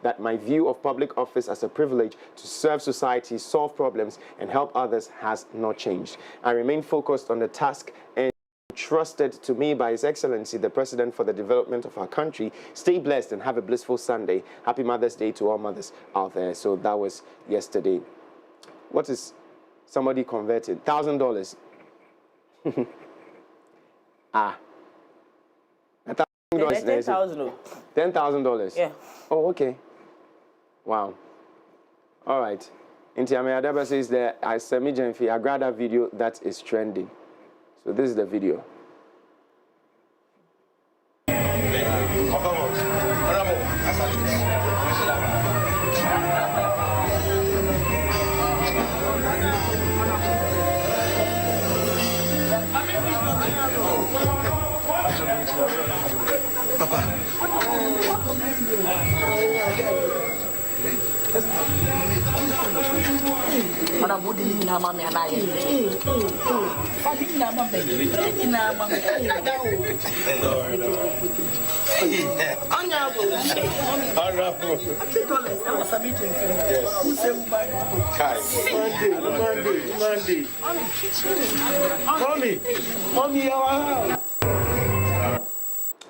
that my view of public office as a privilege to serve society, solve problems, and help others has not changed. I remain focused on the task and trusted to me by His Excellency, the President, for the development of our country. Stay blessed and have a blissful Sunday. Happy Mother's Day to all mothers out there. So that was yesterday. What is somebody converted? $1,000. $10,000. $10,000. Yeah. Oh, okay. Wow. All right. Intiame Adaba says that I semi Jenfi Agrada video that is trending. So this is the video.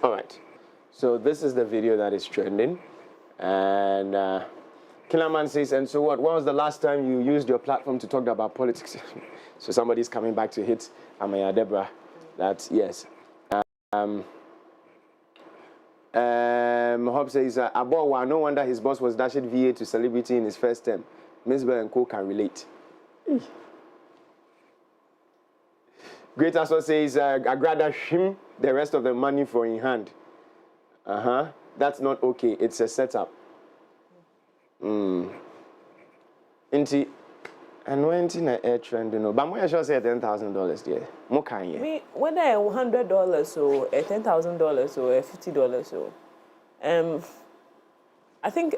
All right, so this is the video that is trending, and Killerman says, and so what? When was the last time you used your platform to talk about politics? So somebody's coming back to hit Amaya Deborah. That's yes. Hope says, Abowa, no wonder his boss was dashed VA to celebrity in his first term. Miss Bell and Co can relate. Great also says, I'd rather him the rest of the money for in hand. That's not okay. It's a setup. Inti, and when in a air trend, you know, but I should say $10,000 there. More can you? Me, whether $100 or $10,000 or $50 or, I think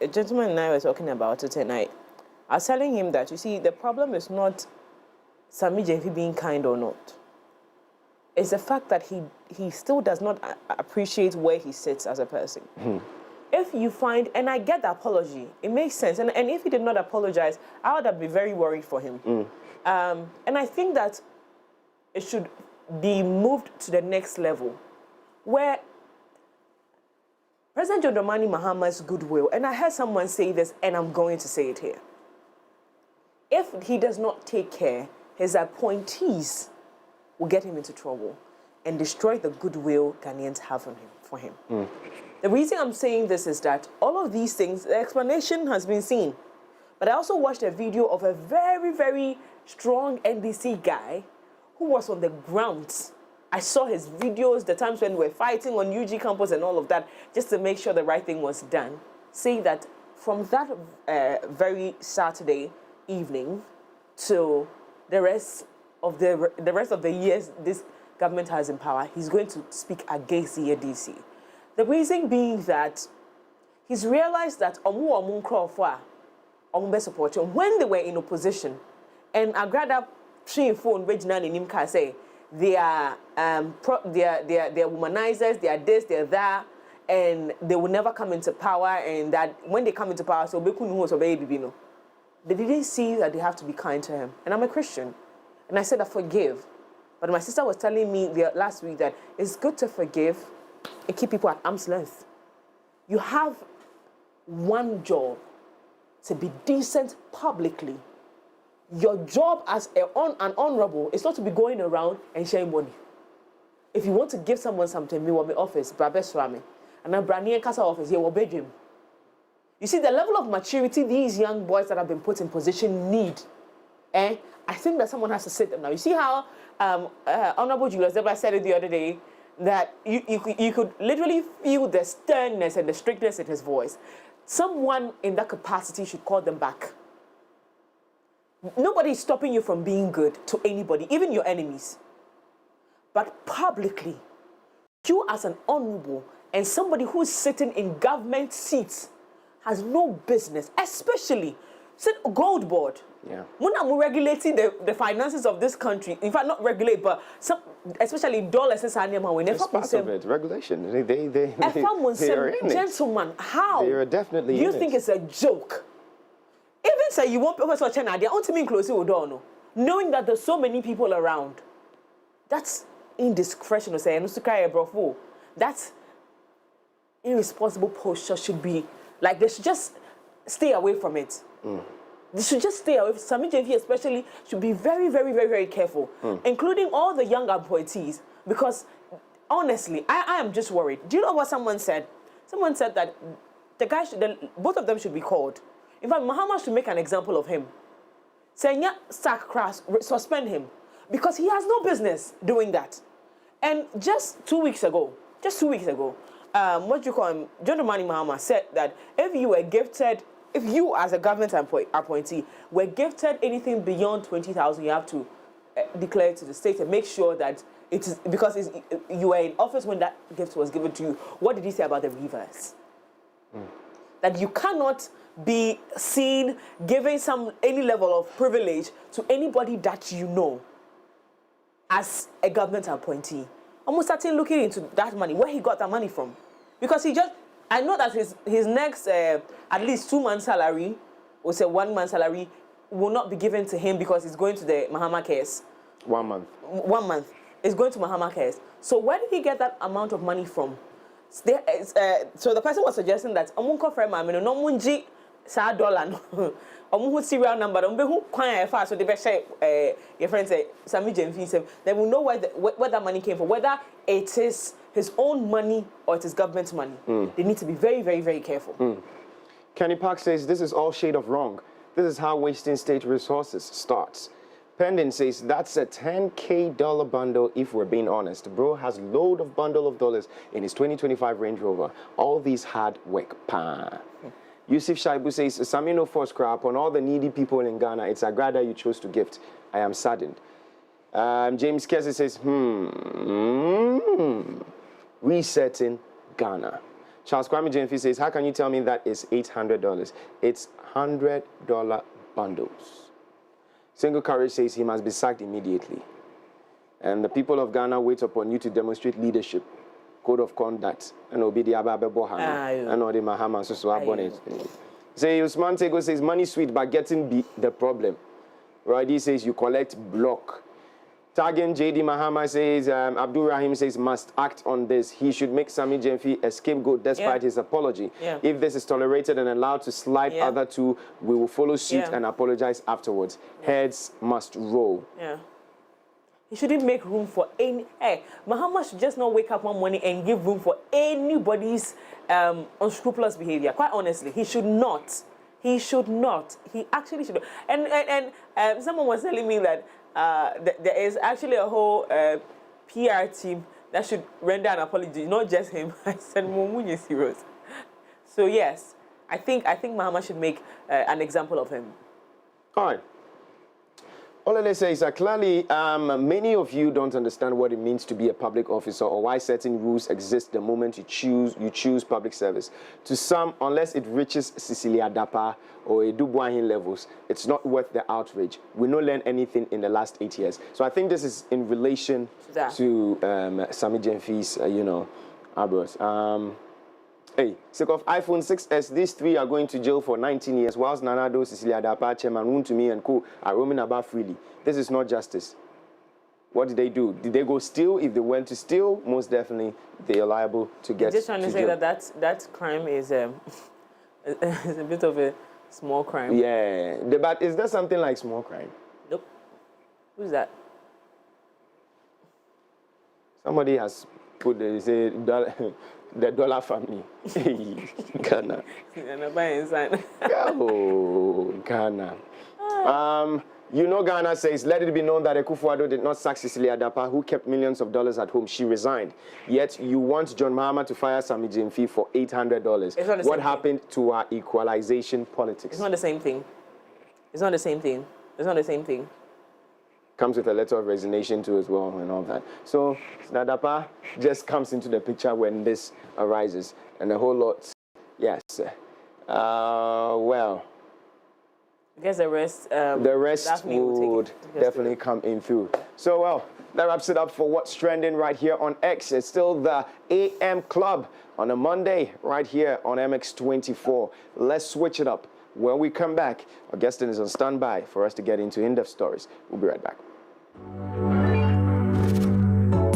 a gentleman and I were talking about it, and I was telling him that, you see, the problem is not Sammy JV being kind or not. It's the fact that he still does not appreciate where he sits as a person. If you find, and I get the apology, it makes sense. And if he did not apologize, I would have been very worried for him. And I think that it should be moved to the next level, where President John Dramani Mahama's goodwill, and I heard someone say this, and I'm going to say it here. If he does not take care, his appointees will get him into trouble and destroy the goodwill Ghanaians have for him. The reason I'm saying this is that all of these things, the explanation has been seen. But I also watched a video of a very, very strong NDC guy who was on the ground. I saw his videos, the times when we were fighting on UG campus and all of that, just to make sure the right thing was done, saying that from that very Saturday evening to the rest of the years this government has in power, he's going to speak against the ADC. The reason being that he's realized that when they were in opposition, and Agrada phone regional in Nimka say they are womanizers, they are this, they are that, and they will never come into power, and that when they come into power, so they didn't see that they have to be kind to him. And I'm a Christian, and I said I forgive. But my sister was telling me last week that it's good to forgive and keep people at arm's length. You have one job, to be decent publicly. Your job as an honorable is not to be going around and sharing money. If you want to give someone something, me want me office, Brabeswami, and then Brani and Casa office, here will bedroom. You see the level of maturity these young boys that have been put in position need. I think that someone has to sit them now. You see how Honorable Julius Debra said it the other day, that you could literally feel the sternness and the strictness in his voice. Someone in that capacity should call them back. Nobody is stopping you from being good to anybody, even your enemies. But publicly, you as an honorable and somebody who's sitting in government seats has no business, especially gold board. Yeah. When I'm regulating the finances of this country, in fact, not regulate, but some, especially dollars, it's part of it. Regulation. They are in it. Gentlemen, how? They are definitely do you think it's a joke? Even say you want Professor Chena, they want to mean close to door, knowing that there's so many people around. That's indiscretion. Say, that's irresponsible posture should be like they should just stay away from it. They should just stay away. Sami JV especially should be very, very, very, very careful, including all the young appointees, because honestly, I am just worried. Do you know what someone said? Someone said that both of them should be called. In fact, Mahama should make an example of him. Saying, sack crash, suspend him, because he has no business doing that. And just 2 weeks ago, what do you call him? John Dramani Mahama said that if you as a government appointee were gifted anything beyond 20,000, you have to declare it to the state and make sure that it is, because you were in office when that gift was given to you. What did he say about the reverse? That you cannot be seen giving any level of privilege to anybody that you know as a government appointee. Almost starting looking into that money, where he got that money from. Because I know that his next at least 2 months salary, or say 1 month salary, will not be given to him because it's going to the Mahama case. 1 month. 1 month. It's going to Mahama case. So where did he get that amount of money from? So the person was suggesting that Omunko Frema, no munji sa dollar no. Omu serial number, who quite fast, so they share your friend say Sami Jemfi. They will know where that money came from, whether it is his own money or it is government money. They need to be very, very, very careful. Kenny Park says this is all shade of wrong. This is how wasting state resources starts. Pending says that's a $10K bundle if we're being honest. Bro has load of bundle of dollars in his 2025 Range Rover. All these hard work. Yusuf Shaibu says, Samino Force crap on all the needy people in Ghana. It's a grada you chose to gift. I am saddened. James Kessie says, resetting Ghana. Charles Kwame Jemfi says, how can you tell me that is $800? It's $100 bundles. Single Courage says he must be sacked immediately. And the people of Ghana wait upon you to demonstrate leadership, code of conduct, and obey the Ababe Bohana, and all the Mahama, so abonnet. Say, Usman Tego says, money sweet, but getting be the problem. Roddy says, you collect block. Tagen JD Mahama says, Abdul Rahim says, must act on this. He should make Sami Jemfi a scapegoat despite his apology. If this is tolerated and allowed to slide other two, we will follow suit and apologize afterwards. Heads must roll. He shouldn't make room for any... Hey, Mahama should just not wake up one morning and give room for anybody's unscrupulous behavior. Quite honestly, he should not. He should not. He actually should not. And someone was telling me that there is actually a whole PR team that should render an apology, not just him. I said, Mumunye serious. So yes, I think Mahama should make an example of him. All right. All I say is that clearly many of you don't understand what it means to be a public officer or why certain rules exist the moment you choose public service. To some, unless it reaches Cecilia Dapa or Edubuahin levels, it's not worth the outrage. We don't learn anything in the last 8 years. So I think this is in relation to Sami Jemfi's, Abros. Hey, sake of iPhone 6s, these three are going to jail for 19 years, whilst Nanado, Cecilia Dapa, Chairman Wuntumi, and co are roaming about freely. This is not justice. What did they do? Did they go steal? If they went to steal, most definitely they are liable to get. Just trying to say that crime is is a bit of a small crime. Yeah, but is there something like small crime? Nope. Who's that? Somebody has put the dollar family. Ghana. Oh, Ghana. Ghana says, let it be known that Akufo-Addo did not sack Cecilia Dapa, who kept millions of dollars at home. She resigned. Yet you want John Mahama to fire Sami Jemfi for $800. What happened to our equalization politics? It's not the same thing. It's not the same thing. It's not the same thing. Comes with a letter of resignation too as well and all that. So Dapa just comes into the picture when this arises and a whole lot. Yes. Well, I guess the rest Daphne would take it. definitely come in through. So, well, that wraps it up for what's trending right here on X. It's still the AM Club on a Monday right here on MX24. Let's switch it up. When we come back, our guest is on standby for us to get into in-depth stories. We'll be right back.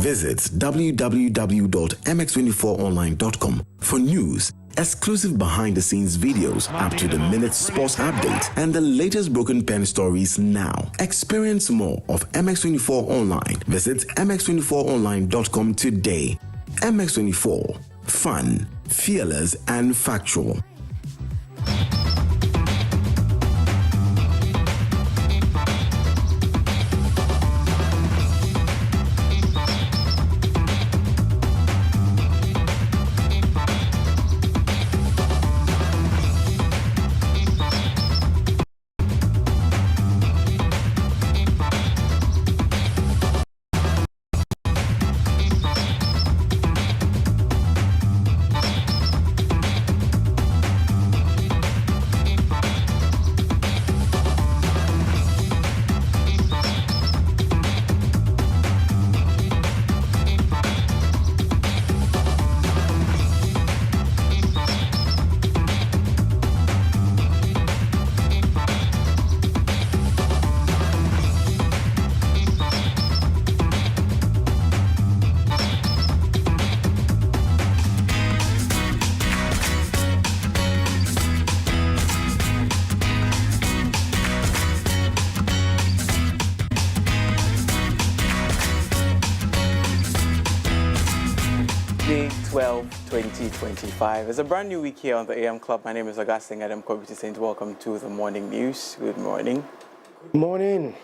Visit www.mx24online.com for news, exclusive behind-the-scenes videos, up-to-the-minute sports updates, and the latest broken pen stories now. Experience more of MX24 Online. Visit mx24online.com today. MX24. Fun, fearless, and factual. Day 12, 2025. It's a brand new week here on the AM Club. My name is Augustine Adam Kobiti Saint. Welcome to the morning news. Good morning. Good morning.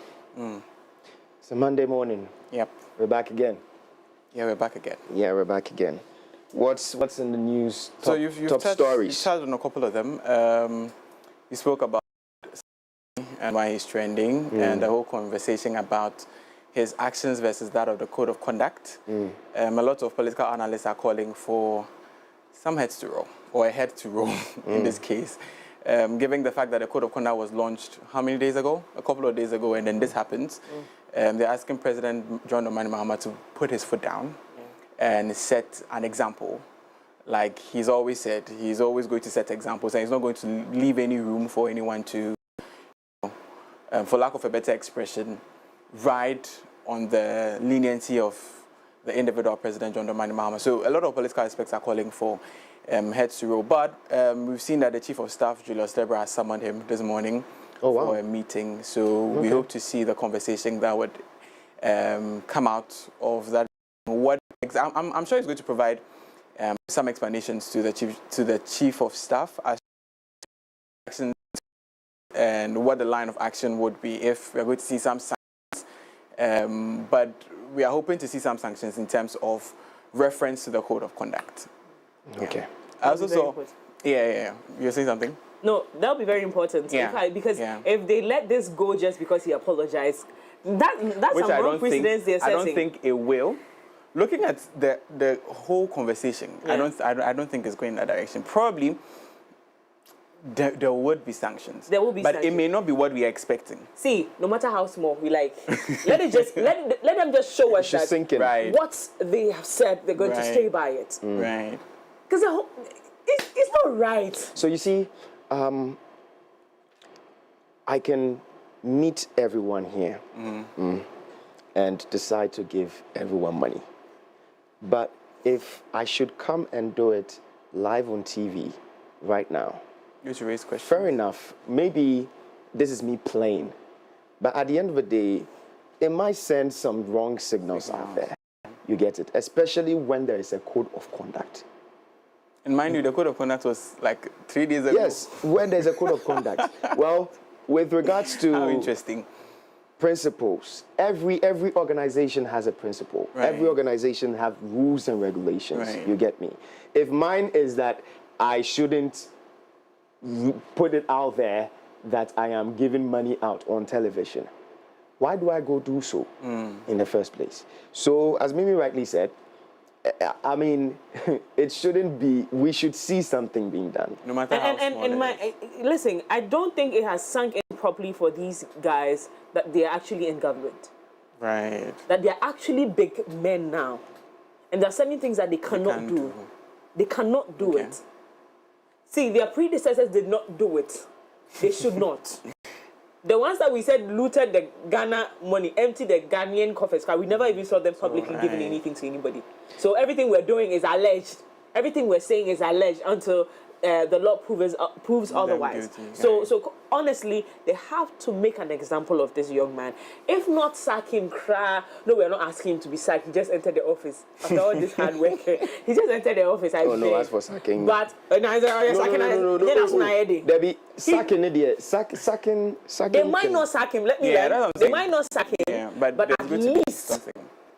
It's a Monday morning. Yep. We're back again. Yeah, we're back again. Yeah, we're back again. What's in the news? So you've top stories. You've touched on a couple of them. You spoke about and why he's trending, and the whole conversation about his actions versus that of the code of conduct. A lot of political analysts are calling for some heads to roll, or a head to roll in this case, given the fact that the code of conduct was launched how many days ago? A couple of days ago, and then this happens. They're asking President John Dramani Mahama to put his foot down and set an example. Like he's always said, he's always going to set examples, and he's not going to leave any room for anyone to, for lack of a better expression, ride on the leniency of the individual President John Dramani Mahama. So a lot of political aspects are calling for heads to roll. But we've seen that the Chief of Staff, Julius Debra, has summoned him this morning for a meeting. So we hope to see the conversation that would come out of that. I'm sure he's going to provide some explanations to the Chief of Staff as to and what the line of action would be if we're going to see some sanctions. But we are hoping to see some sanctions in terms of reference to the code of conduct. Okay. I also saw. Yeah. You're saying something? No, that'll be very important. Because if they let this go just because he apologized, that's which some wrong precedents they're setting. I don't think it will. Looking at the whole conversation, I don't think it's going in that direction. Probably. There would be sanctions. There will be sanctions. But it may not be what we are expecting. See, no matter how small, we like, let them just show us that what they have said, they're going to stay by it. Right. Because it's not right. So you see, I can meet everyone here and decide to give everyone money. But if I should come and do it live on TV right now, you should raise questions. Fair enough. Maybe this is me playing. But at the end of the day, it might send some wrong signals out there. You get it? Especially when there is a code of conduct. And mind you, the code of conduct was like 3 days ago. Yes, when there's a code of conduct. Well, with regards to how interesting principles, every organization has a principle. Every organization have rules and regulations. You get me? If mine is that I shouldn't put it out there that I am giving money out on television, why do I go do so in the first place? So, as Mimi rightly said, I mean, it shouldn't be, we should see something being done. No matter how small listen, I don't think it has sunk in properly for these guys that they are actually in government. Right. That they are actually big men now. And there are certain things that they cannot do. They cannot do it. See, their predecessors did not do it. They should not. The ones that we said looted the Ghana money, emptied the Ghanaian coffers, we never even saw them publicly giving anything to anybody. So everything we're doing is alleged. Everything we're saying is alleged until the law proves otherwise. So honestly, they have to make an example of this young man. If not sack him, no, we're not asking him to be sacked. He just entered the office after all this hard work. He just entered the office. No, as for sacking. But There be sacking. They might not sack him. Let me learn. They might not sack him. Yeah, but at least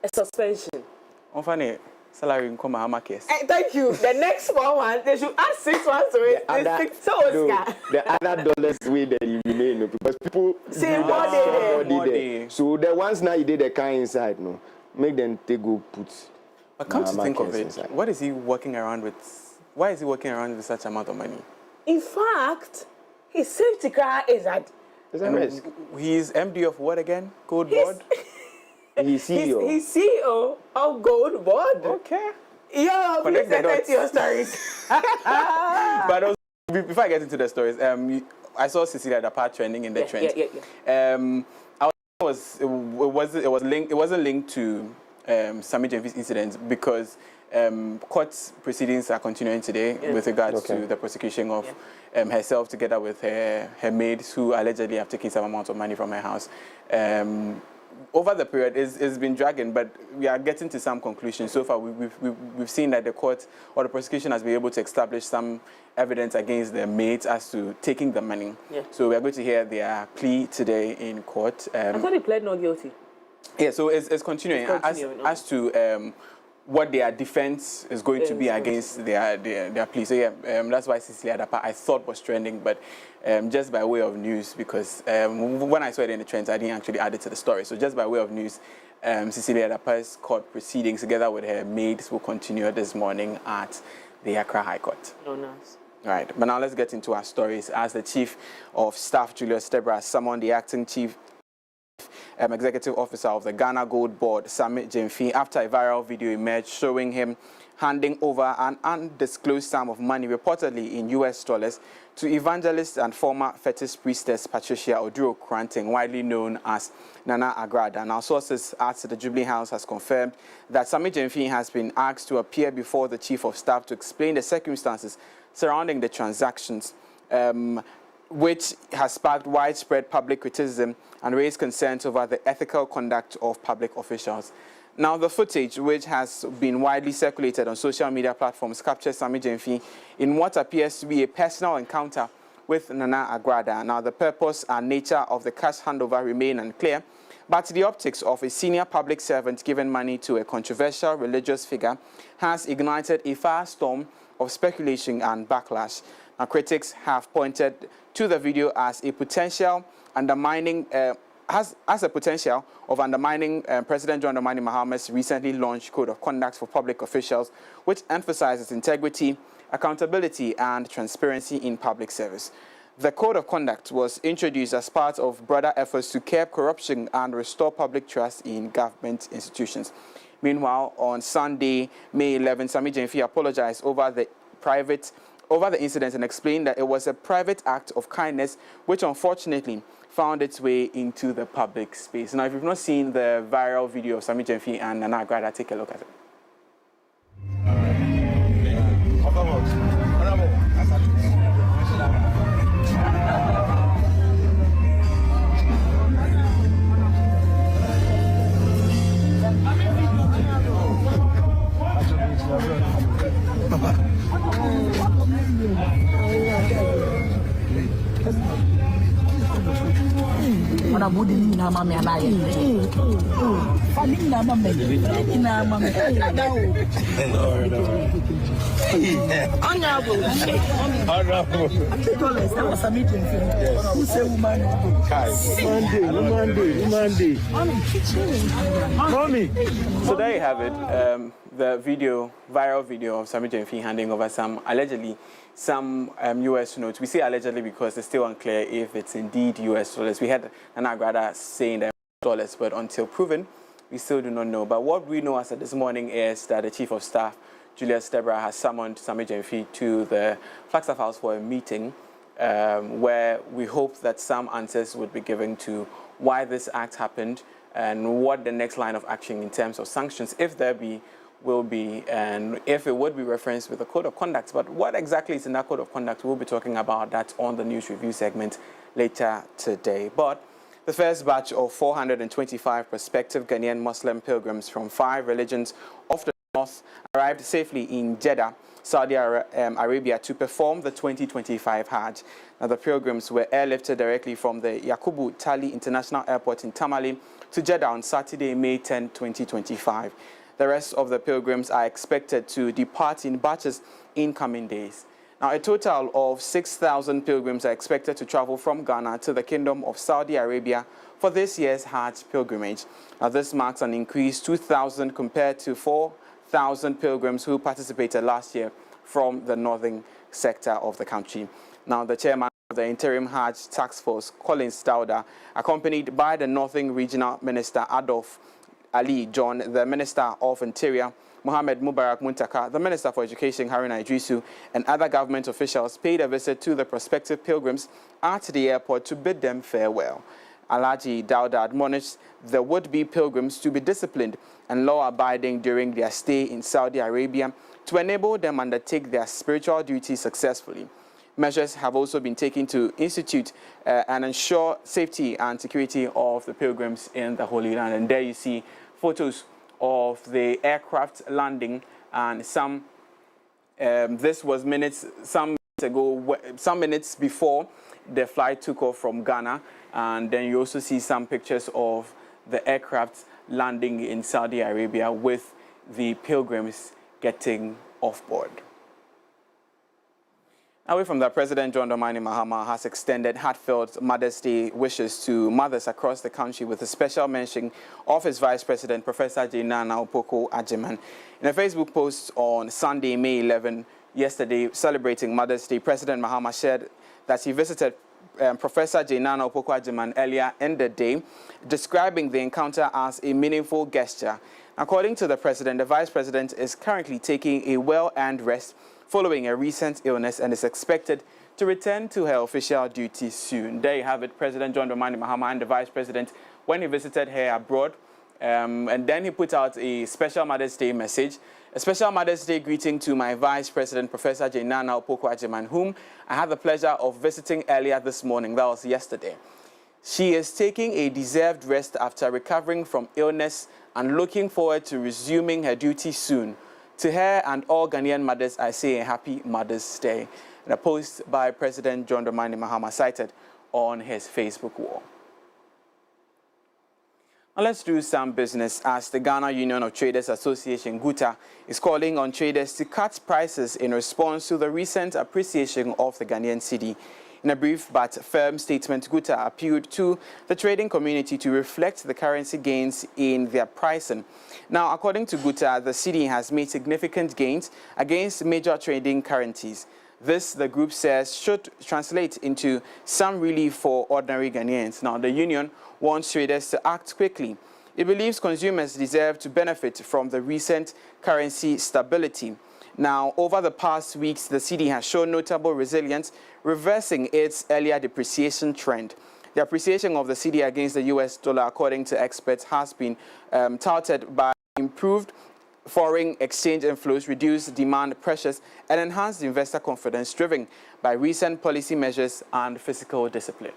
a suspension. Funny. Salary in Kumah, how much? Thank you. The next one, they should add 6 months to it. The other dollars we that you remain because people say more day. So the ones now you did the car inside, no, make them take go put. But come to think of it, what is he working around with? Why is he working around with such amount of money? In fact, his safety car is at. He's MD of what again? Gold Board. He's CEO. He's CEO of Gold Board. Okay. Yo, please send to your stories. But also, before I get into the stories, I saw Cecilia Dapa trending in the trend. It wasn't linked to Sammy Jemfi's incident because court proceedings are continuing today with regards to the prosecution of herself together with her maids who allegedly have taken some amount of money from her house. Over the period, it's been dragging, but we are getting to some conclusions. So far, we've seen that the court or the prosecution has been able to establish some evidence against the maids as to taking the money. Yeah. So we are going to hear their plea today in court. I thought he pled not guilty. Yeah, so it's continuing. As to what their defense is going to be against their plea. So yeah, that's why Cecilia Dapa I thought was trending, but just by way of news, because when I saw it in the trends, I didn't actually add it to the story. So just by way of news, Cecilia Dapa's court proceedings together with her maids will continue this morning at the Accra High Court. Oh, nice. All right, but now let's get into our stories. As the Chief of Staff, Julius Tebra, summoned the acting Chief Executive Officer of the Ghana Gold Board, Sammy Jemfi, after a viral video emerged showing him handing over an undisclosed sum of money, reportedly in US dollars, to evangelist and former fetish priestess Patricia Oduro Kranting, widely known as Nana Agrada. Now, sources at the Jubilee House has confirmed that Sammy Jemfi has been asked to appear before the Chief of Staff to explain the circumstances surrounding the transactions, which has sparked widespread public criticism and raised concerns over the ethical conduct of public officials. Now, the footage, which has been widely circulated on social media platforms, captures Sammy Jemfi in what appears to be a personal encounter with Nana Agrada. Now, the purpose and nature of the cash handover remain unclear, but the optics of a senior public servant giving money to a controversial religious figure has ignited a firestorm of speculation and backlash. Now, critics have pointed to the video as a potential undermining, President John Dramani Mahama's recently launched Code of Conduct for Public Officials, which emphasizes integrity, accountability, and transparency in public service. The Code of Conduct was introduced as part of broader efforts to curb corruption and restore public trust in government institutions. Meanwhile, on Sunday, May 11, Sammy Jemfi apologized over the incident and explained that it was a private act of kindness, which unfortunately found its way into the public space. Now, if you've not seen the viral video of Sammy Jemfi and Nana Agrada, take a look at it. So there you have it. the viral video of Sammy Jenfi handing over allegedly some US notes. We say allegedly because it's still unclear if it's indeed US dollars. We had Nana Agrada saying that dollars, but until proven, we still do not know. But what we know as of this morning is that the Chief of Staff, Julius Debra, has summoned Sammy Jenfi to the Flagstaff House for a meeting where we hope that some answers would be given to why this act happened and what the next line of action in terms of sanctions, if there be, will be, and if it would be referenced with the code of conduct. But what exactly is in that code of conduct, we'll be talking about that on the news review segment later today. But the first batch of 425 prospective Ghanaian Muslim pilgrims from 5 religions of the north arrived safely in Jeddah, Saudi Arabia, to perform the 2025 Hajj. Now, the pilgrims were airlifted directly from the Yakubu Tali International Airport in Tamale to Jeddah on Saturday, May 10, 2025. The rest of the pilgrims are expected to depart in batches in coming days. Now, a total of 6,000 pilgrims are expected to travel from Ghana to the Kingdom of Saudi Arabia for this year's Hajj pilgrimage. Now, this marks an increase 2,000 compared to 4,000 pilgrims who participated last year from the northern sector of the country. Now, the chairman of the Interim Hajj Task Force, Collins Dauda, accompanied by the Northern Regional Minister Adolf Ali John, the Minister of Interior, Mohammed Mubarak Muntaka, the Minister for Education, Haruna Idrisu, and other government officials paid a visit to the prospective pilgrims at the airport to bid them farewell. Alhaji Dauda admonished the would-be pilgrims to be disciplined and law-abiding during their stay in Saudi Arabia to enable them undertake their spiritual duties successfully. Measures have also been taken to institute and ensure safety and security of the pilgrims in the Holy Land. And there you see photos of the aircraft landing, and this was some minutes before the flight took off from Ghana. And then you also see some pictures of the aircraft landing in Saudi Arabia with the pilgrims getting off board. Away from that, President John Dramani Mahama has extended heartfelt Mother's Day wishes to mothers across the country with a special mention of his Vice President, Professor Nana Opoku-Agyeman. In a Facebook post on Sunday, May 11, yesterday, celebrating Mother's Day, President Mahama shared that he visited Professor Nana Opoku-Agyeman earlier in the day, describing the encounter as a meaningful gesture. According to the President, the Vice President is currently taking a well-earned rest following a recent illness and is expected to return to her official duties soon. There you have it, President John Dramani Mahama and the Vice President when he visited her abroad. And then he put out a special Mother's Day message, a special Mother's Day greeting to my Vice President, Professor Nana Opoku-Agyeman, whom I had the pleasure of visiting earlier this morning. That was yesterday. She is taking a deserved rest after recovering from illness and looking forward to resuming her duties soon. To her and all Ghanaian mothers, I say a happy Mother's Day. And a post by President John Dramani Mahama cited on his Facebook wall. Now let's do some business as the Ghana Union of Traders Association, GUTA, is calling on traders to cut prices in response to the recent appreciation of the Ghanaian cedi. In a brief but firm statement, GUTA appealed to the trading community to reflect the currency gains in their pricing. Now, according to GUTA, the cedi has made significant gains against major trading currencies. This, the group says, should translate into some relief for ordinary Ghanaians. Now, the union wants traders to act quickly. It believes consumers deserve to benefit from the recent currency stability. Now, over the past weeks, the cedi has shown notable resilience, reversing its earlier depreciation trend. The appreciation of the cedi against the US dollar, according to experts, has been touted by improved foreign exchange inflows, reduced demand pressures, and enhanced investor confidence driven by recent policy measures and fiscal discipline.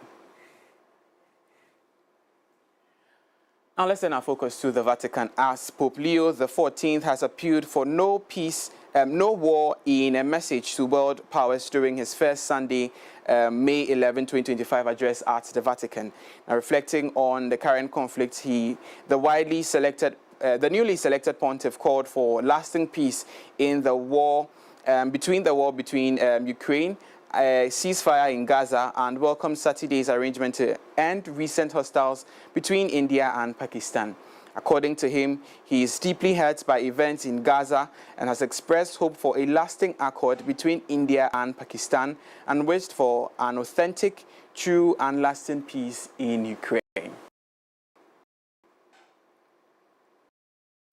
Now let's turn our focus to the Vatican as Pope Leo XIV has appealed for no peace, no war in a message to world powers during his first Sunday, May 11, 2025 address at the Vatican. Now, reflecting on the current conflict, the newly selected pontiff called for lasting peace in the war between Ukraine, a ceasefire in Gaza, and welcomed Saturday's arrangement to end recent hostiles between India and Pakistan. According to him, he is deeply hurt by events in Gaza and has expressed hope for a lasting accord between India and Pakistan and wished for an authentic, true and lasting peace in Ukraine.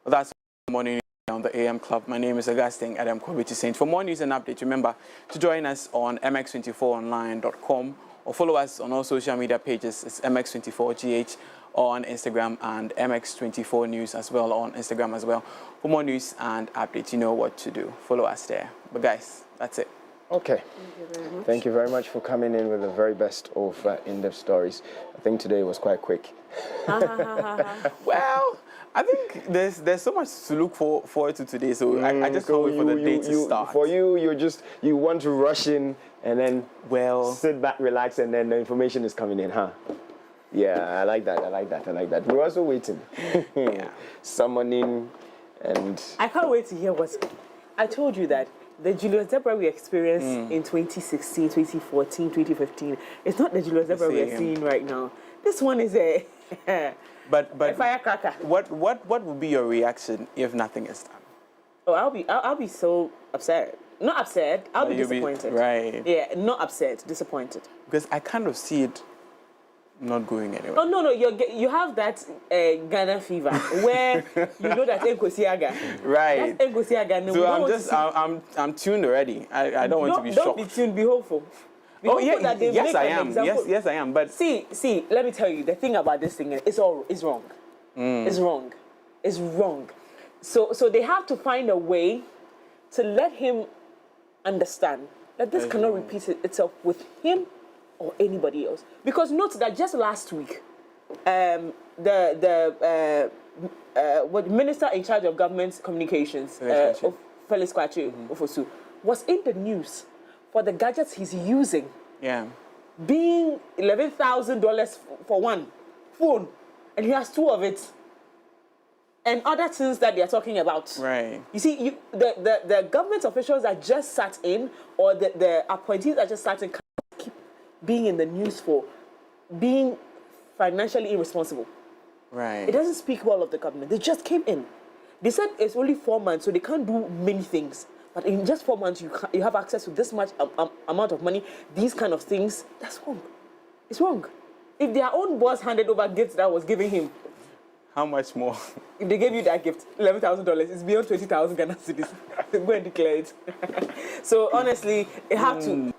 Well, that's morning on the AM Club. My name is Augustine Adam Kwabiti. For more news and updates, remember to join us on mx24online.com or follow us on all social media pages. It's mx24gh on Instagram and mx24 news as well on Instagram as well. For more news and updates, you know what to do. Follow us there. But guys, that's it. Okay. Thank you very much for coming in with the very best of in-depth stories. I think today was quite quick. Well, I think there's so much to look forward to today, so I just can't wait for the day to start. For you, you want to rush in and then sit back, relax, and then the information is coming in, huh? Yeah, I like that. We're also waiting. Yeah. Summoning and... I can't wait to hear what's... I told you that the Julius Zebra we experienced in 2016, 2014, 2015, it's not the Julius Zebra we're seeing right now. This one is a... But a firecracker. What would be your reaction if nothing is done? Oh, I'll be so upset. Not upset. I'll be disappointed. Right. Yeah, not upset. Disappointed. Because I kind of see it not going anywhere. Oh no, you have that Ghana fever where you know that Nkosiaga. Right. That's Nkosiaga. So I'm tuned already. I don't want to be shocked. Don't be tuned. Be hopeful. Oh yeah, yes I am. Yes I am. But see, let me tell you the thing about this thing. It's wrong. It's wrong. It's wrong. So they have to find a way to let him understand that this cannot repeat itself with him or anybody else. Because note that just last week, what minister in charge of government communications, Felix Kwache Ofosu, was in the news for the gadgets he's using. Yeah. Being $11,000 for one phone, and he has two of it. And other things that they are talking about. Right. You see, the government officials that just sat in, or the appointees that just sat in, keep being in the news for being financially irresponsible. Right. It doesn't speak well of the government. They just came in. They said it's only 4 months, so they can't do many things. But in just 4 months, you have access to this much amount of money, these kind of things. That's wrong. It's wrong. If their own boss handed over gifts that was giving him, how much more? If they gave you that gift, $11,000, it's beyond 20,000 Ghana cedis. Go and declare it. So honestly, they have to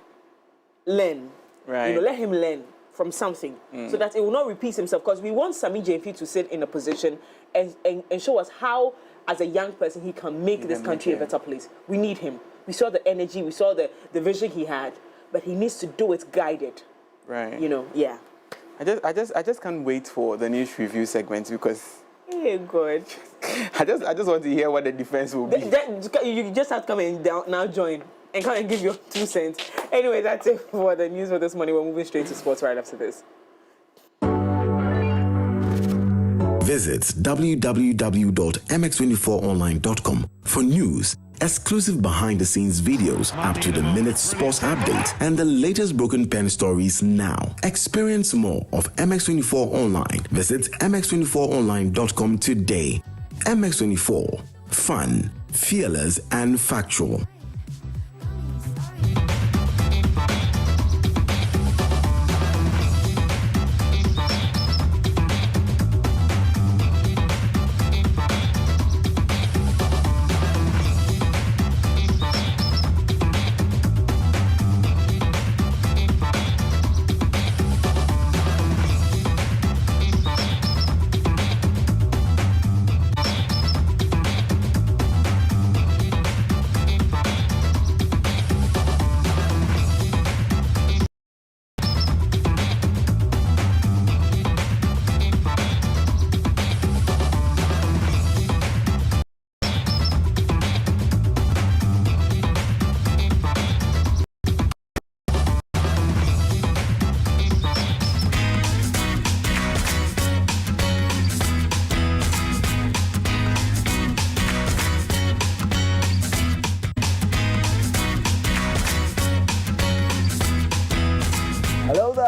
learn. Right. You know, let him learn from something so that it will not repeat himself. Because we want Sami JP to sit in a position and show us how, as a young person, he can make this country a better place. We need him. We saw the energy, we saw the vision he had, but he needs to do it guided. Right. You know, yeah. I just can't wait for the news review segment because hey God. I just want to hear what the defense will be. You just have to come and now join and come and give your 2 cents. Anyway, that's it for the news for this morning. We're moving straight to sports right after this. Visit www.mx24online.com for news, exclusive behind-the-scenes videos, up-to-the-minute sports updates, and the latest broken pen stories now. Experience more of MX24 Online. Visit mx24online.com today. MX24. Fun, fearless, and factual.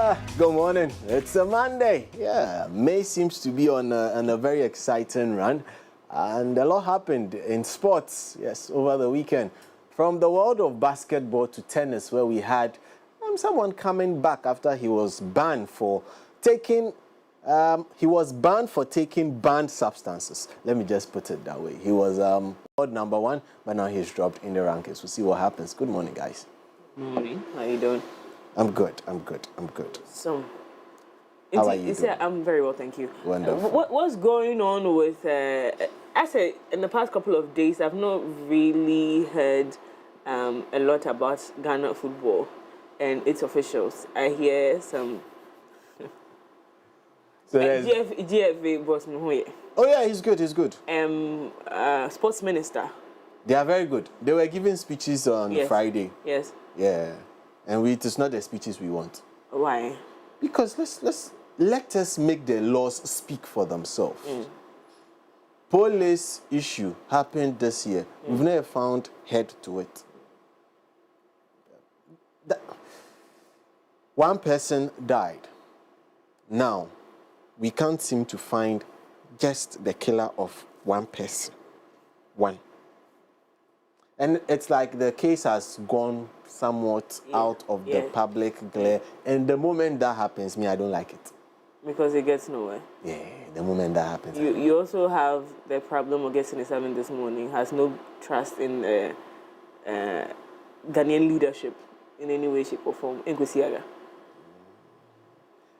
Good morning. It's a Monday. Yeah, May seems to be on a very exciting run. And a lot happened in sports, yes, over the weekend. From the world of basketball to tennis, where we had someone coming back after he was banned for taking banned substances. Let me just put it that way. He was world number 1, but now he's dropped in the rankings. We'll see what happens. Good morning, guys. Morning. How you doing? I'm good. So, how are you doing? I'm very well, thank you. Wonderful. What's going on with? I said in the past couple of days, I've not really heard a lot about Ghana football and its officials. I hear some. So GFA boss Muhoye. Oh yeah, he's good. Sports minister. They are very good. They were giving speeches on Friday. Yes. Yeah, and it is not the speeches we want. Why? Because let us make the laws speak for themselves. Police issue happened this year. We've never found head to it. One person died. Now, we can't seem to find just the killer of one person. One. And it's like the case has gone somewhat out of the public glare. And the moment that happens, I don't like it. Because it gets nowhere. Yeah, the moment that happens. You also have the problem of getting 7 this morning, has no trust in Ghanaian leadership in any way, shape or form. Nkwesiaga.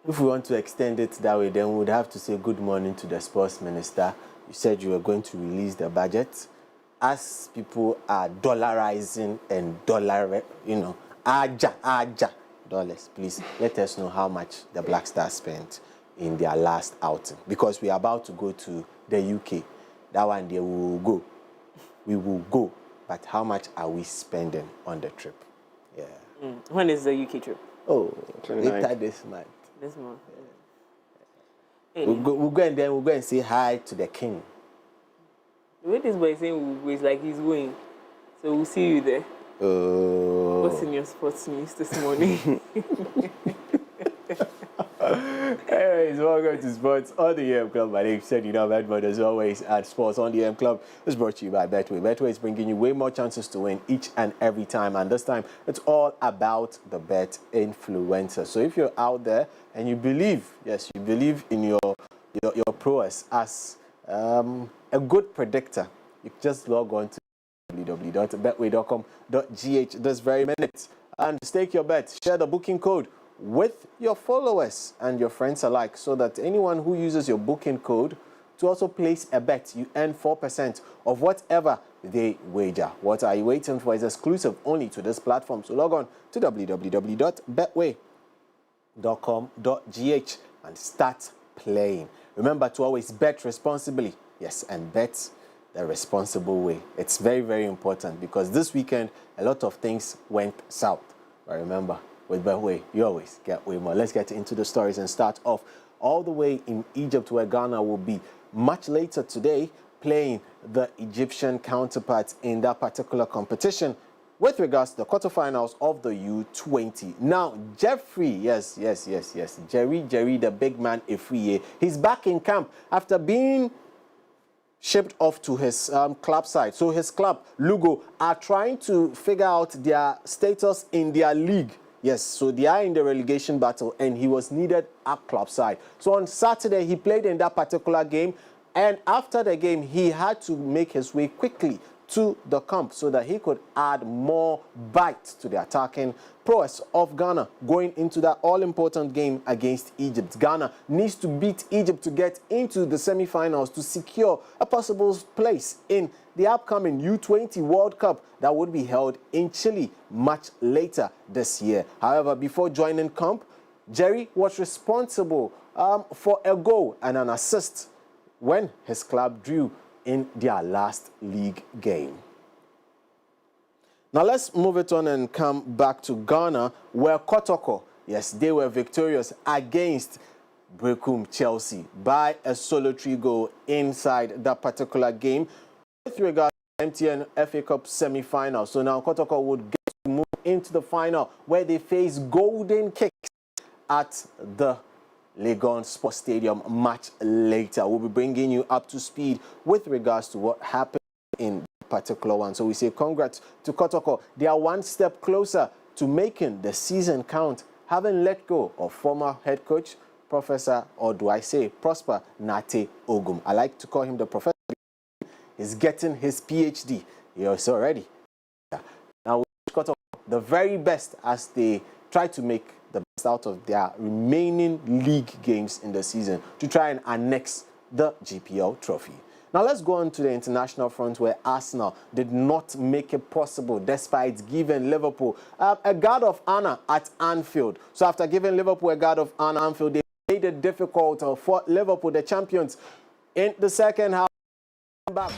If we want to extend it that way, then we would have to say good morning to the sports minister. You said you were going to release the budget. As people are dollarizing and dollars, please let us know how much the Black Stars spent in their last outing. Because we are about to go to the UK. That one day we will go. We will go. But how much are we spending on the trip? Yeah. When is the UK trip? Oh, later this month. This month. Yeah. We'll go and say hi to the king. The way this boy is saying is like he's going. So we'll see you there. What's in your sports news this morning? Anyways, welcome to Sports on the AM Club. My name is Seth. Edmund, as always, at Sports on the AM Club. It's brought to you by Betway. Betway is bringing you way more chances to win each and every time. And this time, it's all about the bet influencer. So if you're out there and you believe, yes, you believe in your prowess as a good predictor, you just log on to www.betway.com.gh this very minute and stake your bet. Share the booking code with your followers and your friends alike, so that anyone who uses your booking code to also place a bet, you earn 4% of whatever they wager. What are you waiting for? Is exclusive only to this platform. So log on to www.betway.com.gh and start playing. Remember to always bet responsibly. Yes, and bet the responsible way. It's very, very important, because this weekend a lot of things went south. But remember, with Betway, you always get way more. Let's get into the stories and start off all the way in Egypt, where Ghana will be much later today playing the Egyptian counterparts in that particular competition with regards to the quarterfinals of the U20. Now, Jerry, the big man Ifriye, he's back in camp after being shipped off to his club side. So his club, Lugo, are trying to figure out their status in their league. Yes, so they are in the relegation battle, and he was needed at club side. So on Saturday, he played in that particular game, and after the game, he had to make his way quickly to the camp so that he could add more bite to the attacking prowess of Ghana going into that all-important game against Egypt. Ghana needs to beat Egypt to get into the semi-finals to secure a possible place in the upcoming U20 World Cup that would be held in Chile much later this year. However, before joining camp, Jerry was responsible for a goal and an assist when his club drew in their last league game. Now let's move it on and come back to Ghana, where Kotoko, yes, they were victorious against Brekum Chelsea by a solitary goal inside that particular game with regard to MTN FA Cup semi-final. So now Kotoko would get to move into the final, where they face Golden Kicks at the Legon Sports Stadium much later. We'll be bringing you up to speed with regards to what happened in particular one. So we say congrats to Kotoko. They are one step closer to making the season count, having let go of former head coach, Professor, or do I say Prosper Nate Ogum. I like to call him the professor. He's getting his PhD. He's already. Now, we wish Kotoko the very best as they try to make the best out of their remaining league games in the season to try and annex the GPL trophy. Now let's go on to the international front, where Arsenal did not make it possible despite giving Liverpool a guard of honor at Anfield. So after giving Liverpool a guard of honor at Anfield, they made it difficult for Liverpool, the champions, in the second half. Back.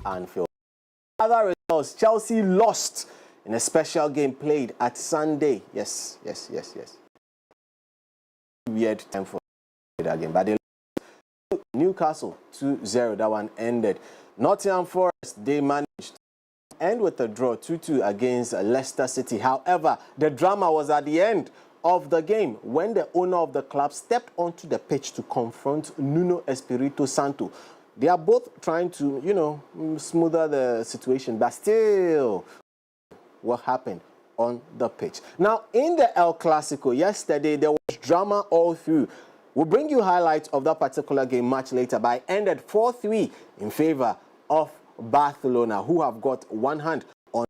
Anfield. Other results: Chelsea lost in a special game played at Sunday. Yes. Weird time for that game, but they lost Newcastle 2-0. That one ended. Nottingham Forest, they managed to end with a draw 2-2 against Leicester City. However, the drama was at the end of the game when the owner of the club stepped onto the pitch to confront Nuno Espirito Santo. They are both trying to, smoother the situation, but still, what happened on the pitch? Now, in the El Clasico yesterday, there was drama all through. We'll bring you highlights of that particular game much later, but it ended 4-3 in favor of Barcelona, who have got one hand on.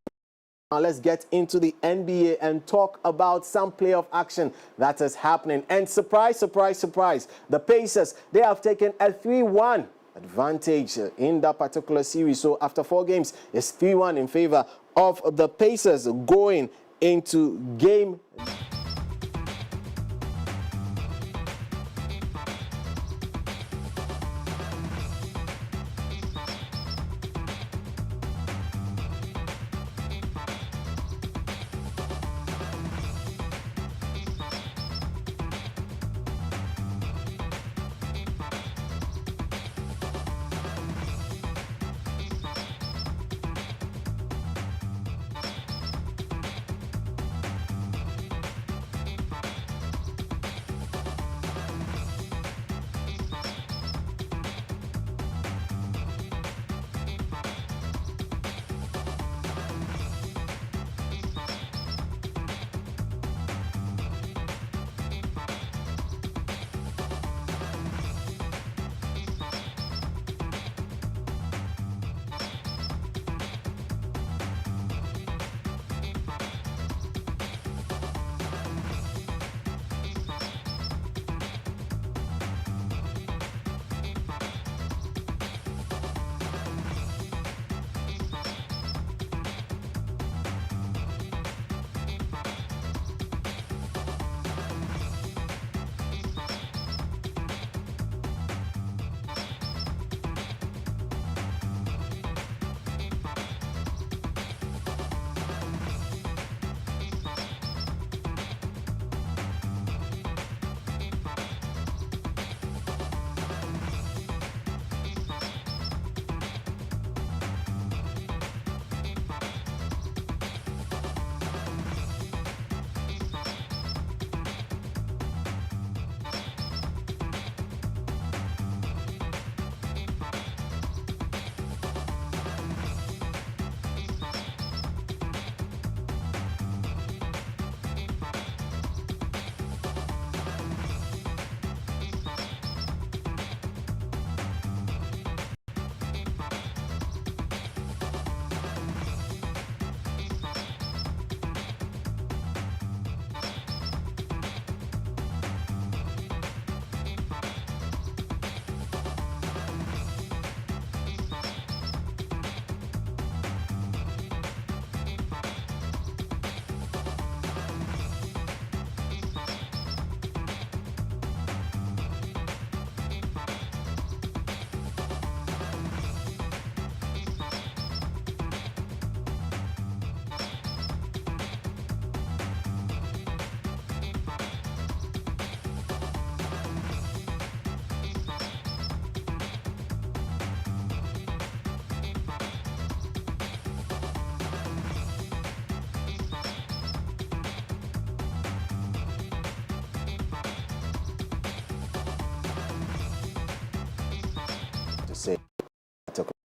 Now let's get into the NBA and talk about some playoff action that is happening. And surprise, surprise, surprise, the Pacers, they have taken a 3-1 advantage in that particular series. So after 4 games, it's 3-1 in favor of the Pacers going into game.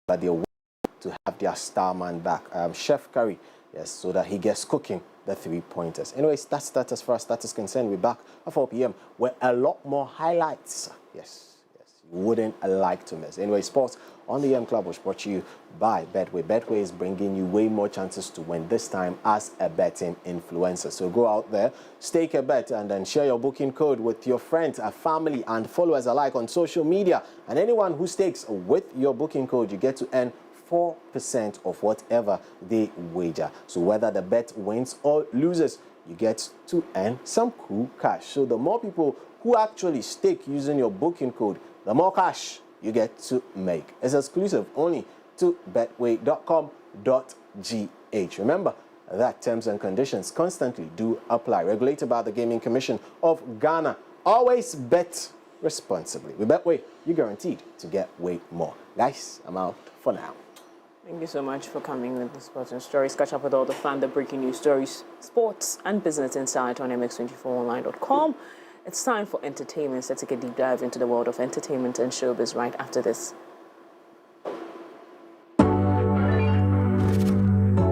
but they're to have their star man back, Chef Curry, yes, so that he gets cooking the 3-pointers. Anyways, that's that as far as that is concerned. We're back at 4 p.m. with a lot more highlights. Yes, you wouldn't like to miss. Anyway, sports on the Club was brought to you by Betway. Betway is bringing you way more chances to win, this time as a betting influencer. So go out there, stake a bet, and then share your booking code with your friends, family, and followers alike on social media. And anyone who stakes with your booking code, you get to earn 4% of whatever they wager. So whether the bet wins or loses, you get to earn some cool cash. So the more people who actually stake using your booking code, the more cash you get to make. It's exclusive only to betway.com.gh. Remember that terms and conditions constantly do apply. Regulated by the Gaming Commission of Ghana. Always bet responsibly. With Betway, you're guaranteed to get way more. Guys, I'm out for now. Thank you so much for coming with the sports and stories. Catch up with all the fun, the breaking news stories, sports and business insight on mx24online.com. It's time for entertainment. Let's take a deep dive into the world of entertainment and showbiz right after this.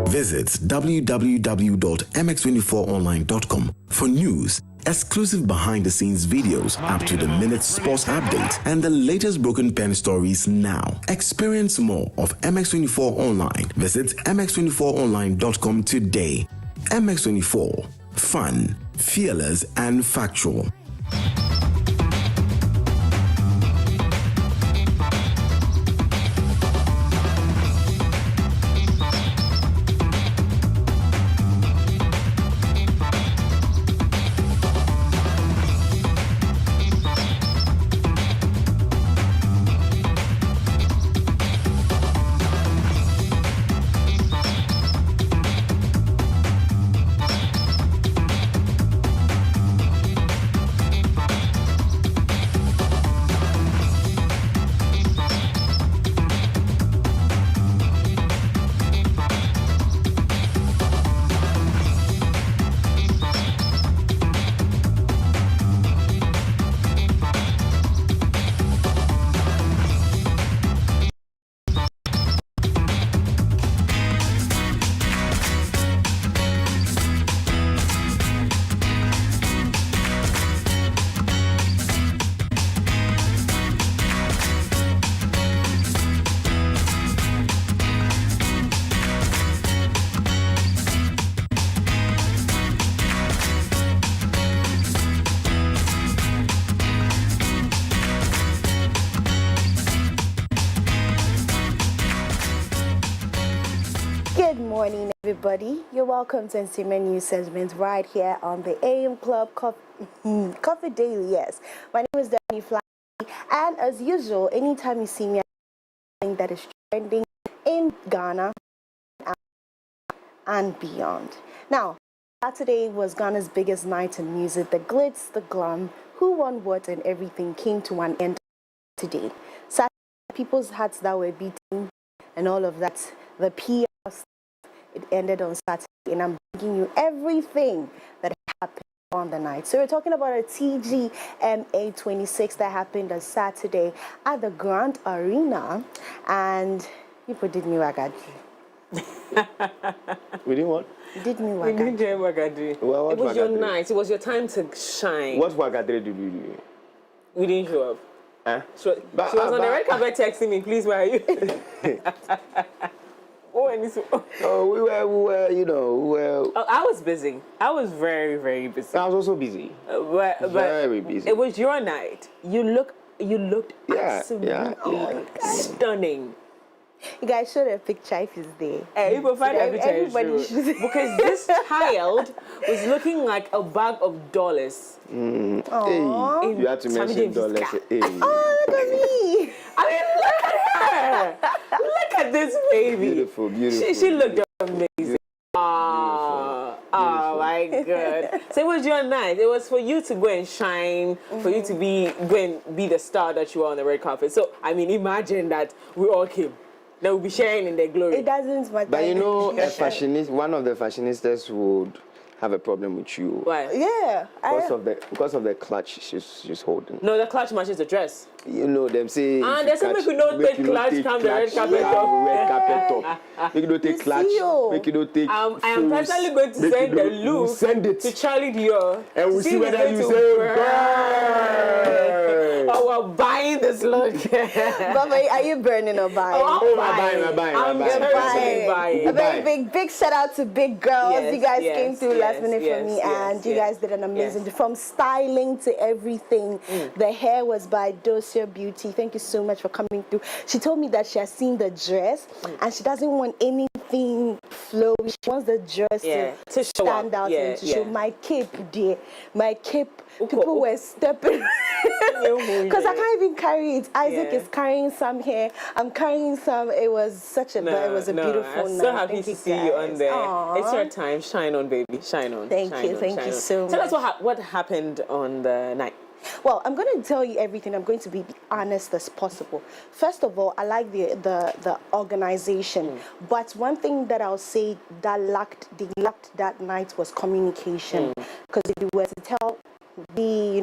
Visit www.mx24online.com for news, exclusive behind-the-scenes videos, up-to-the-minute sports updates, and the latest broken pen stories now. Experience more of MX24 Online. Visit mx24online.com today. MX24. Fun, fearless, and factual. Good morning, everybody. You're welcome to Entertainment News segment right here on the AM Club Coffee Daily. Yes, my name is Danny Fly, and as usual, anytime you see me, something that is trending in Ghana and beyond. Now, Saturday was Ghana's biggest night in music. The glitz, the glam, who won what, and everything came to an end today. Saturday, people's hearts that were beating and all of that, the PR. It ended on Saturday, and I'm bringing you everything that happened on the night. So we're talking about a TGMA 26 that happened on Saturday at the Grand Arena, and people did me wagadu. We didn't what? Did me We didn't wagadu. do Wagadu. Well, It was your Wagadu? night. It was your time to shine. What Wagadre did we do? We didn't show up. Huh? She was on the red carpet texting me, please, where are you? Oh, we were, you know, Oh, I was busy. I was very, very busy. I was also busy. But Very busy. It was your night. You looked absolutely stunning. You guys showed a picture if it's there. Hey, you will find Everybody should. because this child was looking like a bag of dollars. Hey, you had to mention dollars. Hey. Oh, look at me. I mean, look at her. Look at this baby. Beautiful, beautiful. She looked amazing. Oh my God. So it was your night. It was for you to go and shine, for you to go and be the star that you were on the red carpet. So, I mean, imagine that we all came. They will be sharing in their glory. It doesn't matter. But you know, a fashionista, one of the fashionistas would have a problem with you. Why? Yeah. Because of the clutch she's holding. No, the clutch matches the dress. You know them say. And there's something we don't take clutch, come the red carpet top. Red carpet top. Make you don't take clutch. Make you don't take. I am personally going to send the look to Charlie Dior. And we'll see whether you say burn. Oh, we're buying this look. Baba, are you burning or buying? I'm buying. A very big shout out to Big Girls. Yes, you guys came through last minute for me, and you guys did an amazing job. From styling to everything. The hair was by Dosia Beauty. Thank you so much for coming through. She told me that she has seen the dress and she doesn't want anything flowy. She wants the dress to stand out and to show my cape, dear. My cape. People were stepping because I can't even carry it. Isaac is carrying some here. I'm carrying some. It was such a it was a beautiful night. I'm so happy to see you on there. Aww. It's your time. Shine on, baby. Shine on. Thank you so much. Tell us what happened on the night. Well, I'm going to tell you everything. I'm going to be honest as possible. First of all, I like the organization. But one thing that I'll say that lacked that night was communication. Because if you were to tell me,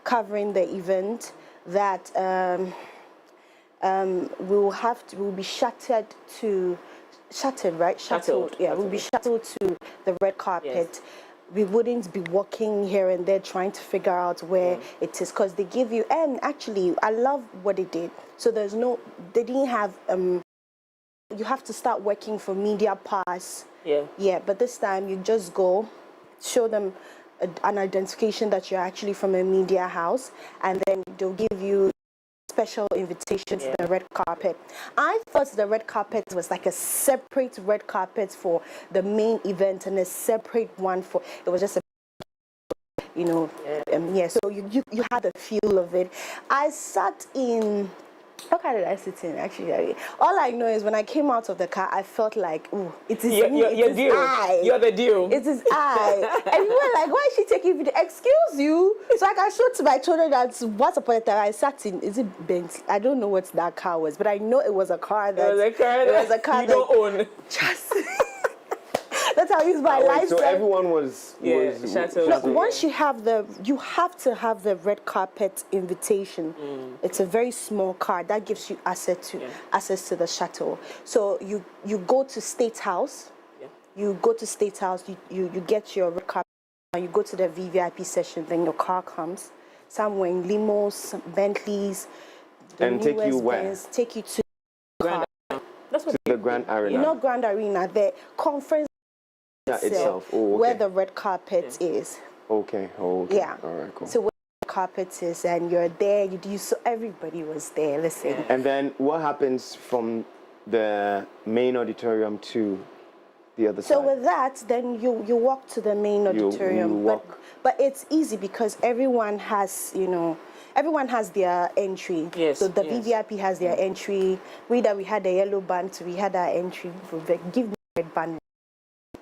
covering the event, that we'll be shuttled, right? Shuttled. Yeah, we'll be shuttled to the red carpet. Yes. We wouldn't be walking here and there trying to figure out where it is, because they give you, and actually I love what they did. So they didn't have, you have to start working for media pass. Yeah, but this time you just go, show them an identification that you're actually from a media house, and then they'll give you special invitation to the red carpet. I thought the red carpet was like a separate red carpet for the main event and a separate one for, it was just a, so you had the feel of it. I sat in, how did I sit in actually? All I know is when I came out of the car, I felt like, ooh, it is me, it is I. You're the deal. It is I. And you were like, why is she taking video? Excuse you. So I showed to my children that once upon a time I sat in, is it Bentley? I don't know what that car was, but I know it was a car that... It was a car you don't own. Just... That's how I use my lifestyle. So everyone was shuttled. No, once you have you have to have the red carpet invitation. It's a very small card that gives you access to the shuttle. So you go to State House. You go to State House. You get your red carpet. You go to the VVIP session. Then your car comes. Somewhere in limos, Bentleys, and take you where? Take you to the Grand Arena. Not Grand Arena. The conference itself, where the red carpet is. Okay. Yeah. All right, cool. So where the carpet is, and you're there, so everybody was there. Listen. And then what happens from the main auditorium to the other side? So with that, then you walk to the main auditorium. But it's easy because everyone has, everyone has their entry. Yes. So the VVIP has their entry. We had the yellow band, we had our entry. Give me a red band.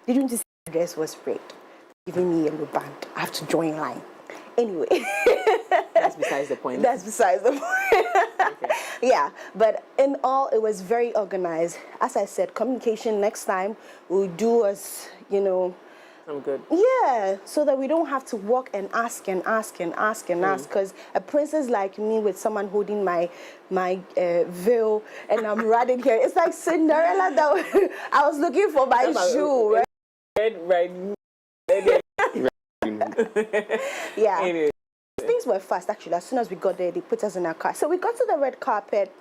Didn't you see the dress was red? Giving me a yellow band. I have to join line. Anyway. That's besides the point. That's besides the point. Okay. Yeah, but in all, it was very organized. As I said, communication next time will do us, I'm good. Yeah, so that we don't have to walk and ask, because a princess like me with someone holding my veil and I'm running here, it's like Cinderella that I was looking for my shoe, right? Right. Yeah. Anyway. Things were fast, actually. As soon as we got there, they put us in our car. So we got to the red carpet,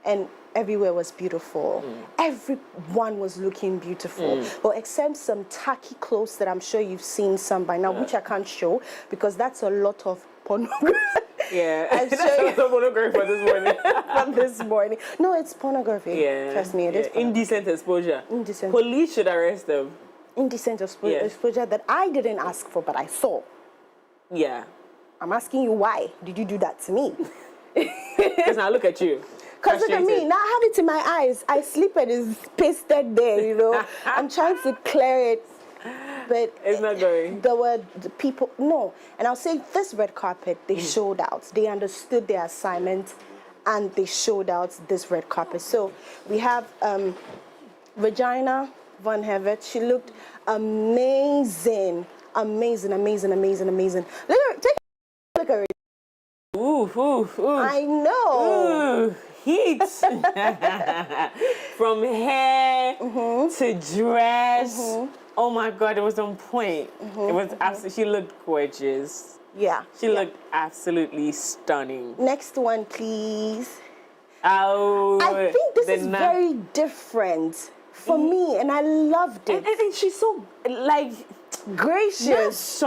and everywhere was beautiful. Everyone was looking beautiful. Well, except some tacky clothes that I'm sure you've seen some by now, which I can't show, because that's a lot of pornography. Yeah, that's a lot of pornography for this morning. From this morning. No, it's pornography. Yeah. Trust me, it is. Indecent exposure. Indecent. Police should arrest them. Indecent exposure that I didn't ask for, but I saw. Yeah. I'm asking you, why did you do that to me? Because now look at you. Because look at me, now I have it in my eyes. I sleep and it's pasted there, I'm trying to clear it. But it's not going. There were the people, no. And I'll say this red carpet, they showed out. They understood their assignment and they showed out this red carpet. So we have Regina, Von Hevet. She looked amazing. Amazing, amazing, amazing, amazing. Look at her. Take a look at her. Ooh, ooh, ooh. I know. Ooh, heat. From hair to dress. Oh my God, it was on point. It was absolutely, she looked gorgeous. Yeah. She looked absolutely stunning. Next one, please. Oh, I think this is very different for me, and I loved it. And she's so, like, Gracious.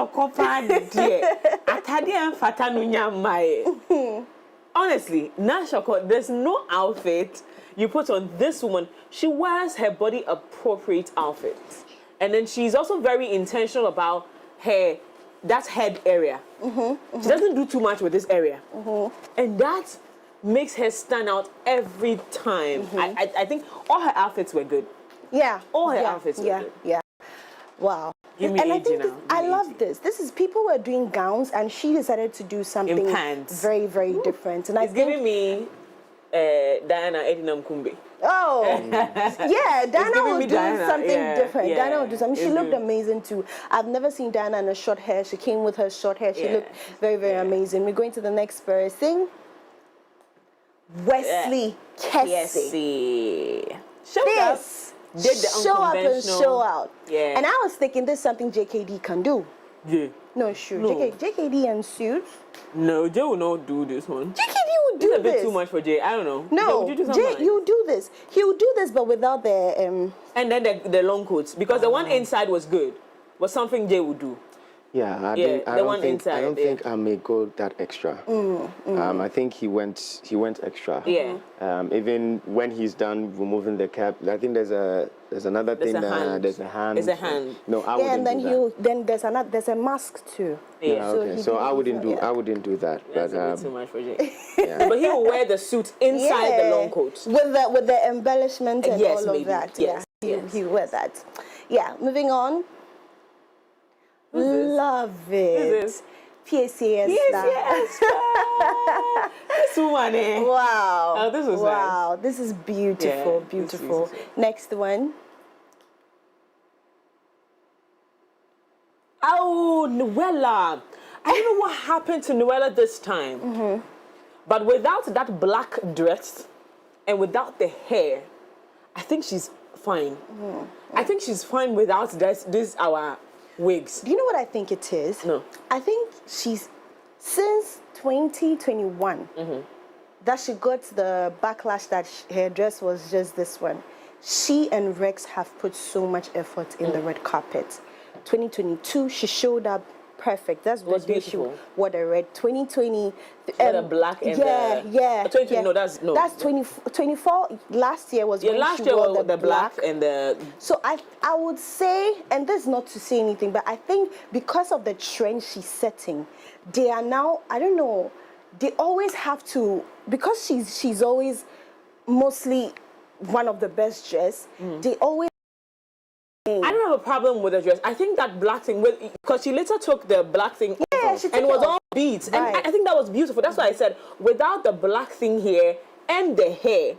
Honestly, there's no outfit you put on this woman. She wears her body appropriate outfits. And then she's also very intentional about that head area. She doesn't do too much with this area. And that makes her stand out every time. I think all her outfits were good. Yeah. All her outfits were good. Yeah. Wow. Give me And I AG think now. I love this. This is people were doing gowns, and she decided to do something pants. very, very different. And It's giving me Diana Edinam Kumbe. Oh, yeah, Diana giving will me do Diana, something yeah, different. yeah, Diana will do something. She it's looked good. amazing too. I've never seen Diana in a short hair. She came with her short hair. She Yeah. looked very, very amazing. We're going to the next person. Wesley Kessie. Show up. This Did the show up and unconventional. show out. Yeah. And I was thinking this is something JKD can do. Yeah. No, sure. No. JKD and suits. No, Jay will not do this one. JKD would do It's a bit this. too much for Jay. I don't know. Jay, No, would you do something Jay, like- you do this. He would do this, but without the And then the long coats, because the one inside was good, was something Jay would do. Yeah, I Yeah, don't, the I don't one think inside, I don't yeah. think I may go that extra. I think he went extra. Yeah. Even when he's done removing the cap, I think there's another There's thing. a hand. There's a hand. There's a hand. No, I yeah, wouldn't and then do that. there's a mask too. Yeah. Okay, he so did I it wouldn't do before, yeah. I wouldn't do that. That's But a bit too much for Jay. yeah. But he will wear the suit inside the long coat. with the embellishment and Yes, all maybe. of that. Yes, Yeah, yes. he wear that. Yeah, moving on. Who's this? Love it. Who's this? PSA Yes. This woman, eh? Wow. Oh, this was wow. This is beautiful, Yeah, beautiful. this is- Next one. Oh, Noella. I don't know what happened to Noella this time. But without that black dress and without the hair, I think she's fine. I think she's fine without this our wigs. Do you know what I think it is? No. I think she's since 2021 that she got the backlash that her dress was just this one. She and Rex have put so much effort in the red carpet. 2022, she showed up perfect. That's Was the day she beautiful. wore the red. 2020, The black and yeah, the... yeah. 2020, yeah. no, that's... No. That's 24. Last year was Yeah, when last she year wore was the black and the... So I would say, and this is not to say anything, but I think because of the trend she's setting, they are now, I don't know, they always have to, because she's always mostly one of the best dressed, they always... I don't have a problem with the dress. I think that black thing, because she later took the black thing off, she took and it was it off. all beads. And Right. I think that was beautiful. That's why I said, without the black thing here and the hair,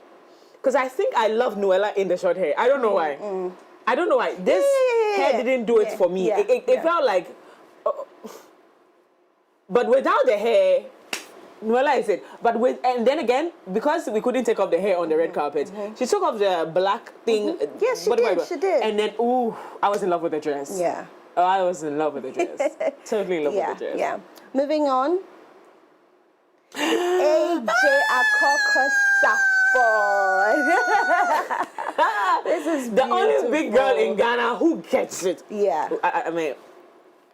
because I think I love Noella in the short hair. I don't know why. I don't know why. This hair didn't do it for me. Yeah, It felt like... but without the hair... Noella is it. But and then again, because we couldn't take off the hair on the red carpet, she took off the black thing. Yes, she what do I did, do? she did. And then, ooh, I was in love with the dress. Yeah. Oh, I was in love with the dress. Totally in love with the dress. Yeah. Moving on. AJ Akoko Safford. This is The only big girl in beautiful. Ghana who gets it. Yeah. I mean,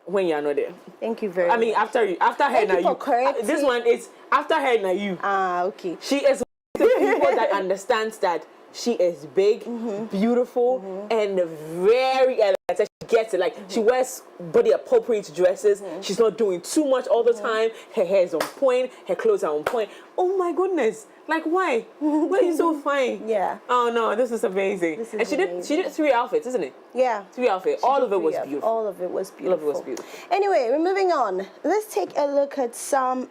when you're not there. Thank you very I mean, much. after her, Thank now you for you. correcting. This one is after her, now you. Okay. She is one of the people that understands that she is big, beautiful, and very elegant. She gets it. Like, she wears body appropriate dresses. She's not doing too much all the time. Her hair is on point. Her clothes are on point. Oh my goodness. Like, why? Why are you so fine? Yeah. Oh no, this is amazing. This is And she did 3 outfits, isn't it? Yeah. 3 outfits. All of it was Yeah, beautiful. All of it was All beautiful. of it was beautiful. Anyway, we're moving on. Let's take a look at some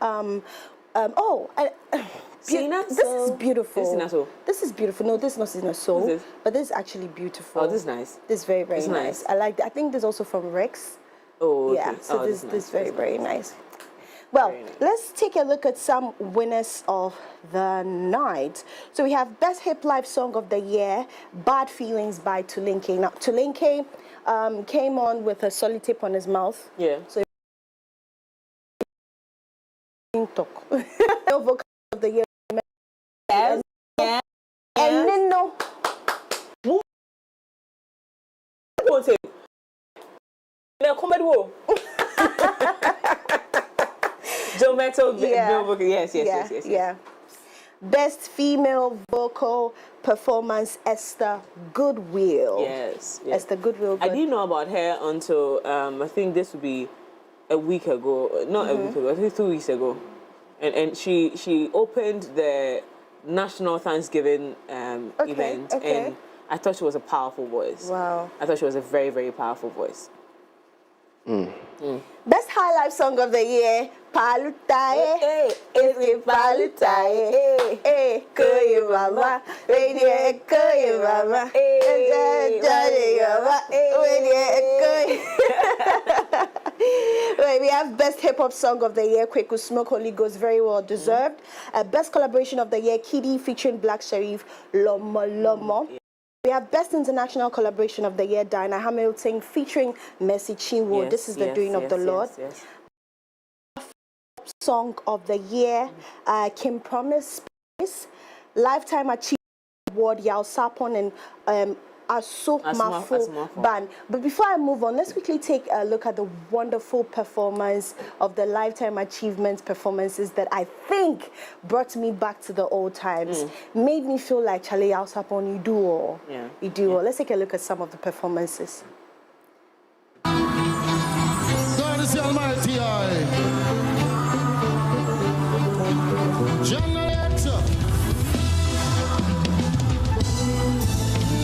Sina this is beautiful. This is Sina Soul. This is beautiful. No, this is not Sina Soul. What's this? But this is actually beautiful. Oh, this is nice. This is very, very It's nice. nice. I like that. I think this is also from Rex. Oh, okay. Yeah, so this nice. is very, very nice. Well, Very nice. let's take a look at some winners of the night. So we have Best Hip Life Song of the Year, Bad Feelings by Tulinke. Now, Tulinke came on with a solid tip on his mouth. Yeah. So talk. Vocal of the Year. Yes. Yeah. And then no. Yes. Best Female Vocal Performance, Esther Goodwill. Yes. Esther Goodwill. I didn't know about her until I think this would be a week ago. Not a week ago. I think 2 weeks ago. And she opened the National Thanksgiving event, okay. and I thought she was a powerful voice. Wow. I thought she was a very, very powerful voice. Best High Life Song of the Year, Palutae, Palutae, Koyi Mama, Radio Koyi Mama, Wait, we have Best Hip Hop Song of the Year, Kweku Smoke Holy Ghost, very well deserved. Best Collaboration of the Year, Kiddy featuring Black Sharif, Lomo Lomo. We have Best International Collaboration of the Year, Dinah Hamilton featuring Mercy Chinwo. This is the doing of the Lord. Yes. Song of the Year, Kim Promise Space. Lifetime Achievement Award, Yao Sapon and Aso Mafo Ban. But before I move on, let's quickly take a look at the wonderful performance of the Lifetime Achievement performances that I think brought me back to the old times. Made me feel like Charlie Yao Sapon, you do all. Yeah. You do all. Let's take a look at some of the performances. God is the Almighty, Generator.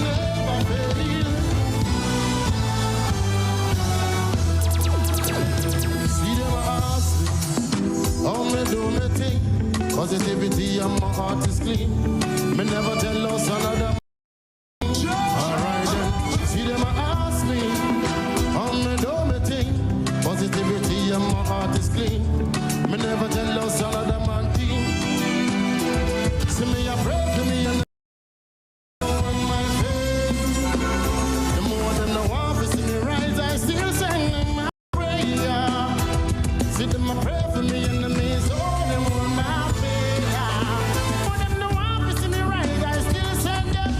Never fail. See them ask me, how me do me thing? Positivity and my heart is clean. Me never tell us another. Alright then. See them ask me, how me do me thing? Positivity and my heart is clean. Me never tell us another man thing. See me a pray for me and on my face. The more than the want to see me rise, I still sing my prayer. See them a pray for me and the means all them on my face. More than the want to see me rise, I still sing them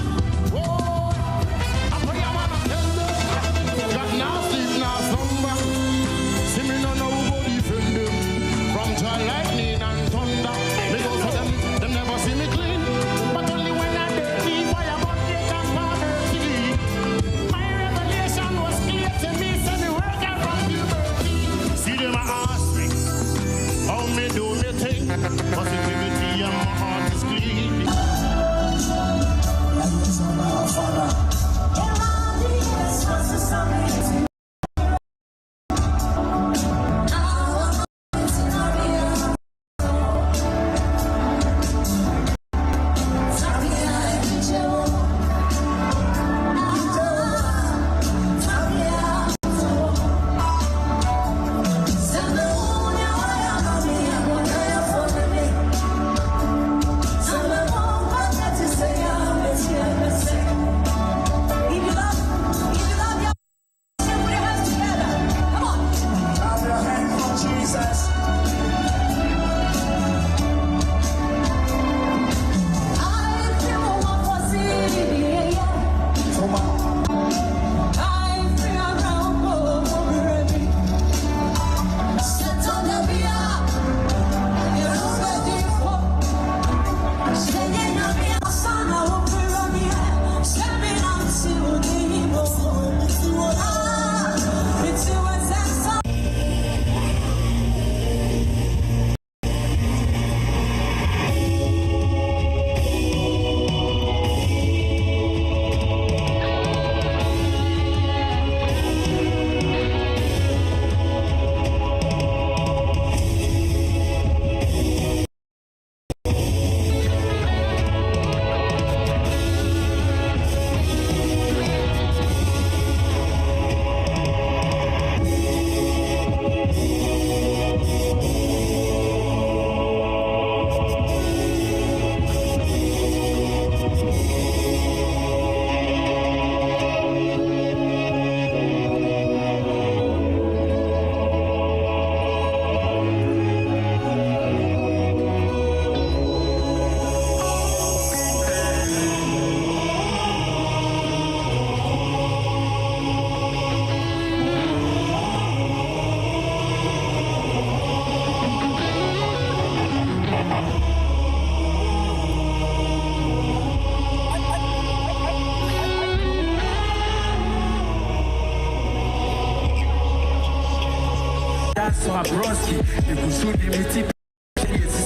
broski. You could shoot me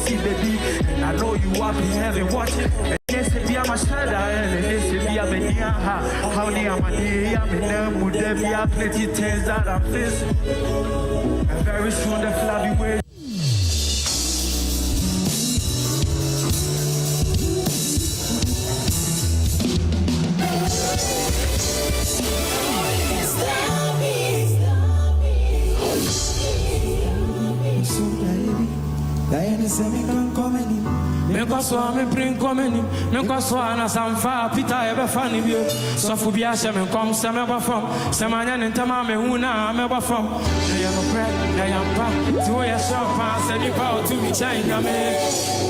see baby, and I know you are be having watching. And yes, be a mashada, and yes, be a mania. How near my day, I'm in them, would there be a plenty things that I'm facing. And very soon the flabby way. Me bring coming, me coswana some far Peter ever funny view. So for be a shaman come some ever from Samanian and Tamame Huna, I'm ever from. I am a bread, I am back to a shop pass and you power to me China me.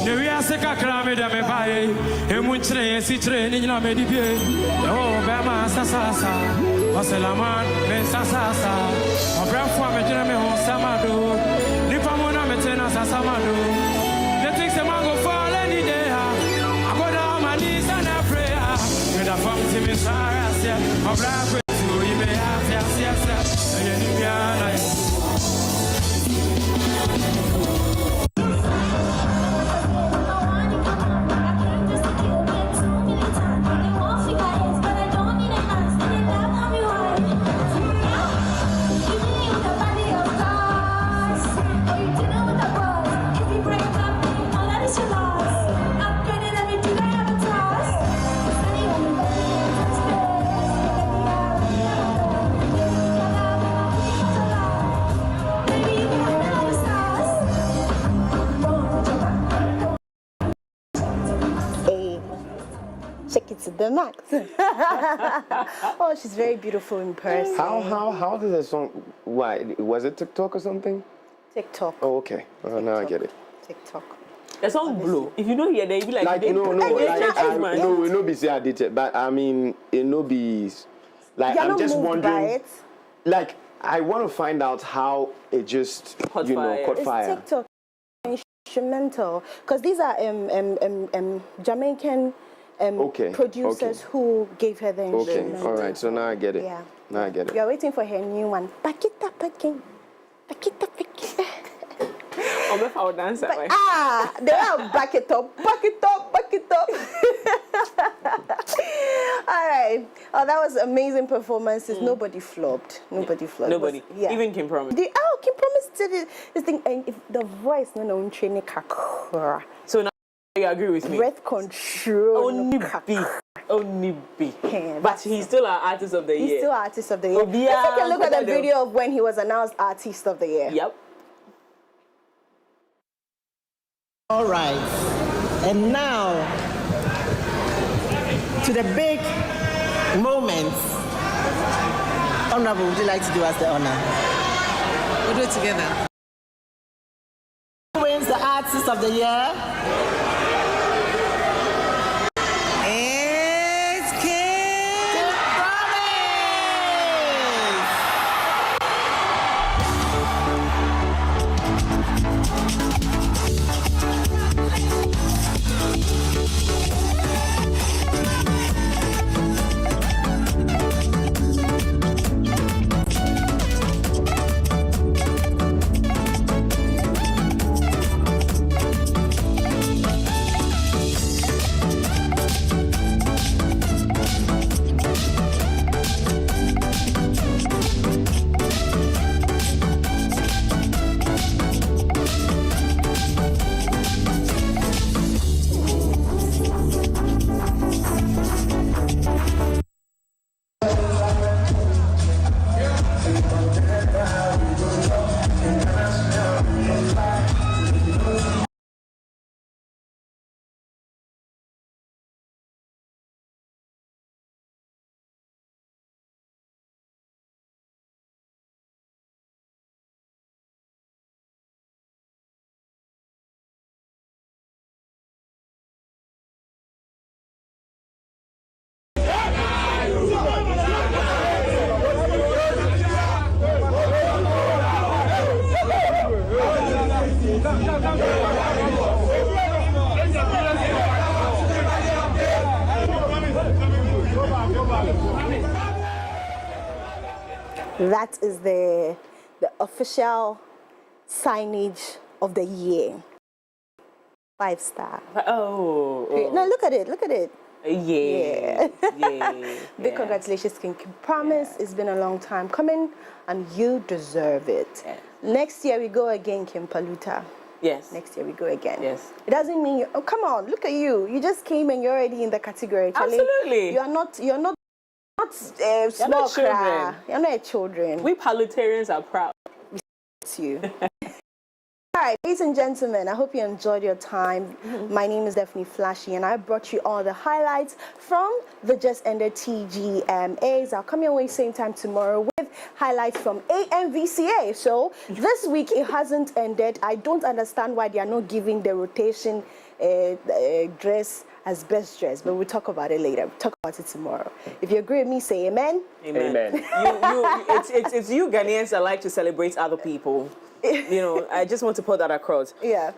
The real Seka that me buy a mutre, si train in a medibie. Oh, Bama Sasasa, Waselaman, Ben Sasasa, a breath for me, Jeremy on Samado, Nipamona Metena Sasamado. The things the mango fall any day. I go down my knees and I pray. With a funk to me, sorry, I black with you, you may have, yes, To the max. Oh, she's very beautiful in person. How did the song? Why was it TikTok or something? TikTok. Oh, okay. Oh, now I get it. TikTok. The song blow. If you know here, they be like no, we no be say I did it, but I mean, it no be like You're I'm just wondering. Like I want to find out how it just caught fire. TikTok instrumental because these are Jamaican. Producers who gave her the instrument. Okay, all right, so now I get it. Yeah. Now I get it. You're waiting for her new one. Back it up again. Back it up again. I'll dance that way. They are back it up, back it up, back it up. All right. Oh, that was amazing performances. Nobody flopped. Nobody flopped. Nobody. Even Kim Promise. Kim Promise did this thing. And if the voice, no, training. So now you agree with me? Breath control. Only B. But he's still our artist of the year. He's still artist of the year. Let's take a look at the video of when he was announced artist of the year. Yep. All right. And now to the big moment. Honorable, would you like to do us the honor? We'll do it together. Who wins the artist of the year? That is the official signage of the year. 5-star. Oh. Now look at it. Look at it. Yeah. Big congratulations, King. Promise, it's been a long time coming, and you deserve it. Yeah. Next year we go again, Kim Paluta. Yes. Next year we go again. Yes. It doesn't mean oh, come on, look at you. You just came and you're already in the category. Charlie. Absolutely. You're not small not children. cry. You're not children. We Palutarians are proud. It's you. All right, ladies and gentlemen, I hope you enjoyed your time. My name is Daphne Flashy, and I brought you all the highlights from the just ended TGMAs. I'll come your way same time tomorrow with highlights from AMVCA. So this week it hasn't ended. I don't understand why they are not giving the rotation dress as best dress, but we'll talk about it later. We'll talk about it tomorrow. If you agree with me, say amen. Amen. It's you Ghanaians that like to celebrate other people. You know, I just want to put that across. Yeah.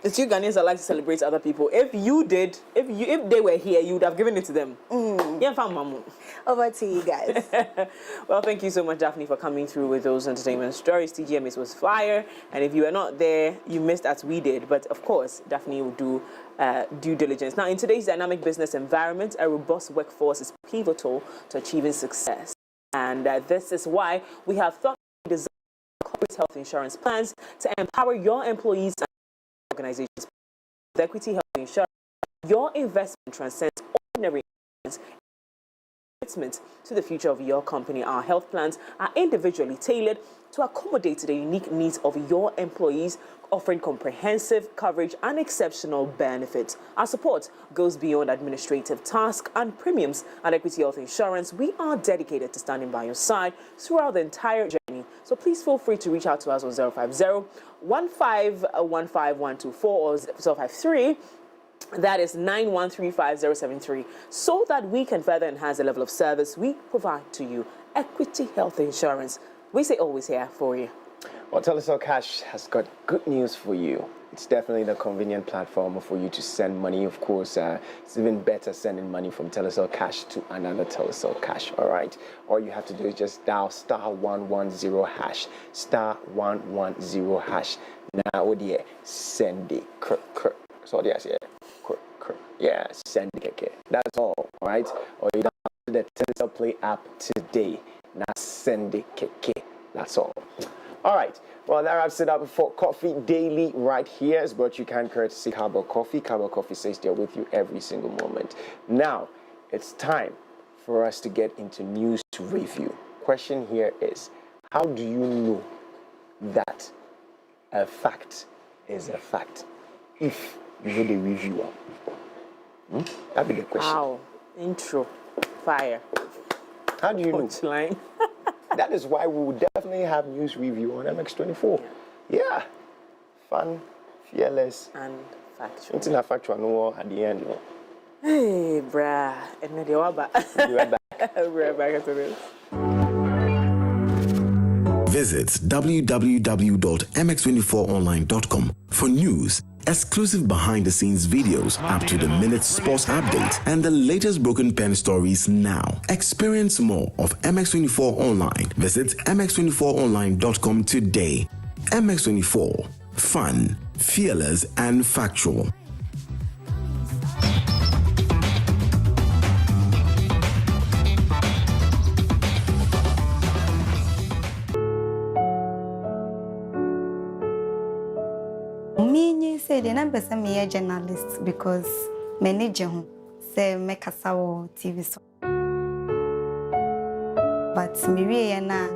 It's you Ghanaians that like to celebrate other people. If they were here, you would have given it to them. Yeah, mamu. Over to you guys. Well, thank you so much, Daphne, for coming through with those entertainment stories. TGMS was fire, and if you were not there, you missed as we did. But of course, Daphne will do due diligence. Now, in today's dynamic business environment, a robust workforce is pivotal to achieving success, and this is why we have thought design corporate health insurance plans to empower your employees and organizations. With Equity Health Insurance, your investment transcends ordinary commitment to the future of your company. Our health plans are individually tailored to accommodate the unique needs of your employees, offering comprehensive coverage and exceptional benefits. Our support goes beyond administrative tasks and premiums. At Equity Health Insurance, we are dedicated to standing by your side throughout the entire journey. So please feel free to reach out to us on 050-1515124 or 053. That is 9135073, so that we can further enhance the level of service we provide to you. Equity Health Insurance. We say always here for you. Well, Telecel Cash has got good news for you. It's definitely the convenient platform for you to send money. Of course, it's even better sending money from Telecel Cash to another Telecel Cash, all right? All you have to do is just dial *110#, *110#. Now, what do you send it? So, yes, yeah, send it. That's all right? Or you download the Telecel Play app today. Now, send it. That's all. All right. Well, that wraps it up for Coffee Daily right here. It's brought you kind courtesy Carbo Coffee. Carbo Coffee says they're with you every single moment. Now, it's time for us to get into news to review. Question here is, how do you know that a fact is a fact if you know the reviewer? That'd be the question. Wow. Intro. Fire. How do you know? Punchline. That is why we will definitely have news review on MX24. Yeah. Fun, fearless, and factual. It's not factual no at the end. No. Hey, brah. And then you're back. We're back. We're back after this. Visit www.mx24online.com for news, exclusive behind-the-scenes videos, up-to-the-minute sports updates, and the latest broken pen stories now. Experience more of MX24 Online. Visit mx24online.com today. MX24. Fun, fearless, and factual. Me say the number say me a journalist because manager who say make a TV so. But me we na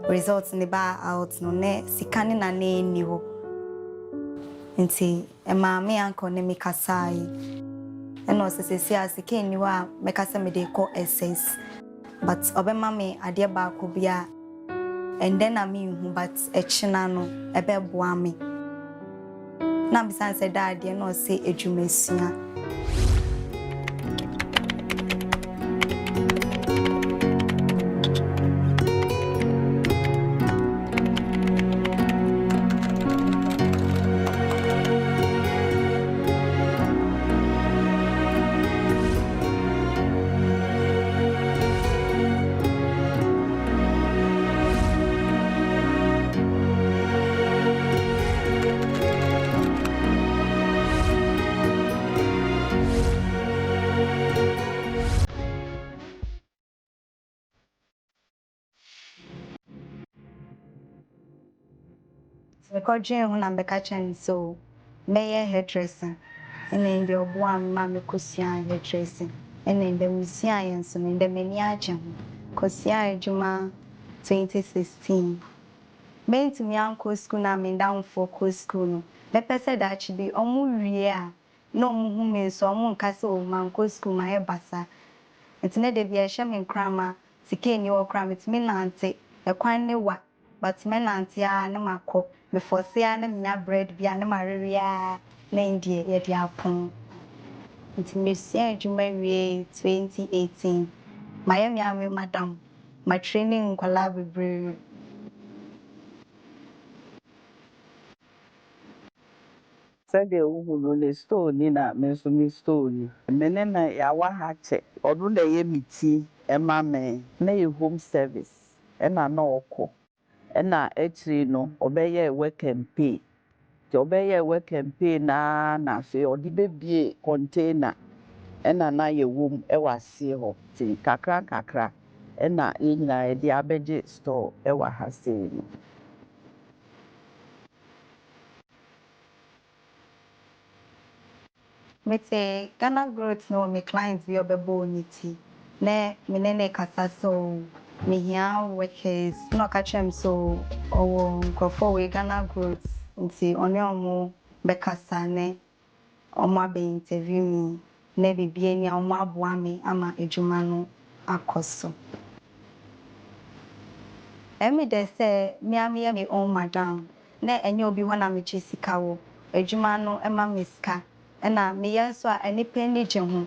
results ni ba out no ne sikani na ne ni ho. Nti e ma me anko ne me kasai. E no se asike ni wa me kasa me dey call SS. But obema me ade ba ko bia and then I mean but e china no e be boa me. Na bisan say that dey no say edwumasua. mekɔdwen ho na mbɛka kyɛn so mɛyɛ hairdressing ɛna ndɛ ɔboa me ma mekɔsua hairdressing ɛna ndɛ mesua yɛ nso no ndɛ m'ani agye ho kɔsua adwuma 2016 mentumi ankɔ school na mendamfo kɔ school no mɛpɛ sɛ daakye bi ɔmo wie a na ɔmo hu me nso ɔmo nka sɛ o mankɔ school mayɛ basa nti ne de bi ɛhyɛ me nkrama sika ni wɔ kora metumi nante ɛkwan ne wa but mɛnante a ne makɔ mefɔse a na menya bread bi a ne marewe a na ndie yɛde apɔn nti mesua adwuma wie 2018 mayɛ me ame madam ma training nkwala bebree sɛdeɛ wohu no ne store ni na me nso me store ni me ne na yɛawa ha kyɛ ɔno na ɛyɛ me ti ɛma me na yɛ home service ɛna na ɔkɔ ɛna akyiri no ɔbɛyɛ work and pay nti ɔbɛyɛ work and pay na afei ɔde bɛbie container ɛna na yɛwɔ mu ɛwɔ aseɛ hɔ nti kakra ɛna yɛn nyinaa yɛde abɛgye store ɛwɔ ha sei no. mete Ghana growth no me clients bi obebo ni ti na me ne kasa so me hia workers no ka chem so owo nkrofo we Ghana growth nti oni omo be kasa ne omo abe interview me na bibie ni omo aboa me ama adwuma no akoso emi de say me am me own madam na enye obi ho na me chi sika wo adwuma no ema me sika na me yanso a ani penny je ho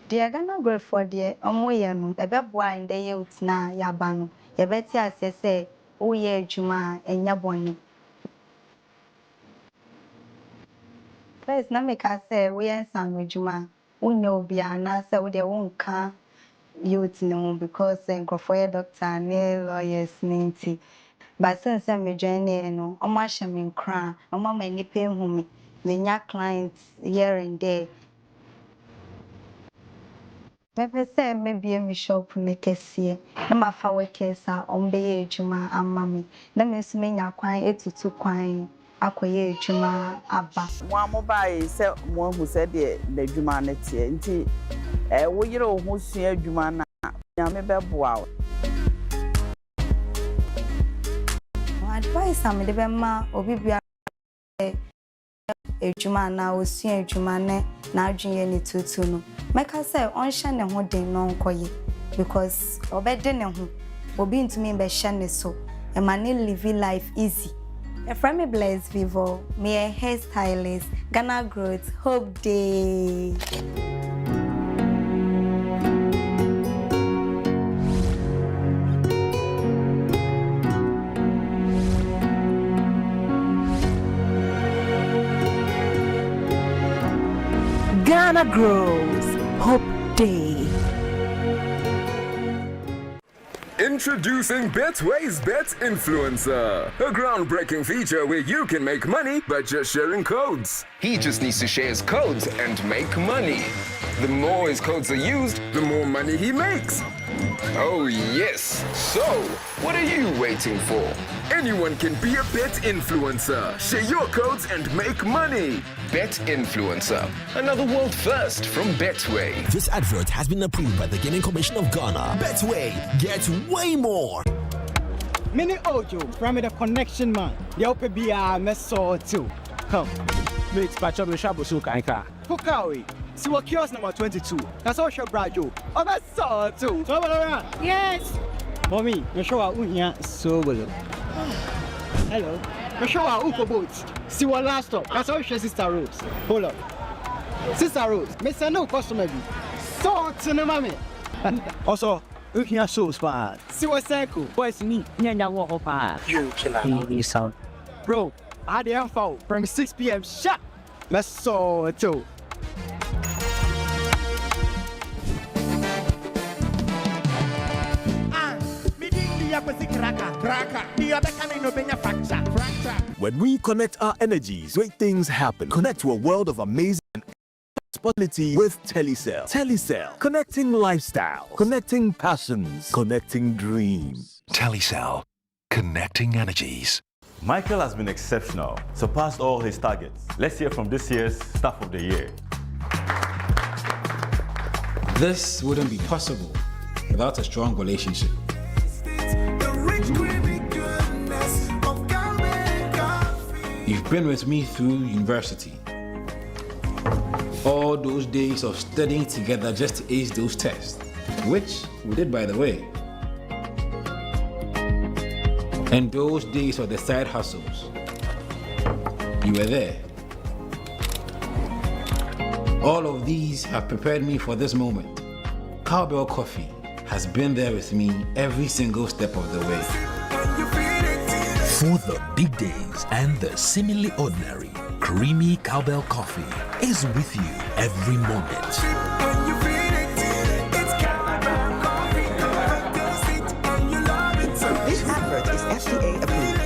de Ghana growth for de omo ye no ebeboa inde ye utina yaba no ye beti ase se wo ye adwuma enya boni first na me ka se wo ye nsan adwuma unya obi ana se wo de wo nka youth no because nkrofo ye doctor ne lawyers ninti but since me join no omo ahye me nkra omo ma nipa hu me menya clients here and there pepe say maybe me shop me kese na ma fa workers a ombe adwuma ama me na me so menya kwan etutu kwan akoye adwuma aba Mo amobai se mo hu se de adwuma na tie nti wo yire wo hu sua adwuma na nya me beboa advice am de be ma obi bia adwuma na osua adwuma ne na adwenye ne tutu no meka say onhye ne ho den no nkoye because obede ne ho obi ntumi be hye ne so e ma ne live life easy a friend me bless vivo me a hairstylist Ghana growth hope day Ghana grows. Hope Day. Introducing Betway's Bet Influencer, a groundbreaking feature where you can make money by just sharing codes. He just needs to share his codes and make money. The more his codes are used, the more money he makes. Oh yes! So, what are you waiting for? Anyone can be a bet influencer. Share your codes and make money. Bet Influencer, another world first from Betway. This advert has been approved by the Gaming Commission of Ghana. Betway, get way more. Mini Ojo, from the connection man. The OPBR Meso too. Come. Mate, patch up the shop so kanka. Pukawi. See what kiosk number 22. That's all your brajo. Oh, that's so too. Yes. Mommy, you show our unya so well. Hello. You show our uko boats. See what last stop. That's all your Sister Rose. Hold up. Sister Rose, Miss no customer. So to the mommy. Also, unya so spot. See what circle. Boys me, nyanya walk up. You killer. Sound. Bro, I had the info from 6 p.m. Shut. Let's so too. When we connect our energies, great things happen. Connect to a world of amazing possibility with Telecel. Telecel, connecting lifestyle, connecting passions, connecting dreams. Telecel, connecting energies. Michael has been exceptional, surpassed all his targets. Let's hear from this year's Staff of the Year. This wouldn't be possible without a strong relationship. You've been with me through university. All those days of studying together just to ace those tests, which we did, by the way. And those days of the side hustles. You were there. All of these have prepared me for this moment. Cowbell Coffee has been there with me every single step of the way. For the big days and the seemingly ordinary, creamy Cowbell Coffee is with you every moment. This advert is FDA approved.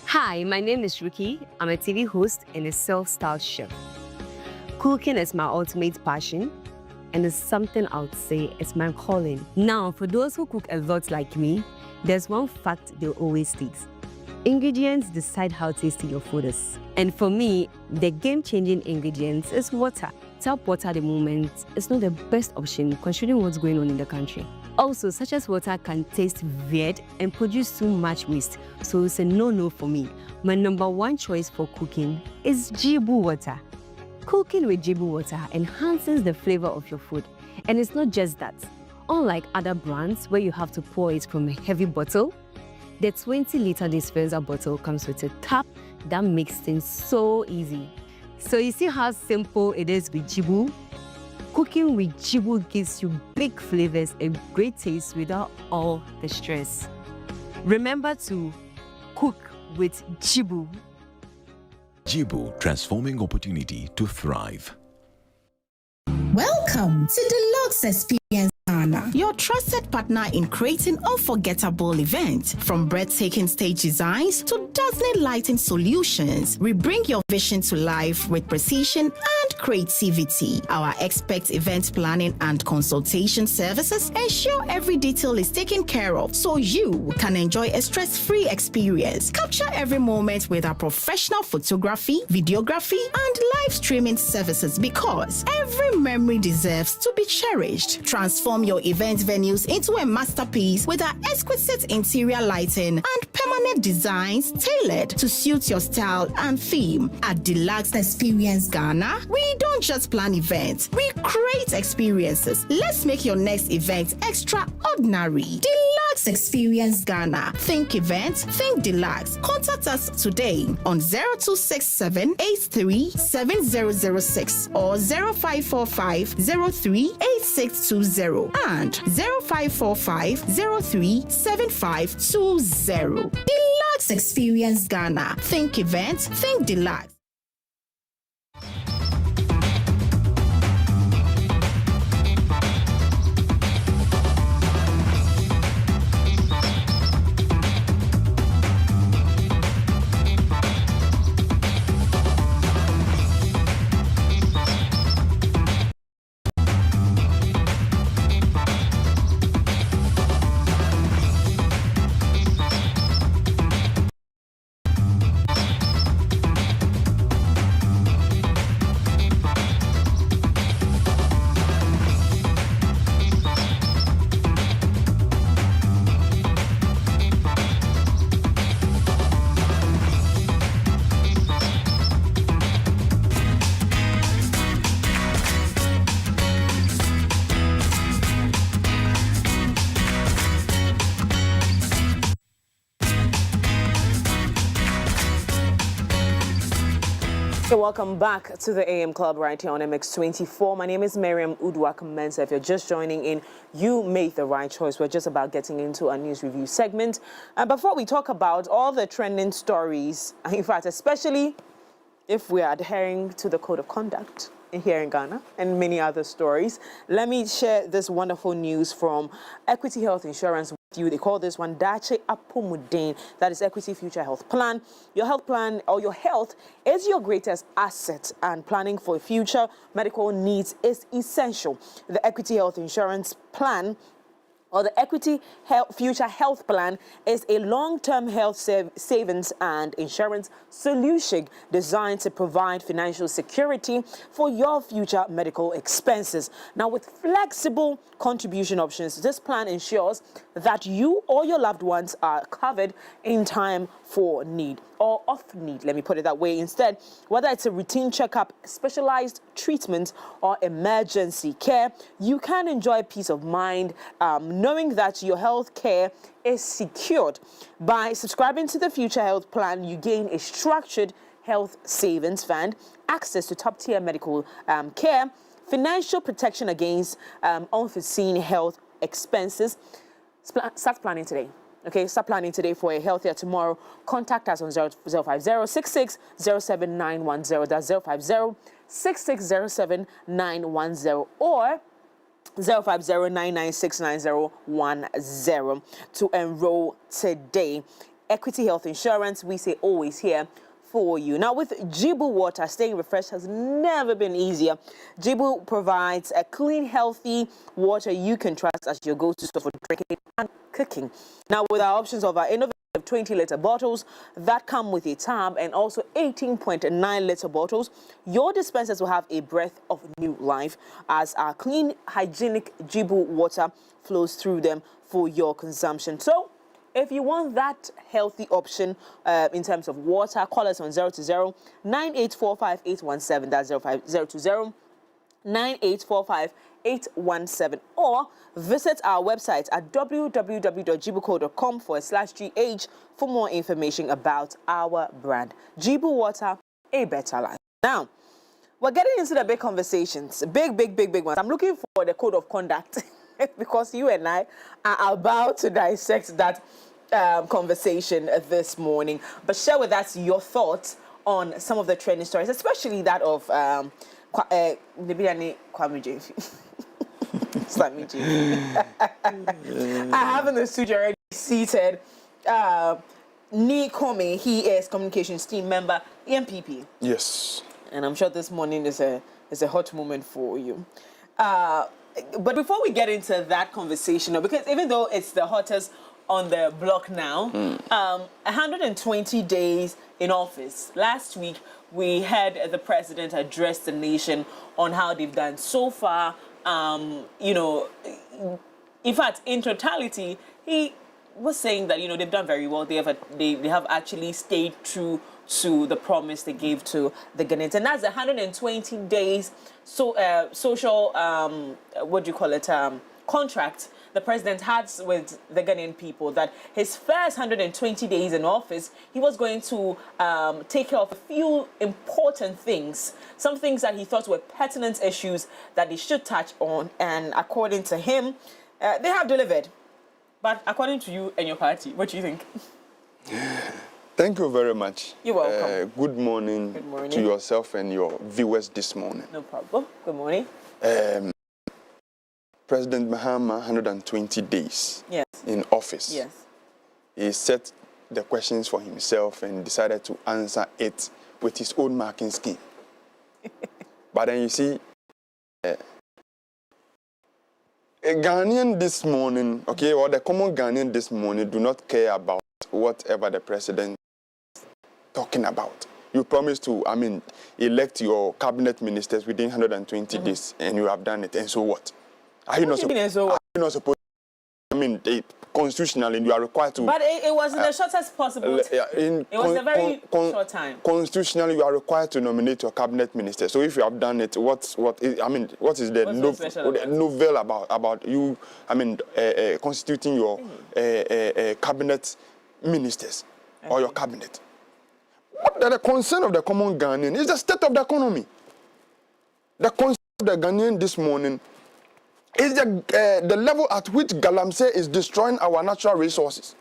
Hi, my name is Ruki. I'm a TV host and a self-styled chef. Cooking is my ultimate passion, and it's something I would say is my calling. Now, for those who cook a lot like me, there's one fact they'll always state. Ingredients decide how tasty your food is. And for me, the game-changing ingredients is water. Tap water at the moment is not the best option considering what's going on in the country. Also, such as water can taste weird and produce too much waste, so it's a no-no for me. My number one choice for cooking is Jibu water. Cooking with Jibu water enhances the flavor of your food. And it's not just that. Unlike other brands where you have to pour it from a heavy bottle, the 20-liter dispenser bottle comes with a tap that makes things so easy. So you see how simple it is with Jibu? Cooking with Jibu gives you big flavors and great taste without all the stress. Remember to cook with Jibu. Jibu, transforming opportunity to thrive. Welcome to Deluxe Experience Ghana, your trusted partner in creating unforgettable events. From breathtaking stage designs to dazzling lighting solutions, we bring your vision to life with precision and creativity. Our expert event planning and consultation services ensure every detail is taken care of so you can enjoy a stress-free experience. Capture every moment with our professional photography, videography, and live streaming services because every memory deserves to be cherished. Transform your event venues into a masterpiece with our exquisite interior lighting and permanent designs tailored to suit your style and theme. At Deluxe Experience Ghana, we don't just plan events, we create experiences. Let's make your next event extraordinary. Deluxe Experience Ghana. Think events, think Deluxe. Contact us today on 0267 83 7006 or 0545 03 8620 and 0545 03 7520. Deluxe Experience Ghana. Think events, think Deluxe. So welcome back to the AM Club right here on MX24. My name is Miriam Udwak-Mensah. If you're just joining in, you made the right choice. We're just about getting into a news review segment. Before we talk about all the trending stories, in fact, especially if we are adhering to the code of conduct here in Ghana and many other stories, let me share this wonderful news from Equity Health Insurance with you. They call this one Dache Apomudin. That is Equity Future Health Plan. Your health plan or your health is your greatest asset, and planning for future medical needs is essential. The Equity Health Insurance Plan or the Equity Future Health Plan is a long-term health savings and insurance solution designed to provide financial security for your future medical expenses. Now, with flexible contribution options, this plan ensures that you or your loved ones are covered in time for need or off need, let me put it that way. Instead, whether it's a routine checkup, specialized treatment, or emergency care, you can enjoy peace of mind knowing that your health care is secured. By subscribing to the Future Health Plan, you gain a structured health savings fund, access to top-tier medical care, financial protection against unforeseen health expenses. Start planning today. Okay, start planning today for a healthier tomorrow. Contact us on 050-6607-910. That's 050-6607-910 or 050-996-9010 to enroll today. Equity Health Insurance, we say always here for you. Now, with Jibu Water, staying refreshed has never been easier. Jibu provides a clean, healthy water you can trust as your go-to store for drinking and cooking. Now, with our options of our innovative 20-liter bottles that come with a tab and also 18.9-liter bottles, your dispensers will have a breath of new life as our clean, hygienic Jibu water flows through them for your consumption. So, if you want that healthy option in terms of water, call us on 020-9845-817. That's 020-9845-817. Or visit our website at www.jibuco.com/gh for more information about our brand. Jibu Water, a better life. Now, we're getting into the big conversations, big ones. I'm looking for the code of conduct because you and I are about to dissect that conversation this morning. But share with us your thoughts on some of the trending stories, especially that of Nii Commey. I have in the studio already seated Nii Commey. He is communications team member, EMPP. Yes. And I'm sure this morning is a hot moment for you. But before we get into that conversation, because even though it's the hottest on the block now, 120 days in office. Last week, we had the president address the nation on how they've done so far. You know, in fact, in totality, he was saying that, you know, they've done very well. They have actually stayed true to the promise they gave to the Ghanaians. And that's 120 days social, what do you call it, contract the president had with the Ghanaian people, that his first 120 days in office, he was going to take care of a few important things, some things that he thought were pertinent issues that they should touch on. And according to him, they have delivered. But according to you and your party, what do you think? Thank you very much. You're welcome. Good morning to yourself and your viewers this morning. No problem. Good morning. President Mahama, 120 days in office. Yes. He set the questions for himself and decided to answer it with his own marking scheme. But then you see, a Ghanaian this morning, okay, or the common Ghanaian this morning do not care about whatever the president is talking about. You promised to, elect your cabinet ministers within 120 days, and you have done it, and so what? Are you not supposed to, constitutionally, you are required to... But it was in the shortest possible time. It was a very short time. Constitutionally, you are required to nominate your cabinet minister. So if you have done it, what is the novel about you, constituting your cabinet ministers or your cabinet? What the concern of the common Ghanaian is the state of the economy. The concern of the Ghanaian this morning is the level at which Galamsey is destroying our natural resources,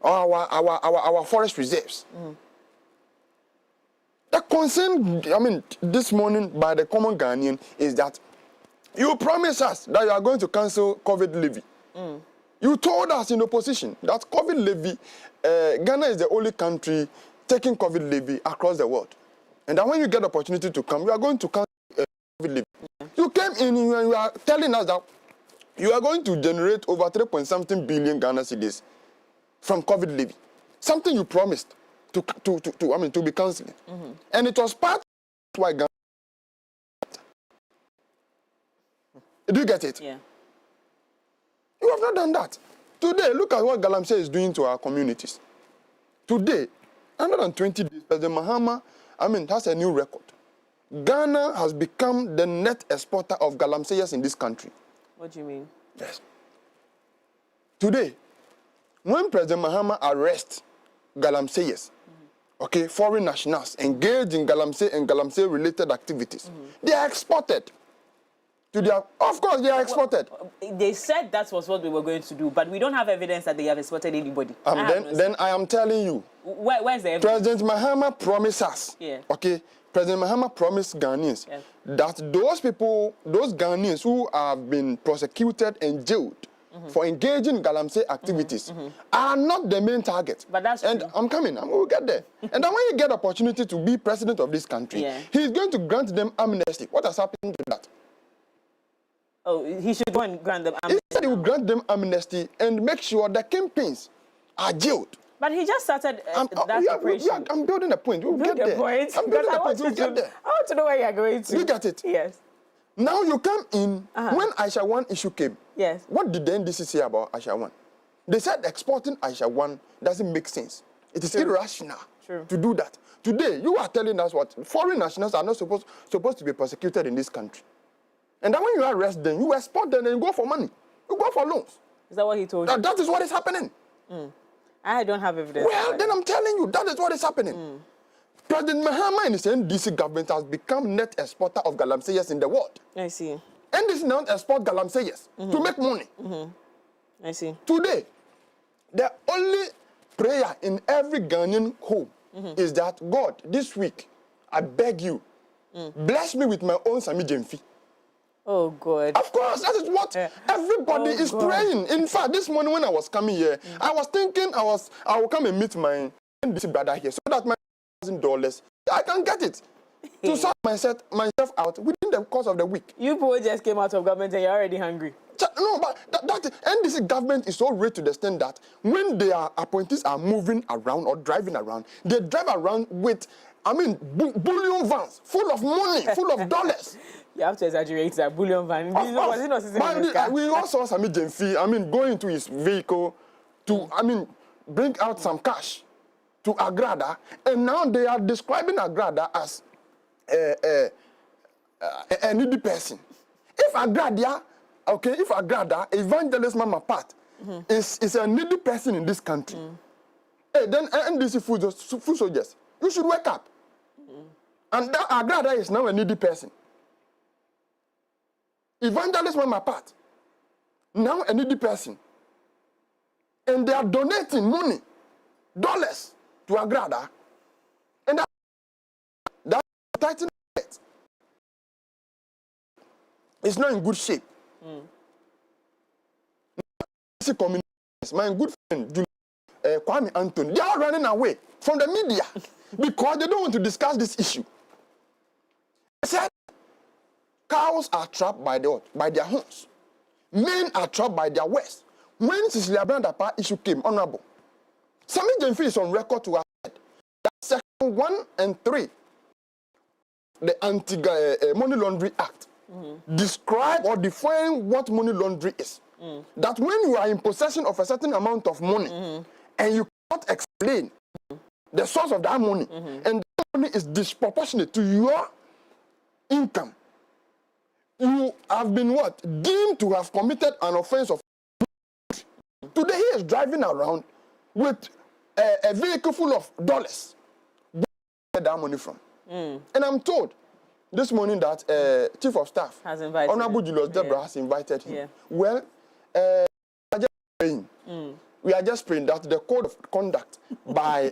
or our forest reserves. The concern, I mean, this morning by the common Ghanaian is that you promised us that you are going to cancel COVID levy. You told us in opposition that COVID levy, Ghana is the only country taking COVID levy across the world. And that when you get the opportunity to come, you are going to cancel COVID levy. You came in and you are telling us that you are going to generate over 3.something billion Ghana cedis from COVID levy. Something you promised to be cancelling. And it was part of why Ghana. Do you get it? Yeah. You have not done that. Today, look at what Galamsey is doing to our communities. Today, 120 days, President Mahama, has a new record. Ghana has become the net exporter of Galamseyers in this country. What do you mean? Yes. Today, when President Mahama arrests Galamseyers, okay, foreign nationals engaged in Galamsey and Galamsey-related activities, they are exported. Of course, they are exported. Well, they said that was what we were going to do, but we don't have evidence that they have exported anybody. Then I am telling you. Where's the evidence? President Mahama promised us. Yeah. Okay. President Mahama promised Ghanaians that those people, those Ghanaians who have been prosecuted and jailed for engaging in Galamsey activities are not the main target. But that's and true. I'm coming. We'll get there. And then when you get the opportunity to be president of this country, he's going to grant them amnesty. What has happened to that? Oh, he should go and grant them amnesty. He said he will grant them amnesty and make sure the kingpins are jailed. But he just started that operation. I'm building a point. We'll get there. I'm building a point. We'll get there. I want to know where you are going to. You get it? Yes. Now you come in, when Aisha 1 issue came, what did the NDC say about Aisha 1? They said exporting Aisha 1 doesn't make sense. It is irrational to do that. Today, you are telling us what? Foreign nationals are not supposed to be persecuted in this country. And then when you arrest them, you export them and you go for money. You go for loans. Is that what he told you? That is what is happening. I don't have evidence. Well, then I'm telling you, that is what is happening. President Mahama and his NDC government has become net exporter of Galamseyers in the world. I see. NDC now export Galamseyers to make money. I see. Today, the only prayer in every Ghanaian home is that, God, this week, I beg you, bless me with my own Sami Jemfi. Oh, God. Of course, that is what everybody is praying. In fact, this morning when I was coming here, I was thinking I will come and meet my NDC brother here so that my $1,000, I can get it to sort myself out within the course of the week. You people just came out of government and you're already hungry. No, but that NDC government is so rich to the extent that when their appointees are moving around or driving around, they drive around with, bullion vans full of money, full of dollars. You have to exaggerate that bullion van. We all saw Sami Jemfi, going into his vehicle to, bring out some cash to Agrada, and now they are describing Agrada as a needy person. If Agrada, Evangelist Mama Pat, is a needy person in this country, then NDC food soldiers, you should wake up. And that Agrada is now a needy person. Evangelist Mama Pat, now a needy person. And they are donating money, dollars, to Agrada. And that tightening it. It's not in good shape. My good friend, Kwame Anthony, they are running away from the media because they don't want to discuss this issue. They said cows are trapped by their horns. Men are trapped by their waist. When Cecilia Brandapa issue came, Honorable, Sami Jemfi is on record to have said that Section 1 and 3, the Anti-Money Laundering Act, describe or define what money laundering is. That when you are in possession of a certain amount of money and you cannot explain the source of that money, and that money is disproportionate to your income, you have been deemed to have committed an offense of. Today he is driving around with a vehicle full of dollars, get that money from? And I'm told this morning that Chief of Staff, has invited Honorable Julius Deborah, has invited him. Yeah. Well, we are just praying. We are just praying that the code of conduct by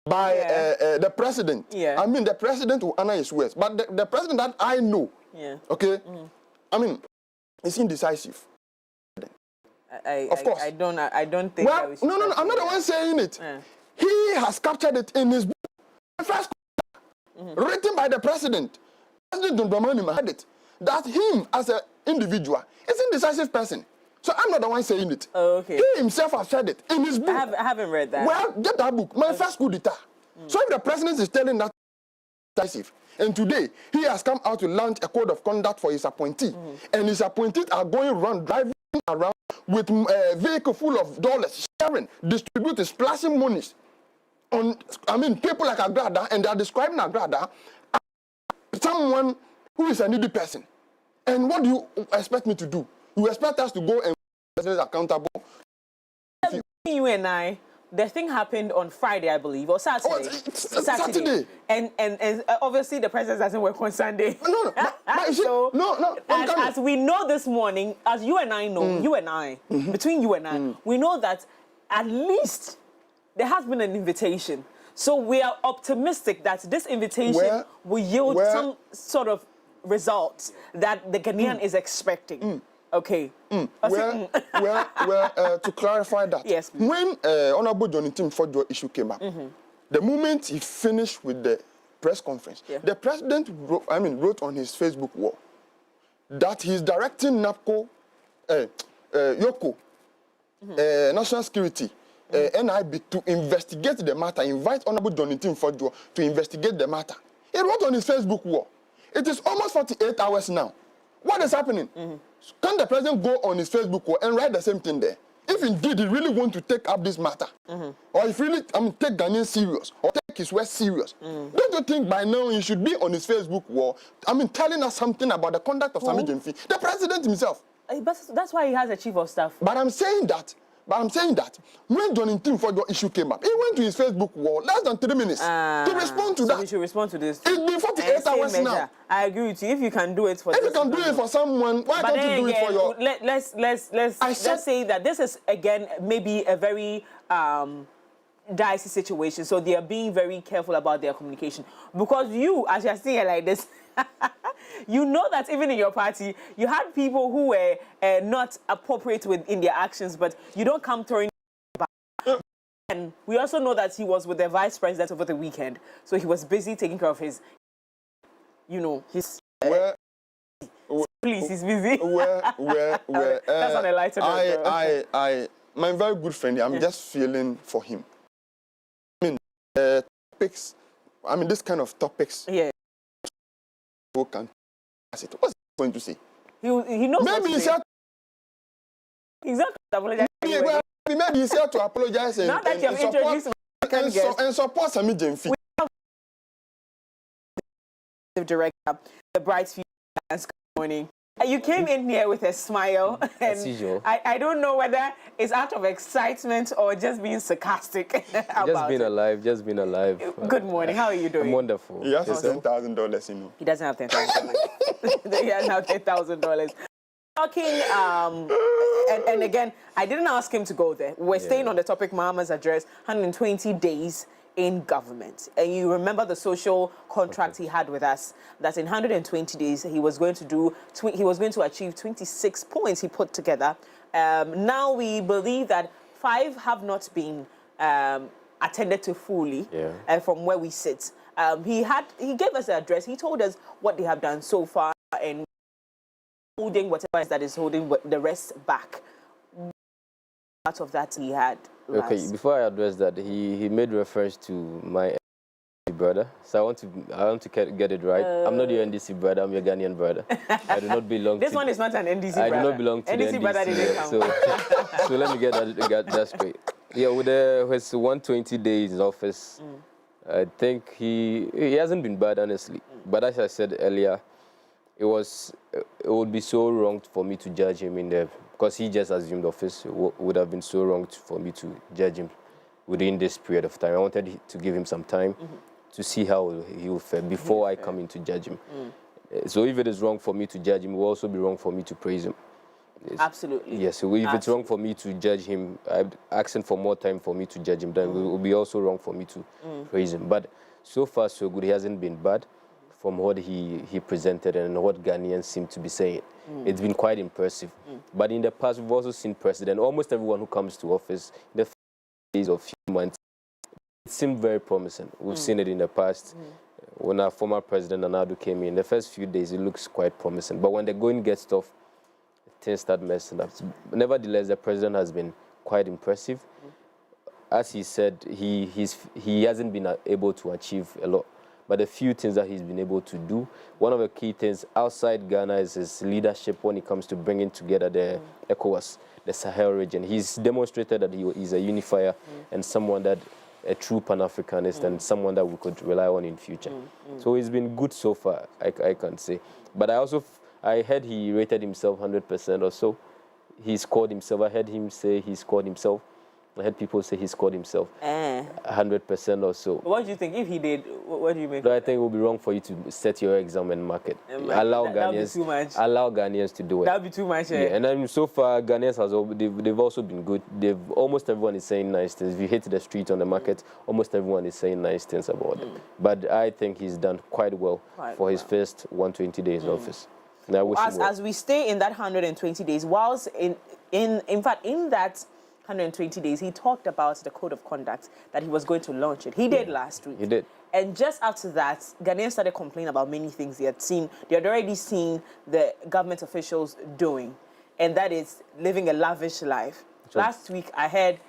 the president. I mean, the president will honor his words, but the president that I know, okay, I mean, is indecisive. Of course. I don't think. Well, no, I'm not the one saying it. He has captured it in his book, first written by the president. President Dramani had it that him as an individual is an indecisive person. So I'm not the one saying it. Oh, okay. He himself has said it in his book. I haven't read that. Well, get that book. My first coup d'etat. So if the president is telling that decisive, and today he has come out to launch a code of conduct for his appointee, and his appointees are going around, driving around with a vehicle full of dollars, sharing, distributing, splashing monies on, I mean, people like Agrada, and they are describing Agrada as someone who is a needy person. And what do you expect me to do? You expect us to go and be accountable? You and I, the thing happened on Friday, I believe, or Saturday. Saturday. And obviously the president doesn't work on Sunday. No. So no. As we know this morning, as you and I know, you and I, between you and I, we know that at least there has been an invitation. So we are optimistic that this invitation will yield some sort of results that the Ghanaian is expecting. Okay. Well, to clarify that, yes, when Honorable Johnny Tim Fordjo issue came up, the moment he finished with the press conference, the president wrote on his Facebook wall that he's directing NAPCO, Yoko, National Security, NIB to investigate the matter, invite Honorable Johnny Tim Fordjo to investigate the matter. He wrote on his Facebook wall. It is almost 48 hours now. What is happening? Can the president go on his Facebook wall and write the same thing there? If indeed he really wants to take up this matter, or if really take Ghanaian serious, or take his work serious, don't you think by now he should be on his Facebook wall, telling us something about the conduct of Sami Jemfi, the president himself? But that's why he has a chief of staff. But I'm saying that when Johnny Tim Fordjo issue came up, he went to his Facebook wall less than 3 minutes to respond to that. We should respond to this. It's been 48 hours now. I agree with you. If you can do it for if you can do it for someone, why don't you do it for your... Let's say that this is, again, maybe a very dicey situation. So they are being very careful about their communication. Because you, as you're saying like this, you know that even in your party, you had people who were not appropriate in their actions, but you don't come throwing back. And we also know that he was with the vice president over the weekend, so he was busy taking care of his, his... Please, he's busy. That's on a lighter note. My very good friend, I'm just feeling for him. Topics, this kind of topics. Yeah. Who can pass it? What's he going to say? He knows. Maybe he's here to apologize. Maybe he's here to apologize and support Sami Jemfi. The director, the Bright Future. Good morning. You came in here with a smile, and as usual. I don't know whether it's out of excitement or just being sarcastic Just being alive. Good morning. How are you doing? I'm wonderful. He has $10,000, He doesn't have $10,000. He doesn't have $10,000. Talking, and again, I didn't ask him to go there. We're staying on the topic Mahama's address, 120 days in government. And you remember the social contract he had with us, that in 120 days he was going to achieve 26 points he put together. Now we believe that 5 have not been attended to fully from where we sit. He gave us the address. He told us what they have done so far and holding whatever that is holding the rest back. Part of that he had. Okay, before I address that, he made reference to my brother, so I want to get it right. I'm not your NDC brother, I'm your Ghanaian brother. I do not belong this one is not an NDC brother. I do not belong to NDC the brother didn't come. So let me get that straight. Yeah, with his 120 days in office, I think he hasn't been bad, honestly. But as I said earlier, it would be so wrong for me to judge him in there, because he just assumed office. It would have been so wrong for me to judge him within this period of time. I wanted to give him some time to see how he will fare before I come in to judge him. So if it is wrong for me to judge him, it will also be wrong for me to praise him. Absolutely. Yes, so if it's wrong for me to judge him, I'm asking for more time for me to judge him, then it will be also wrong for me to praise him. But so far, so good. He hasn't been bad from what he presented and what Ghanaians seem to be saying. It's been quite impressive. But in the past, we've also seen President, almost everyone who comes to office, in the first days or few months, it seemed very promising. We've seen it in the past. When our former President Nana came in, the first few days, it looks quite promising. But when the going gets tough, things start messing up. Nevertheless, the president has been quite impressive. As he said, he hasn't been able to achieve a lot. But the few things that he's been able to do, one of the key things outside Ghana is his leadership when it comes to bringing together the ECOWAS, the Sahel region. He's demonstrated that he's a unifier and someone that a true Pan-Africanist and someone that we could rely on in future. So he's been good so far, I can say. But I heard he rated himself 100% or so. He scored himself. I heard him say he scored himself. I heard people say he scored himself 100% or so. What do you think? If he did, what do you make? I think it would be wrong for you to set your exam and mark it. Allow Ghanaians to do it. That would be too much. Yeah, and then so far Ghanaians they've also been good. Almost everyone is saying nice things. If you hit the street on the market, almost everyone is saying nice things about them. But I think he's done quite well for his first 120 days in office. And I wish him well. As we stay in that 120 days, whilst in fact in that 120 days, he talked about the code of conduct that he was going to launch it. He did last week. He did. And just after that, Ghanaians started complaining about many things they had already seen the government officials doing, and that is living a lavish life. Sure. Last week, I heard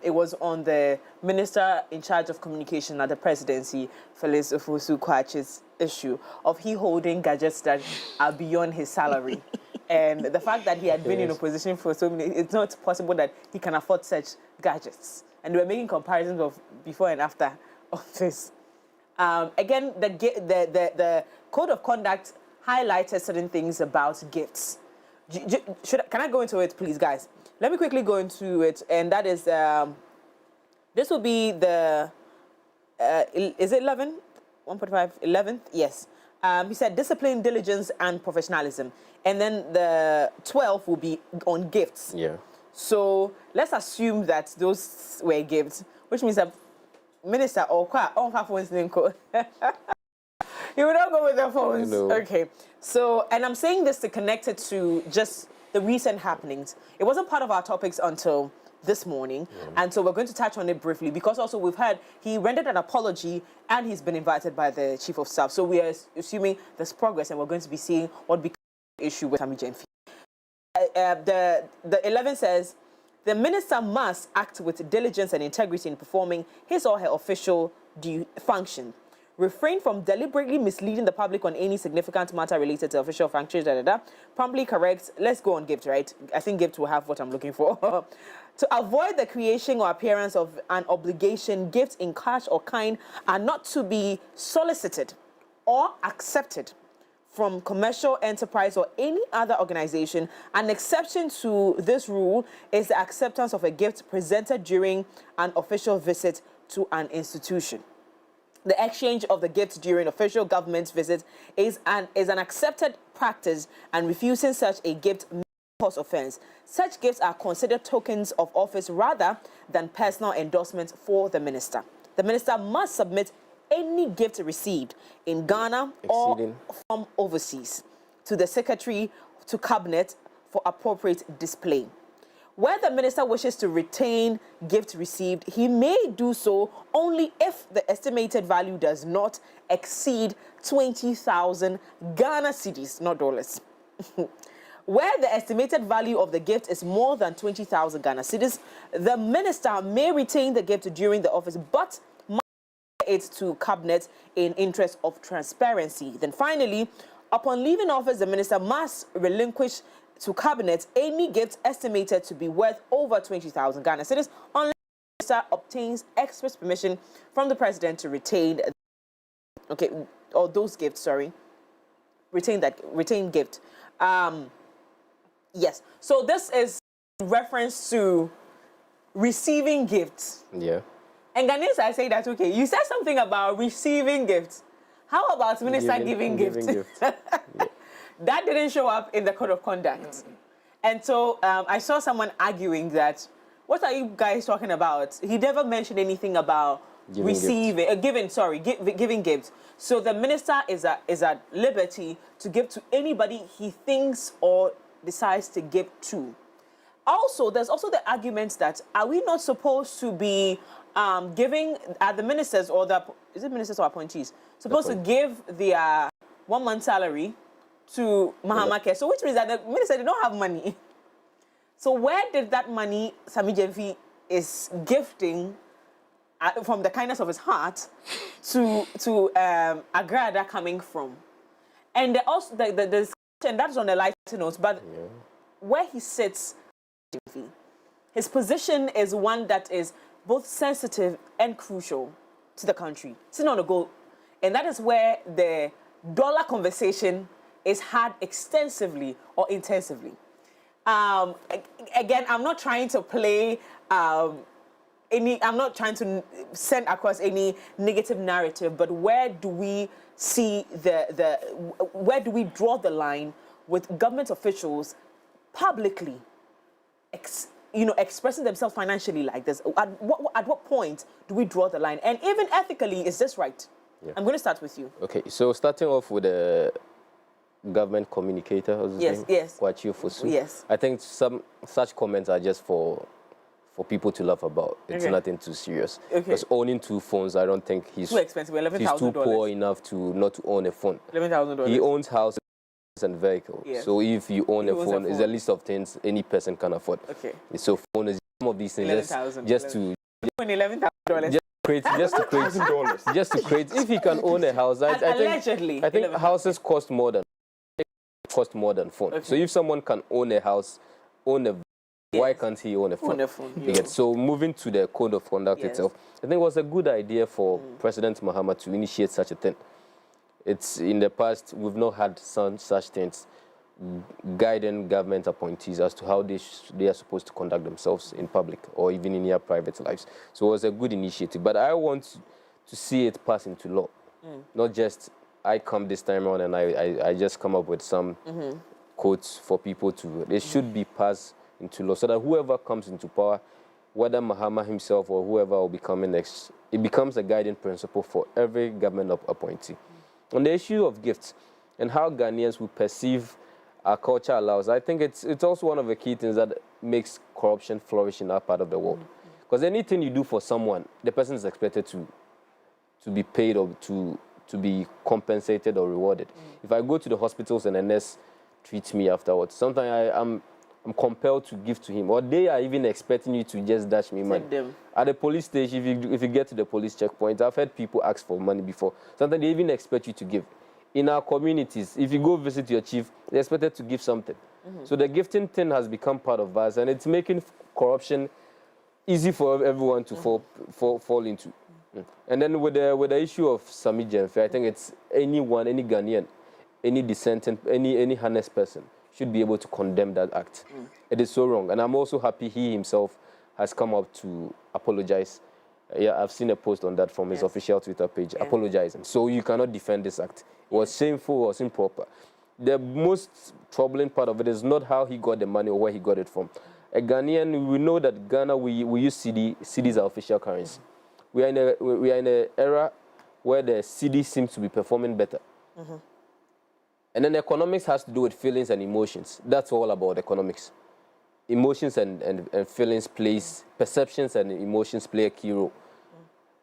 it was on the minister in charge of communication at the presidency, Felix Ofosu-Kwakye's issue of he holding gadgets that are beyond his salary. And the fact that he had been in opposition for so many, it's not possible that he can afford such gadgets. And they were making comparisons of before and after office. Again, the code of conduct highlighted certain things about gifts. Can I go into it, please, guys? Let me quickly go into it, and that is, this will be the, is it 11? 1.5, 11th? Yes. He said discipline, diligence, and professionalism. And then the 12 will be on gifts. Yeah. So let's assume that those were gifts, which means that minister or phones you will not go with the phones. No. Okay. So, and I'm saying this to connect it to just the recent happenings. It wasn't part of our topics until this morning, and so we're going to touch on it briefly because also we've heard he rendered an apology and he's been invited by the chief of staff. So we are assuming there's progress, and we're going to be seeing what becomes the issue with Sami Jenfi. The 11 says the minister must act with diligence and integrity in performing his or her official function. Refrain from deliberately misleading the public on any significant matter related to official functions. Promptly correct. Let's go on gift, right? I think gift will have what I'm looking for. To avoid the creation or appearance of an obligation, gifts in cash or kind are not to be solicited or accepted from commercial enterprise or any other organization. An exception to this rule is the acceptance of a gift presented during an official visit to an institution. The exchange of the gifts during official government visits is an accepted practice, and refusing such a gift may cause offense. Such gifts are considered tokens of office rather than personal endorsements for the minister. The minister must submit any gift received in Ghana or from overseas to the Secretary to Cabinet for appropriate display. Where the minister wishes to retain gift received, he may do so only if the estimated value does not exceed 20,000 Ghana cedis, not dollars. Where the estimated value of the gift is more than 20,000 Ghana cedis, the minister may retain the gift during the office, but must it to Cabinet in interest of transparency. Then finally, upon leaving office, the minister must relinquish to Cabinet any gift estimated to be worth over 20,000 Ghana cedis unless the minister obtains express permission from the president to retain those gifts, retain gift. Yes, so this is reference to receiving gifts. Yeah. And Ghanaians are saying that, okay, you said something about receiving gifts. How about Minister giving gifts? That didn't show up in the code of conduct. And so I saw someone arguing that, what are you guys talking about? He never mentioned anything about giving gifts. So the minister is at liberty to give to anybody he thinks or decides to give to. Also, there's also the argument that, are we not supposed to be giving the ministers or is it ministers or appointees, supposed to give their 1 month salary to Mahama Care? So which means that the minister, they don't have money. So where did that money Sami Gyamfi is gifting from the kindness of his heart to Agrada coming from? And also the discussion, that's on the lighter notes, but where he sits, his position is one that is both sensitive and crucial to the country. It's not a goal. And that is where the dollar conversation is had extensively or intensively. Again, I'm not trying to play I'm not trying to send across any negative narrative, but where do we see where do we draw the line with government officials publicly expressing themselves financially like this? At what point do we draw the line? And even ethically, is this right? Yeah. I'm going to start with you. Okay, so starting off with the government communicator, yes. Yes. I think some such comments are just for people to laugh about. It's nothing too serious. Because owning 2 phones, I don't think he's too expensive. He's too poor enough not to own a phone. $11,000. He owns houses and vehicles. Yeah. So if you own a phone, it's a list of things any person can afford. Okay. So phone is some of these things just to $11,000. Just to create. If he can own a house, I think houses cost more than phone. So if someone can own a house, why can't he own a phone? So moving to the code of conduct itself, I think it was a good idea for President Mahama to initiate such a thing. It's in the past, we've not had such things guiding government appointees as to how they are supposed to conduct themselves in public or even in their private lives. So it was a good initiative. But I want to see it pass into law, not just I come this time around and I just come up with some quotes for people to. It should be passed into law so that whoever comes into power, whether Mahama himself or whoever will be coming next, it becomes a guiding principle for every government appointee. On the issue of gifts and how Ghanaians will perceive our culture allows, I think it's also one of the key things that makes corruption flourish in our part of the world. Because anything you do for someone, the person is expected to be paid or to be compensated or rewarded. If I go to the hospitals and a nurse treats me afterwards, sometimes I'm compelled to give to him, or they are even expecting you to just dash me money. At the police station, if you get to the police checkpoint, I've heard people ask for money before. Sometimes they even expect you to give. In our communities, if you go visit your chief, they're expected to give something. So the gifting thing has become part of us, and it's making corruption easy for everyone to fall into. And then with the issue of Sami Gyamfi, I think it's anyone, any Ghanaian, any dissenting, any honest person should be able to condemn that act. It is so wrong. And I'm also happy he himself has come up to apologize. Yeah, I've seen a post on that from his official Twitter page, apologizing. So you cannot defend this act. It was shameful, it was improper. The most troubling part of it is not how he got the money or where he got it from. A Ghanaian, we know that Ghana, we use cedis are official currency. We are in an era where the cedi seems to be performing better. And then economics has to do with feelings and emotions. That's all about economics. Emotions and feelings perceptions and emotions play a key role.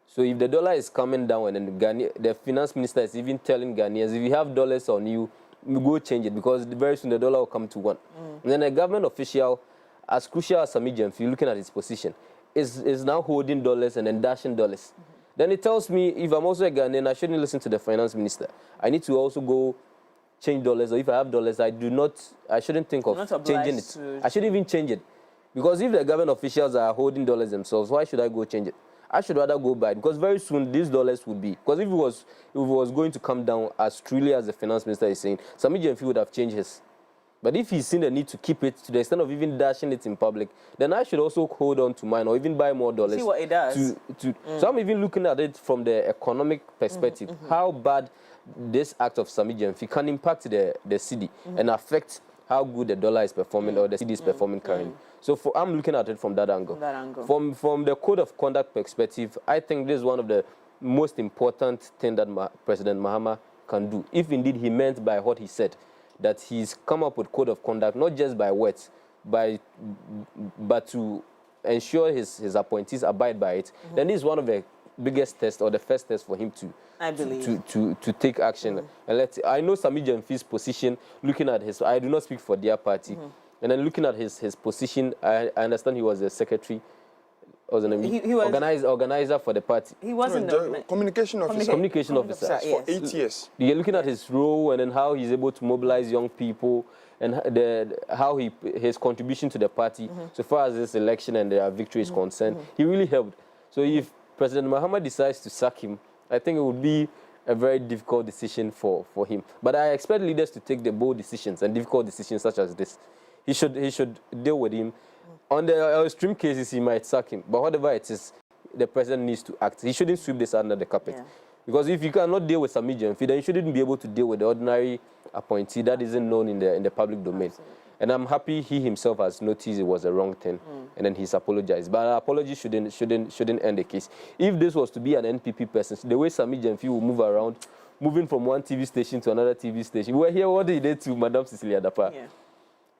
So if the dollar is coming down and then the finance minister is even telling Ghanaians, if you have dollars on you, go change it because very soon the dollar will come to 1. And then a government official, as crucial as Sami Gyamfi, looking at his position, is now holding dollars and then dashing dollars. Then it tells me if I'm also a Ghanaian, I shouldn't listen to the finance minister. I need to also go change dollars, or if I have dollars, I shouldn't think of changing it. I shouldn't even change it. Because if the government officials are holding dollars themselves, why should I go change it? I should rather go buy it, because very soon these dollars would be, because if it was going to come down as truly as the finance minister is saying, Sami Gyamfi would have changed his. But if he's seen the need to keep it to the extent of even dashing it in public, then I should also hold on to mine or even buy more dollars. See what it does. So I'm even looking at it from the economic perspective, how bad this act of Sammy Gyamfi can impact the city and affect how good the dollar is performing or the city is performing currently. So I'm looking at it from that angle. From the code of conduct perspective, I think this is one of the most important things that President Mahama can do, if indeed he meant by what he said, that he's come up with code of conduct, not just by words, but to ensure his appointees abide by it. Then this is one of the biggest tests or the first test for him to take action. And I know Sammy Gyamfi's position, looking at his, I do not speak for their party, and then looking at his position, I understand he was a secretary. He was organizer for the party. He wasn't the communication officer. Communication officer. For 8 years. You're looking at his role and then how he's able to mobilize young people and how his contribution to the party, so far as this election and their victory is concerned, he really helped. So if President Mahama decides to sack him, I think it would be a very difficult decision for him. But I expect leaders to take the bold decisions and difficult decisions such as this. He should deal with him. On the extreme cases, he might sack him. But whatever it is, the president needs to act. He shouldn't sweep this under the carpet. Because if you cannot deal with Sammy Gyamfi, then you shouldn't be able to deal with the ordinary appointee that isn't known in the public domain. Absolutely. And I'm happy he himself has noticed it was a wrong thing, and then he's apologized. But an apology shouldn't end the case. If this was to be an NPP person, the way Sammy Gyamfi will move around, moving from one TV station to another TV station, we're here what he did to Madam Cecilia Dapa.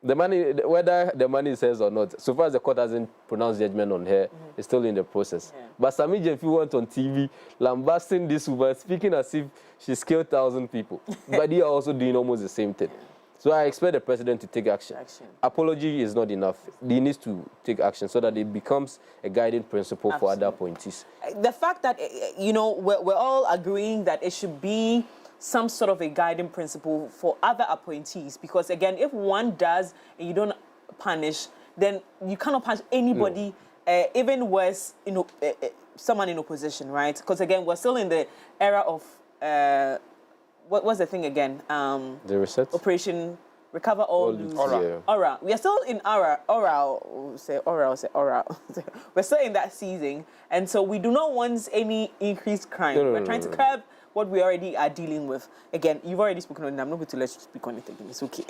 The money, whether the money is hers or not, so far as the court hasn't pronounced judgment on her, it's still in the process. But Sammy Gyamfi went on TV lambasting this woman, speaking as if she's killed 1,000 people. But they are also doing almost the same thing. So I expect the president to take action. Apology is not enough. He needs to take action so that it becomes a guiding principle for other appointees. The fact that, you know, we're all agreeing that it should be some sort of a guiding principle for other appointees, because again, if one does and you don't punish, then you cannot punish anybody, even worse, you know, someone in opposition, right? Because again, we're still in the era of what was the thing again? The reset? Operation Recover or Lose. Aura. We are still in Aura. We're still in that season, and so we do not want any increased crime. We're trying to curb what we already are dealing with. Again, you've already spoken on it. I'm not going to let you speak on it again. It's okay.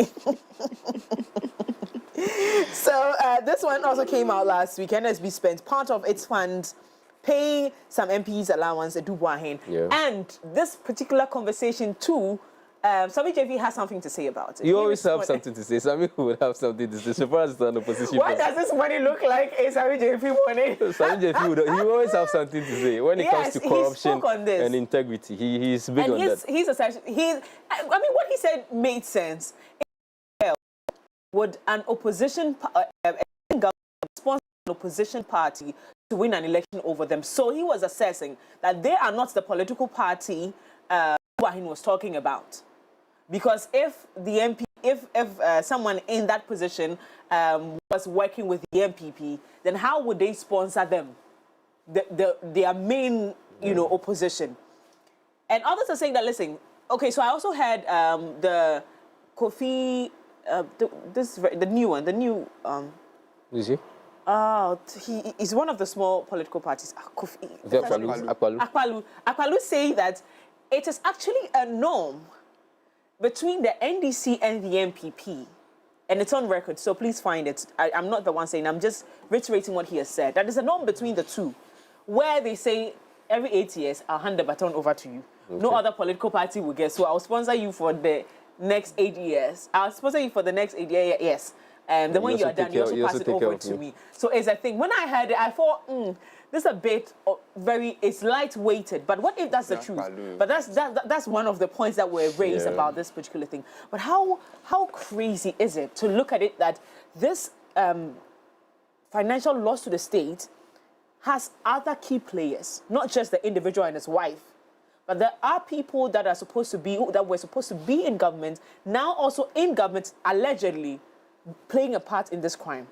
So this one also came out last week. NSB spent part of its funds paying some MPs allowance at Dubois. And this particular conversation too, Sammy Gyamfi has something to say about it. You always have something to say. Sammy would have something to say. So far as an opposition. What does this money look like? A Sammy Gyamfi money? Sammy Gyamfi he always have something to say when it comes to corruption and integrity. He's big on that. I mean, what he said made sense. Would an opposition sponsor an opposition party to win an election over them? So he was assessing that they are not the political party what he was talking about. Because if the MP, if someone in that position was working with the MPP, then how would they sponsor them, their main, you know, opposition? And others are saying that, listen, okay, so I also had the Kofi, the new one, Is he? He is one of the small political parties. Akpalu. Akpalu saying that it is actually a norm between the NDC and the MPP, and it's on record, so please find it. I'm not the one saying, I'm just reiterating what he has said. That is a norm between the two, where they say every 8 years, I'll hand the baton over to you. Okay. No other political party will get, so I'll sponsor you for the next 8 years. I'll sponsor you for the next 8 years, yes. And then when you are done, you also pass it over to me. So it's a thing. When I heard it, I thought, this is a bit it's light-weighted. But what if that's the truth? But that's one of the points that were raised about this particular thing. But how crazy is it to look at it that this financial loss to the state has other key players, not just the individual and his wife, but there are people that were supposed to be in government, now also in government, allegedly playing a part in this crime.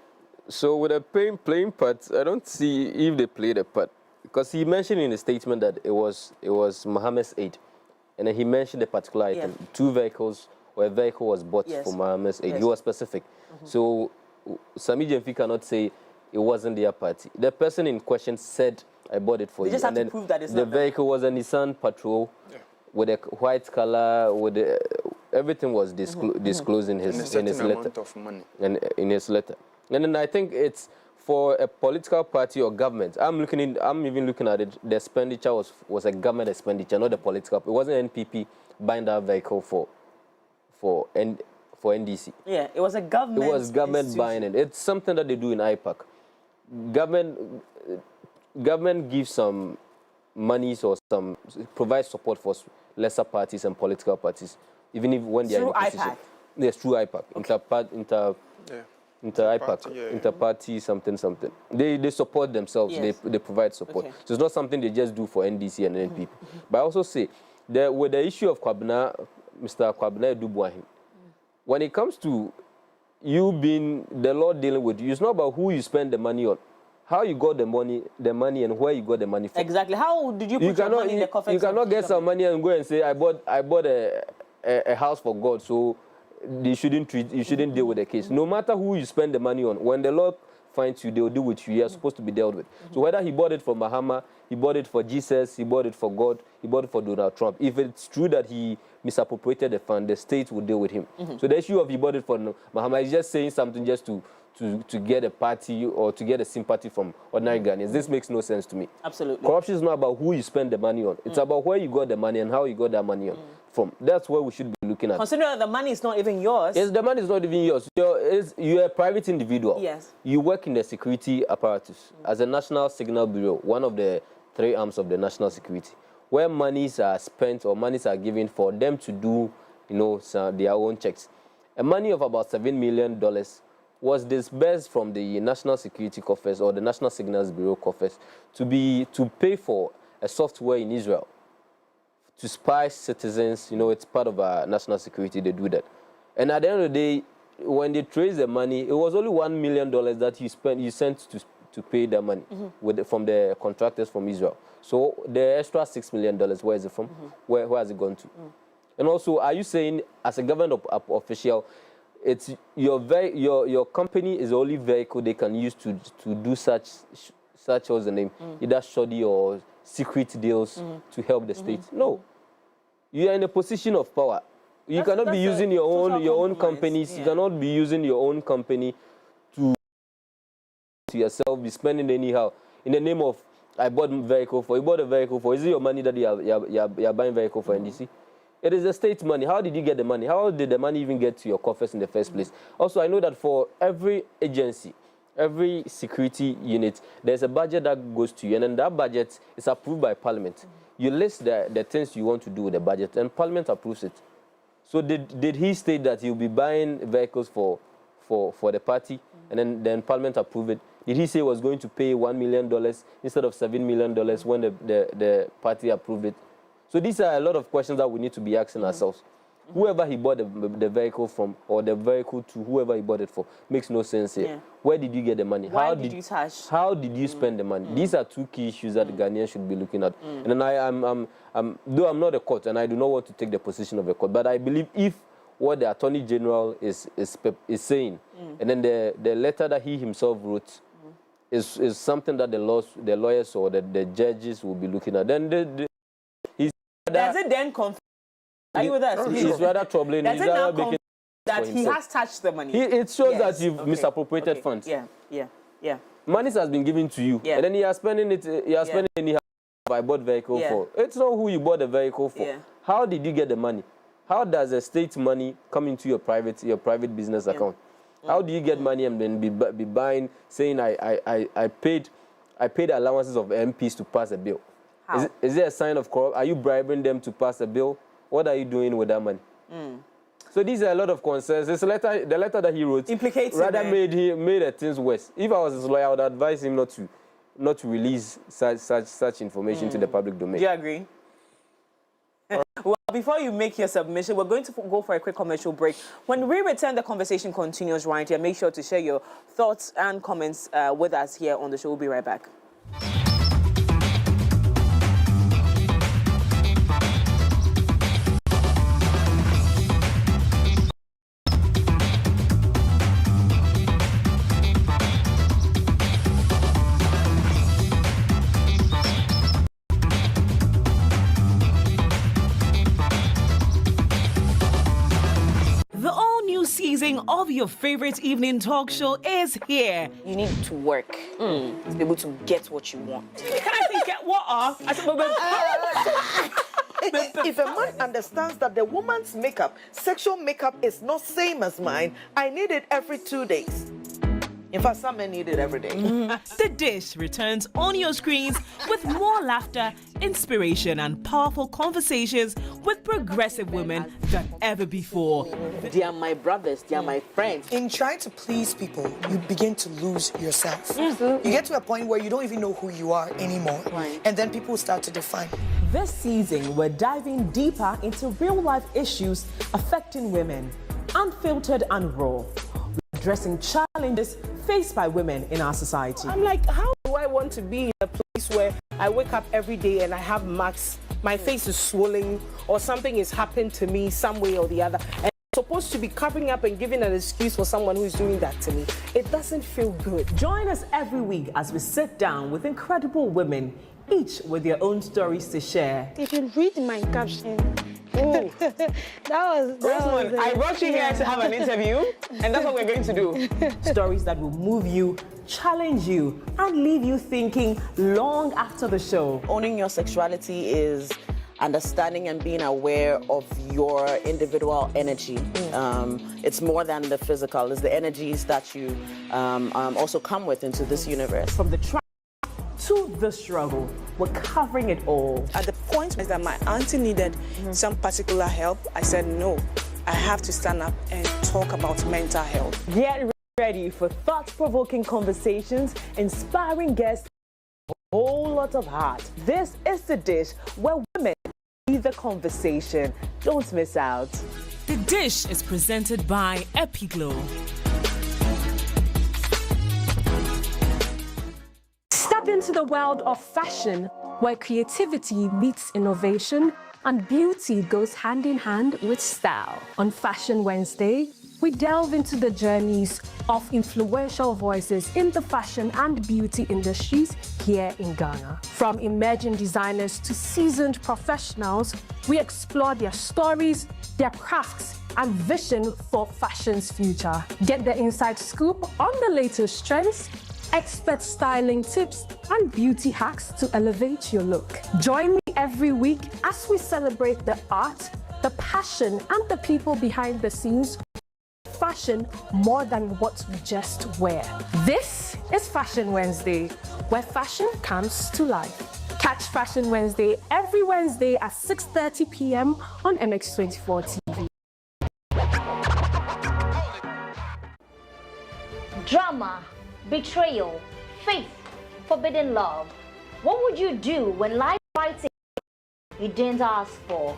So with a playing part, I don't see if they played a part, because he mentioned in the statement that it was Mohammed's aid, and then he mentioned a particular item, 2 vehicles or a vehicle was bought for Mohammed's aid. He was specific. So Sami Jemfi cannot say it wasn't their party. The person in question said, I bought it for you. Just have to prove that it's the vehicle was a Nissan Patrol with a white color, with everything was disclosed in his letter. Of money. And in his letter. And then I think it's for a political party or government. I'm even looking at it. The expenditure was a government expenditure, not a political. It wasn't NPP buying that vehicle for NDC. Yeah, it was a government. It was government buying it. It's something that they do in IPAC. Government gives some monies or provides support for lesser parties and political parties, even if when they are in opposition. Yes, through IPAC. Okay. Inter-party something. They support themselves. Yes. They provide support. Okay. So it's not something they just do for NDC and NPP. But I also say that with the issue of Kwabena, Mr. Kwabena Dubuahin, when it comes to you being the law dealing with you, it's not about who you spend the money on, how you got the money and where you got the money from. Exactly. How did you put your money in the coffers? You cannot get some money and go and say, I bought a house for God, so you shouldn't deal with the case. No matter who you spend the money on, when the law finds you, they will deal with you. You are supposed to be dealt with. So whether he bought it for Mahama, he bought it for Jesus, he bought it for God, he bought it for Donald Trump. If it's true that he misappropriated the fund, the state will deal with him. So the issue of he bought it for Mahama is just saying something just to get a party or to get a sympathy from ordinary Ghanaians. This makes no sense to me. Absolutely. Corruption is not about who you spend the money on. It's about where you got the money and how you got that money from. That's where we should be looking at. Considering that the money is not even yours. Yes, the money is not even yours. You're a private individual. Yes. You work in the security apparatus as a National Signal Bureau, one of the 3 arms of the national security, where monies are spent or monies are given for them to do, their own checks. A money of about $7 million was disbursed from the National Security Coffers or the National Signals Bureau coffers to pay for a software in Israel to spy citizens. It's part of our national security. They do that, and at the end of the day, when they trace the money, it was only $1 million that you sent to pay the money from the contractors from Israel. So the extra $6 million, where is it from? Where has it gone to? And also, are you saying as a government official, it's your company is the only vehicle they can use to do such what's the name, either shoddy or secret deals to help the state? No, you are in a position of power. You cannot be using your own companies. You cannot be using your own company to yourself, be spending anyhow in the name of I bought a vehicle for. You bought a vehicle for. Is it your money that you are buying vehicle for NDC? It is the state money. How did you get the money? How did the money even get to your coffers in the first place? Also, I know that for every agency, every security unit, there's a budget that goes to you, and then that budget is approved by Parliament. You list the things you want to do with the budget, and Parliament approves it. So did he state that he'll be buying vehicles for the party, and then Parliament approved it? Did he say he was going to pay $1 million instead of $7 million when the party approved it? So these are a lot of questions that we need to be asking ourselves. Whoever he bought the vehicle from, or the vehicle to whoever he bought it for, makes no sense here. Yeah. Where did you get the money? Why did you touch? How did you spend the money? These are 2 key issues that the Ghanaians should be looking at. And then though I'm not a court, and I do not want to take the position of a court, but I believe if what the Attorney General is saying, and then the letter that he himself wrote is something that the lawyers or the judges will be looking at, then does it then confirm? Are you with us? It's rather troubling. Does it now confirm that he has touched the money? It shows that you've misappropriated funds. Yeah. Money has been given to you, and then you are spending it. You are spending anyhow. I bought vehicle for. It's not who you bought the vehicle for. Yeah. How did you get the money? How does the state money come into your private business account? How do you get money and then be buying, saying I paid allowances of MPs to pass a bill? Is there a sign of corruption? Are you bribing them to pass a bill? What are you doing with that money? So these are a lot of concerns. The letter that he wrote implicates rather made things worse. If I was his lawyer, I would advise him not to release such information to the public domain. Do you agree? Well, before you make your submission, we're going to go for a quick commercial break. When we return, the conversation continues right here. Make sure to share your thoughts and comments with us here on the show. We'll be right back. season of your favorite evening talk show is here. You need to work to be able to get what you want. Can I think get what? If a man understands that the woman's makeup, sexual makeup, is not same as mine, I need it every 2 days. In fact, some men need it every day. The Dish returns on your screens with more laughter, inspiration, and powerful conversations with progressive women than ever before. They are my brothers, they are my friends. In trying to please people, you begin to lose yourself. You get to a point where you don't even know who you are anymore. And then people start to define. This season, we're diving deeper into real-life issues affecting women, unfiltered and raw. Addressing challenges faced by women in our society. I'm like, how do I want to be in a place where I wake up every day and I have marks, my face is swollen, or something has happened to me some way or the other, and I'm supposed to be covering up and giving an excuse for someone who is doing that to me? It doesn't feel good. Join us every week as we sit down with incredible women, each with their own stories to share. If you read my caption, that was I brought you here to have an interview, and that's what we're going to do. Stories that will move you, challenge you, and leave you thinking long after the show. Owning your sexuality is understanding and being aware of your individual energy. It's more than the physical, it's the energies that you also come with into this universe. From the track to the struggle, we're covering it all. At the point that my auntie needed some particular help, I said, no, I have to stand up and talk about mental health. Get ready for thought-provoking conversations, inspiring guests, a whole lot of heart. This is The Dish, where women lead the conversation. Don't miss out. The Dish is presented by Epiglow. Step into the world of fashion, where creativity meets innovation and beauty goes hand in hand with style. On Fashion Wednesday, we delve into the journeys of influential voices in the fashion and beauty industries here in Ghana. From emerging designers to seasoned professionals, we explore their stories, their crafts, and vision for fashion's future. Get the inside scoop on the latest trends, expert styling tips, and beauty hacks to elevate your look. Join me every week as we celebrate the art, the passion, and the people behind the scenes. Fashion more than what we just wear. This is Fashion Wednesday, where fashion comes to life. Catch Fashion Wednesday every Wednesday at 6:30 p.m. on MX24 TV. Drama, betrayal, faith, forbidden love. What would you do when life writes you didn't ask for?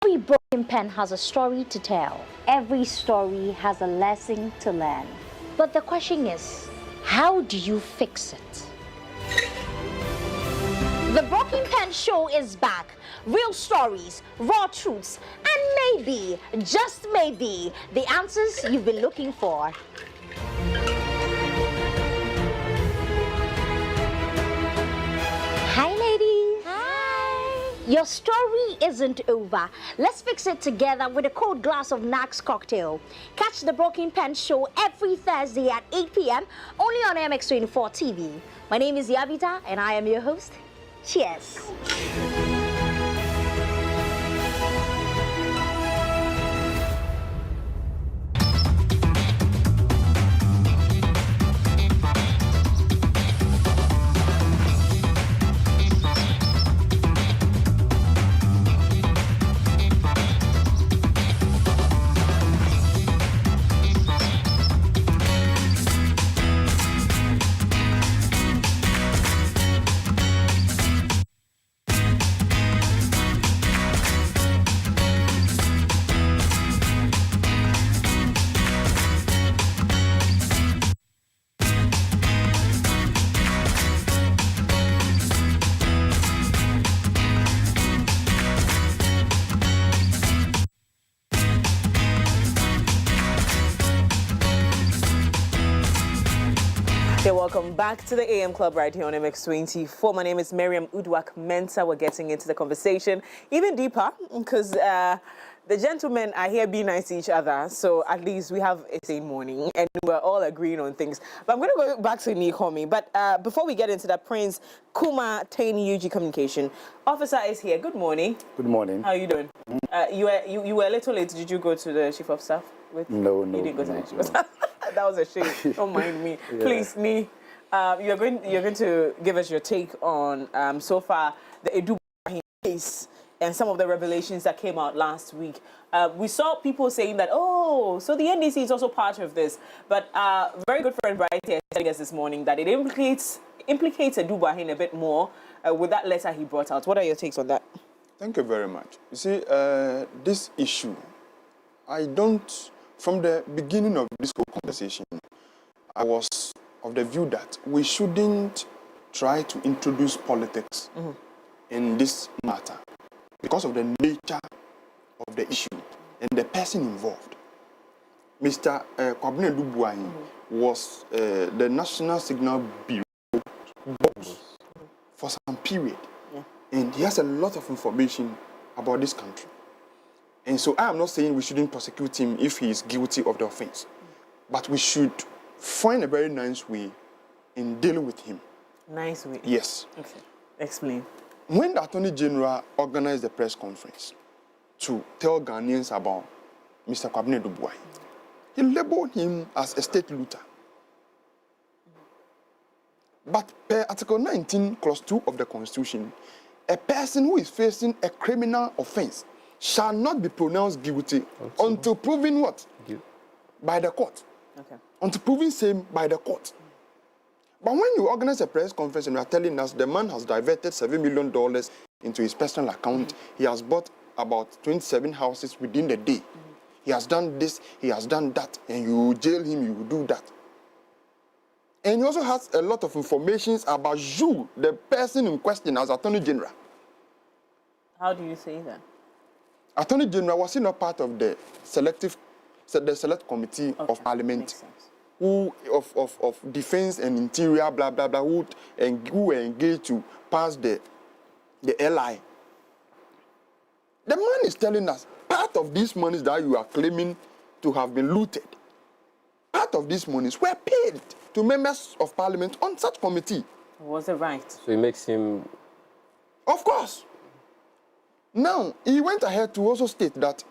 Every broken pen has a story to tell. Every story has a lesson to learn. But the question is, how do you fix it? The Broken Pen Show is back. Real stories, raw truths, and maybe, just maybe, the answers you've been looking for. Hi, ladies. Hi. Your story isn't over. Let's fix it together with a cold glass of Nax cocktail. Catch the Broken Pen Show every Thursday at 8 p.m. only on MX24 TV. My name is Yavita, and I am your host. Cheers. back to the AM Club right here on MX24. My name is Miriam Udwak Mensah. We're getting into the conversation even deeper because the gentlemen are here being nice to each other. So at least we have a same morning and we're all agreeing on things. But I'm going to go back to Nii Commey. But before we get into that, Prince Kumah, UG Communication Officer is here. Good morning. Good morning. How are you doing? You were a little late. Did you go to the Chief of Staff? No. You didn't go to the Chief of Staff? That was a shame. Don't mind me. Yeah. Please, Nii, you're going to give us your take on so far the Edu case and some of the revelations that came out last week. We saw people saying that, oh, so the NDC is also part of this. But very good friend Bright here telling us this morning that it implicates Edu Bahin a bit more with that letter he brought out. What are your takes on that? Thank you very much. You see, this issue, from the beginning of this whole conversation, I was of the view that we shouldn't try to introduce politics in this matter because of the nature of the issue and the person involved. Mr. Kwabena Dubuahin was the National Signal Bureau boss for some period. And he has a lot of information about this country. And so I am not saying we shouldn't prosecute him if he is guilty of the offense. But we should find a very nice way in dealing with him. Nice way? Yes. Okay. Explain. When the Attorney General organized the press conference to tell Ghanaians about Mr. Kwabena Dubuahin, he labeled him as a state looter. But per Article 19, Clause 2 of the Constitution, a person who is facing a criminal offense shall not be pronounced guilty until proven what? By the court. Okay. Until proven same by the court. But when you organize a press conference and you are telling us the man has diverted $7 million into his personal account, he has bought about 27 houses within the day. He has done this, he has done that, and you jail him, you do that. And he also has a lot of information about you, the person in question, as Attorney General. How do you say that? Attorney General, was he not part of the select committee of Parliament of Defense and Interior, blah, blah, blah, who were engaged to pass the LI? The man is telling us part of these monies that you are claiming to have been looted, part of these monies were paid to members of Parliament on such committee. Was it right? So it makes him... Of course. Now, he went ahead to also state that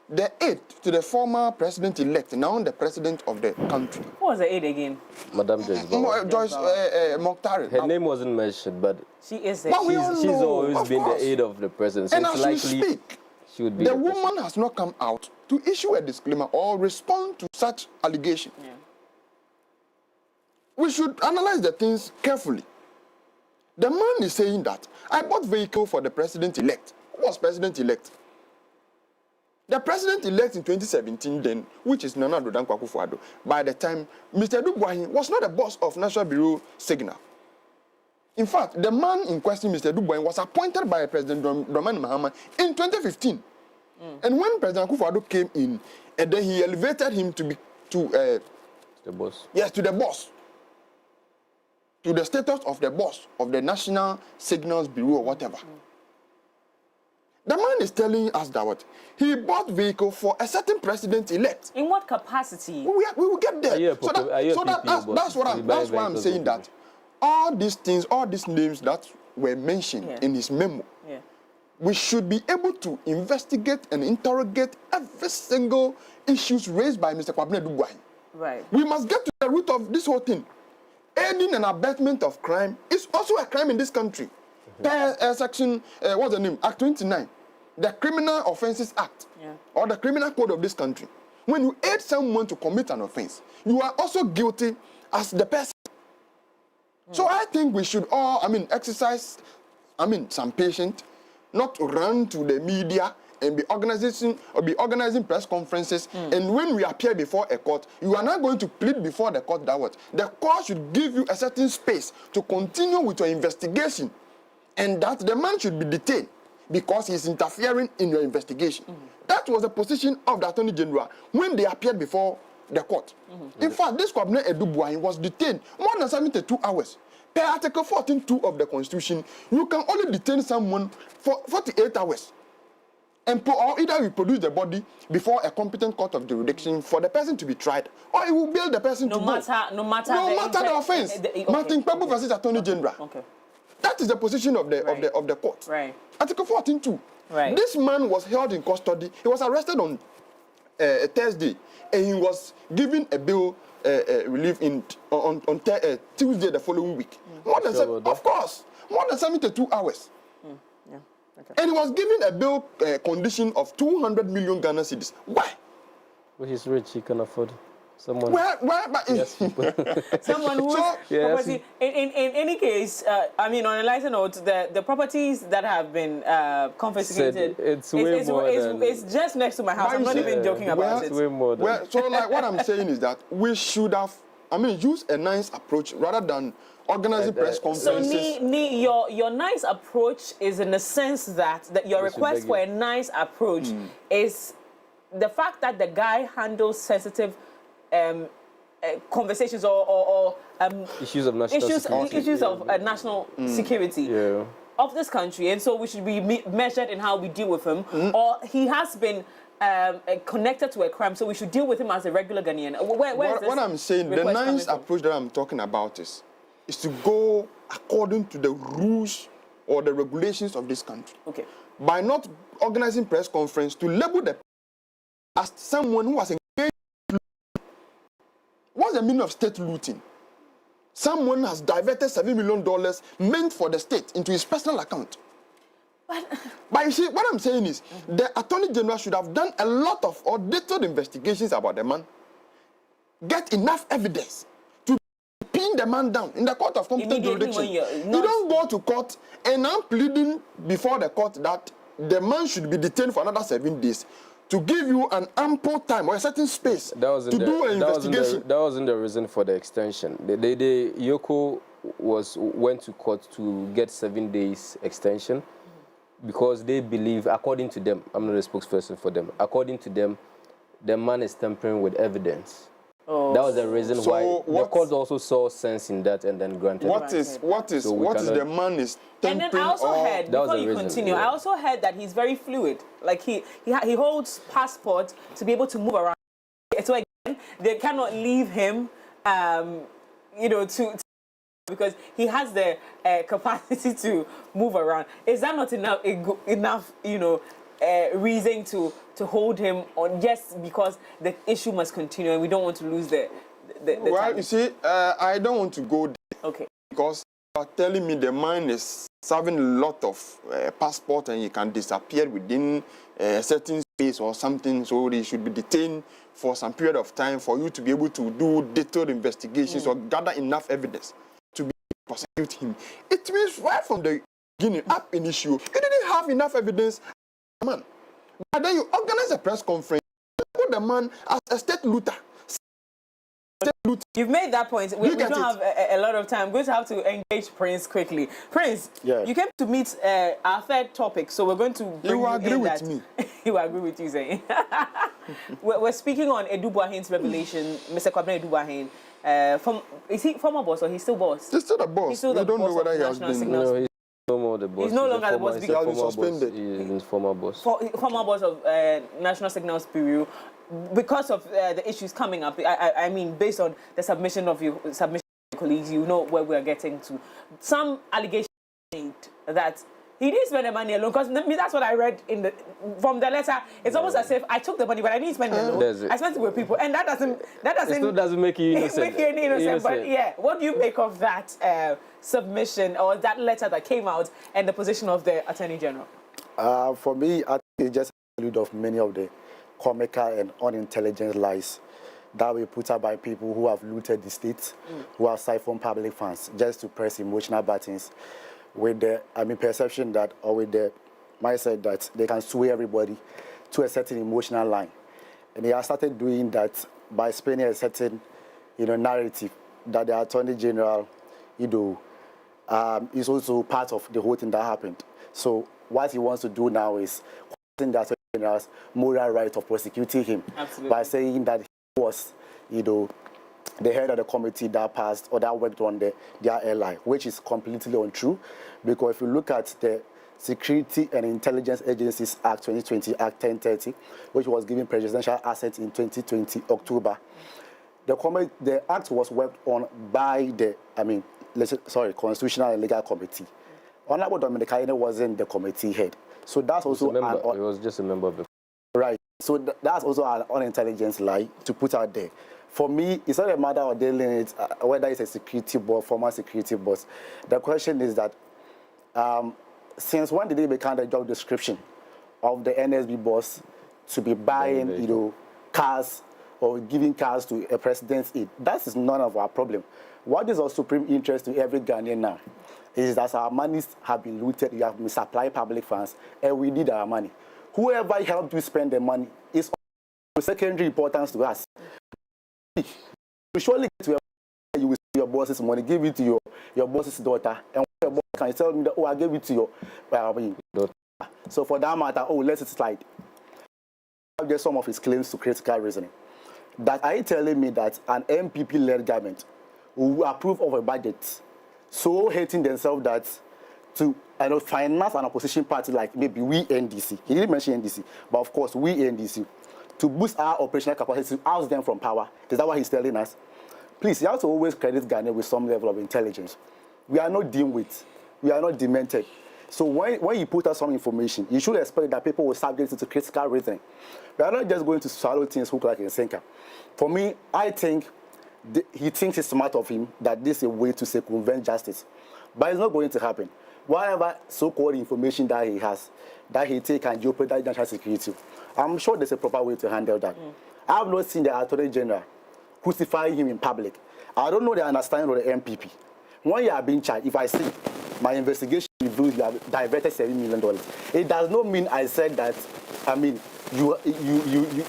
the aid to the former president-elect, now the president of the country. Who was the aid again? Madam Joyce Mokhtari. Her name wasn't mentioned, but she is. But she's always been the aide of the president. So and it's as we likely speak, she would be the woman has not come out to issue a disclaimer or respond to such allegation. Yeah. We should analyze the things carefully. The man is saying that I bought vehicle for the president-elect. Who was president-elect? The president-elect in 2017 then, which is Nana Addo Dankwa Akufo-Addo, by the time Mr. Dubuahin was not the boss of National Bureau Signal. In fact, the man in question, Mr. Dubuahin, was appointed by President Dramani Mahama in 2015. And when President Akufo-Addo came in, and then he elevated him to the boss. Yes, to the boss. To the status of the boss of the National Signals Bureau or whatever. The man is telling us that what? He bought vehicle for a certain president-elect. In what capacity? We will get there. That's why I'm saying that all these things, all these names that were mentioned in his memo, we should be able to investigate and interrogate every single issues raised by Mr. Kwabena Dubuahin. Right. We must get to the root of this whole thing. Aiding and abetment of crime is also a crime in this country. Per section, what's the name? Act 29. The Criminal Offences Act, or the Criminal Code of this country. When you aid someone to commit an offense, you are also guilty as the person. So I think we should all, exercise, some patience, not run to the media and be organizing press conferences. And when we appear before a court, you are not going to plead before the court that what? The court should give you a certain space to continue with your investigation, and that the man should be detained because he is interfering in your investigation. That was the position of the Attorney General when they appeared before the court. In fact, this Kwabena Edubuahin was detained more than 72 hours. Per Article 14.2 of the Constitution, you can only detain someone for 48 hours. Or either you produce the body before a competent court of jurisdiction for the person to be tried, or it will bail the person to go. No matter the offense. Martin Kpebu versus Attorney General. Okay. That is the position of the court. Right. Article 14.2. Right. This man was held in custody. He was arrested on Thursday, and he was given a bail relief on Tuesday the following week. More than 72 hours. Yeah. Okay. And he was given a bail condition of 200 million Ghana cedis. Why? Well, he's rich. He can afford someone. Someone who property. In any case, I mean, on a lighter note, the properties that have been confiscated, it's just next to my house. I'm not even joking about it. Way more than so, like, what I'm saying is that we should have, use a nice approach rather than organizing press conferences. So, Nii, your nice approach is in the sense that your request for a nice approach is the fact that the guy handles sensitive conversations or issues of national security of this country, and so we should be measured in how we deal with him. Or he has been connected to a crime, so we should deal with him as a regular Ghanaian. What I'm saying, the nice approach that I'm talking about is to go according to the rules or the regulations of this country. Okay. By not organizing press conference to label the as someone who was engaged in looting. What's the meaning of state looting? Someone has diverted $7 million meant for the state into his personal account. But you see, what I'm saying is, the Attorney General should have done a lot of detailed investigations about the man, get enough evidence to pin the man down in the court of competent jurisdiction. You don't go to court, and I'm pleading before the court that the man should be detained for another 7 days to give you an ample time or a certain space to do an investigation. That wasn't the reason for the extension. Yoko went to court to get 7 days extension because they believe, according to them, I'm not a spokesperson for them, according to them, the man is tampering with evidence. Oh. That was the reason why the court also saw sense in that and then granted. What is the man is tampering? And then I also heard, before you continue, I also heard that he's very fluid. Like he holds passport to be able to move around. So again, they cannot leave him, to because he has the capacity to move around. Is that not enough reason to hold him on just because the issue must continue and we don't want to lose the time? You see, I don't want to go there. Okay. Because you are telling me the man is serving a lot of passport and he can disappear within a certain space or something, so he should be detained for some period of time for you to be able to do detailed investigations or gather enough evidence to be able to prosecute him. It means right from the beginning, up in issue, you didn't have enough evidence. Man, but then you organize a press conference, put the man as a state looter. You've made that point. We don't have a lot of time. We're going to have to engage Prince quickly. Prince, you came to meet our third topic, so we're going to bring you agree with me. You agree with you saying. We're speaking on Edubuahin's revelation, Mr. Kwabena Edubuahin. Is he former boss or he's still boss? He's still the boss. He's still the don't boss know whether he has been. No, he's no more the boss. He's no longer the boss. He has been suspended. He's former boss. Former boss of National Signals Bureau. Because of the issues coming up, I mean, based on the submission of your colleagues, you know where we are getting to. Some allegations made that he didn't spend the money alone, because that's what I read from the letter. It's almost as if I took the money, but I didn't spend it alone. I spent it with people, and that doesn't make you innocent. Make you innocent. But yeah, what do you make of that submission or that letter that came out and the position of the Attorney General? For me, I think it's just a allude of many of the comical and unintelligent lies that were put up by people who have looted the state, who have siphoned public funds just to press emotional buttons with the perception that, or with the mindset that they can sway everybody to a certain emotional line. And they have started doing that by spinning a certain narrative that the Attorney General is also part of the whole thing that happened. So what he wants to do now is question the Attorney General's moral right of prosecuting him by saying that he was the head of the committee that passed or that worked on their airline, which is completely untrue. Because if you look at the Security and Intelligence Agencies Act 2020, Act 1030, which was giving presidential assets in 2020, October, the act was worked on by the, Constitutional and Legal Committee. Honorable Dominic Kayine wasn't the committee head. So that's also he was just a member of the... Right. So that's also an unintelligence lie to put out there. For me, it's not a matter of dealing it, whether it's a security boss, former security boss. The question is that since when did it become the job description of the NSB boss to be buying, cars or giving cars to a president's aide? That is none of our problem. What is of supreme interest to every Ghanaian now is that our monies have been looted, you have misapplied public funds, and we need our money. Whoever helped you spend the money is of secondary importance to us. You surely get to where you will see your boss's money, give it to your boss's daughter, and your boss can tell me that, I gave it to your daughter. So for that matter, let it slide. I'll get some of his claims to critical reasoning. That are you telling me that an MPP-led government will approve of a budget so hating themselves that to finance an opposition party like maybe we NDC, he didn't mention NDC, but of course we NDC, to boost our operational capacity to oust them from power? Is that what he's telling us? Please, you have to always credit Ghana with some level of intelligence. We are not dim-wit. We are not demented. So when you put out some information, you should expect that people will subject it to critical reasoning. We are not just going to swallow things hook, like a sinker. For me, I think he thinks it's smart of him that this is a way to circumvent justice. But it's not going to happen. Whatever so-called information that he has, that he take and jeopardize national security, I'm sure there's a proper way to handle that. I have not seen the Attorney General crucify him in public. I don't know the understanding of the MPP. When you are being charged, if I see my investigation reveals you have diverted $7 million, it does not mean I said that, you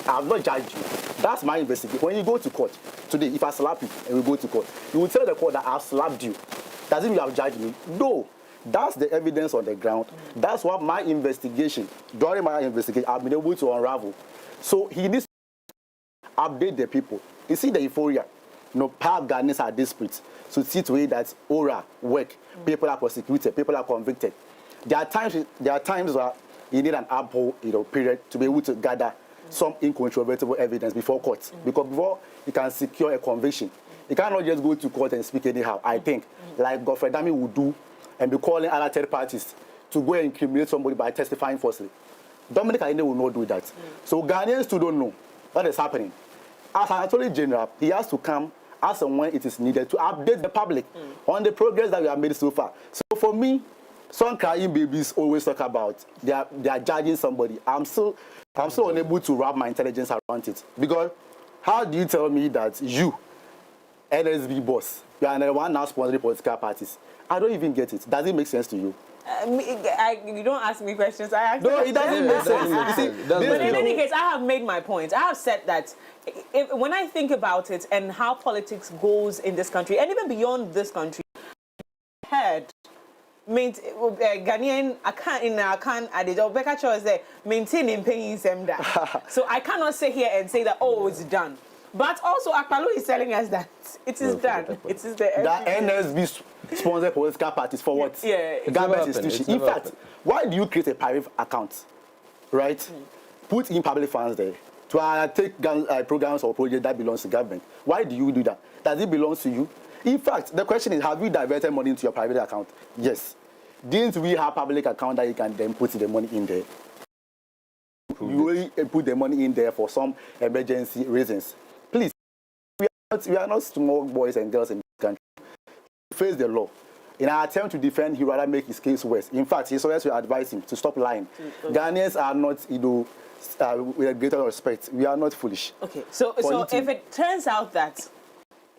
have not judged you. That's my investigation. When you go to court today, if I slap you and we go to court, you will tell the court that I've slapped you. Doesn't mean you have judged me. No. That's the evidence on the ground. That's what my investigation, during my investigation, I've been able to unravel. So he needs to update the people. You see the euphoria. Power Ghanaians are desperate. So see to it that aura work. People are prosecuted. People are convicted. There are times where you need an ample period to be able to gather some incontrovertible evidence before court. Because before you can secure a conviction, you cannot just go to court and speak anyhow. I think, like Godfrey Dami would do, and be calling other third parties to go and incriminate somebody by testifying falsely. Dominic Kayine will not do that. So Ghanaians too don't know what is happening. As an Attorney General, he has to come as and when it is needed to update the public on the progress that we have made so far. So for me, some crying babies always talk about they are judging somebody. I'm still unable to wrap my intelligence around it. Because how do you tell me that you, NSB boss, you are the one now sponsoring political parties? I don't even get it. Does it make sense to you? You don't ask me questions. I ask no, it doesn't make sense. But in any case, I have made my point. I have said that when I think about it and how politics goes in this country, and even beyond this country, heard Ghanaian account at the job maintaining paying them that. So I cannot sit here and say that it's done. But also, Akpalo is telling us that it is done. It is the NSB sponsor political parties for what? Yeah, government institution. In fact, why do you create a private account, right? Put in public funds there to take programs or projects that belongs to government. Why do you do that? Does it belong to you? In fact, the question is, have you diverted money into your private account? Yes. Didn't we have public account that you can then put the money in there? You only put the money in there for some emergency reasons. Please, we are not small boys and girls in this country. Face the law. In our attempt to defend, he rather make his case worse. In fact, his lawyers will advise him to stop lying. Ghanaians are not, with a greater respect, we are not foolish. Okay, so if it turns out that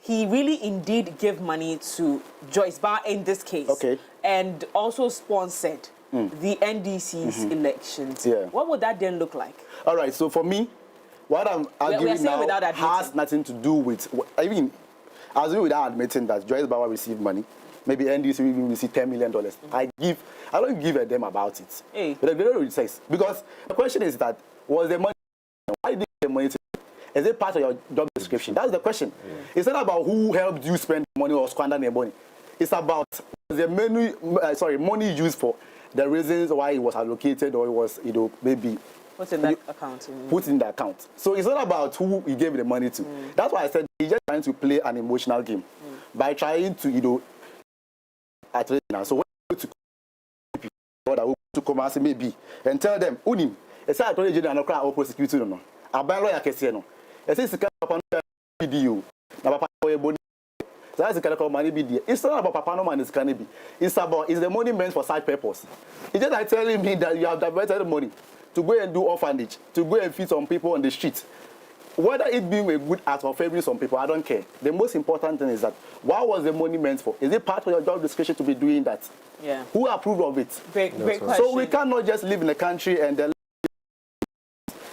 he really indeed gave money to Joyce Barr in this case, and also sponsored the NDC's elections, what would that then look like? All right, so for me, what I'm arguing now has nothing to do with, I was without admitting that Joyce Barr received money. Maybe NDC will even receive $10 million. I don't give a damn about it. But the very says, because the question is that, was the money, why did the money, is it part of your job description? description. That's the question. It's not about who helped you spend money or squander your money. It's about the money used for the reasons why it was allocated or it was, maybe what's in that account. Put in the account. So it's not about who he gave the money to. That's why I said he's just trying to play an emotional game by trying to, so when you go to people that will to Kumah maybe and tell them, Unim, it's not only general crowd or prosecutor, no. I buy lawyer case, no. It's a kind of video. Now, Papa, that's the kind of money be. It's not about Papa no man is can be. It's the money meant for side purpose. It's just like telling me that you have diverted money to go and do orphanage, to go and feed some people on the street. Whether it being a good act or favoring some people, I don't care. The most important thing is that what was the money meant for? Is it part of your job description to be doing that? Yeah. Who approved of it? Great question. So we cannot just live in a country and then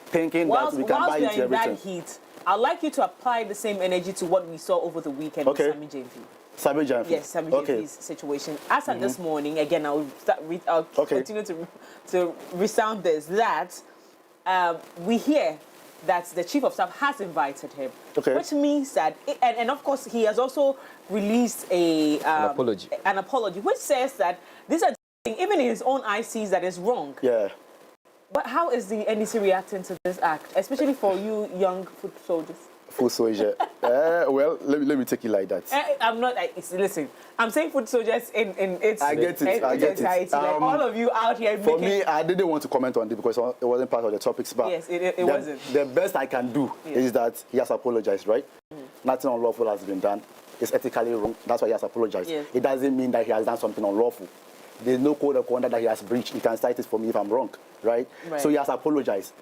thinking that we can buy into everything. That heat, I'd like you to apply the same energy to what we saw over the weekend with Sammy Jamfi. Sammy Jamfi. Yes, Sammy Jamfi's situation. As of this morning, again, I'll continue to resound this, that we hear that the chief of staff has invited him, which means that, and of course, he has also released an apology, which says that this is even in his own eyes sees that it's wrong. Yeah. But how is the NDC reacting to this act, especially for you young foot soldiers? Foot soldier. Well, let me take it like that. I'm not. Listen, I'm saying foot soldiers in its. I get it. I get it. Like all of you out here. For me, I didn't want to comment on it because it wasn't part of the topics. But yes, it wasn't. The best I can do is that he has apologized, right? Nothing unlawful has been done. It's ethically wrong. That's why he has apologized. Yes. It doesn't mean that he has done something unlawful. There's no code of conduct that he has breached. You can cite it for me if I'm wrong, right? So he has apologized.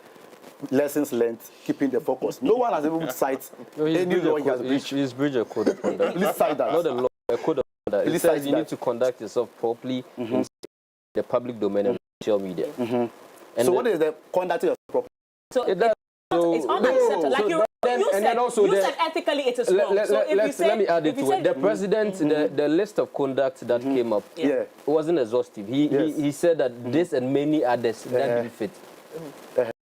Lessons learned, keeping the focus. No one has ever cite any law he has breached. He's breached a code of conduct. Please cite that. Not a law, a code of conduct. It says you need to conduct yourself properly in the public domain and social media. So what is the conduct of yourself properly? So it's unacceptable. Like you said ethically it is wrong. Let me add it to it. The president, the list of conduct that came up, it wasn't exhaustive. He said that this and many others that didn't fit.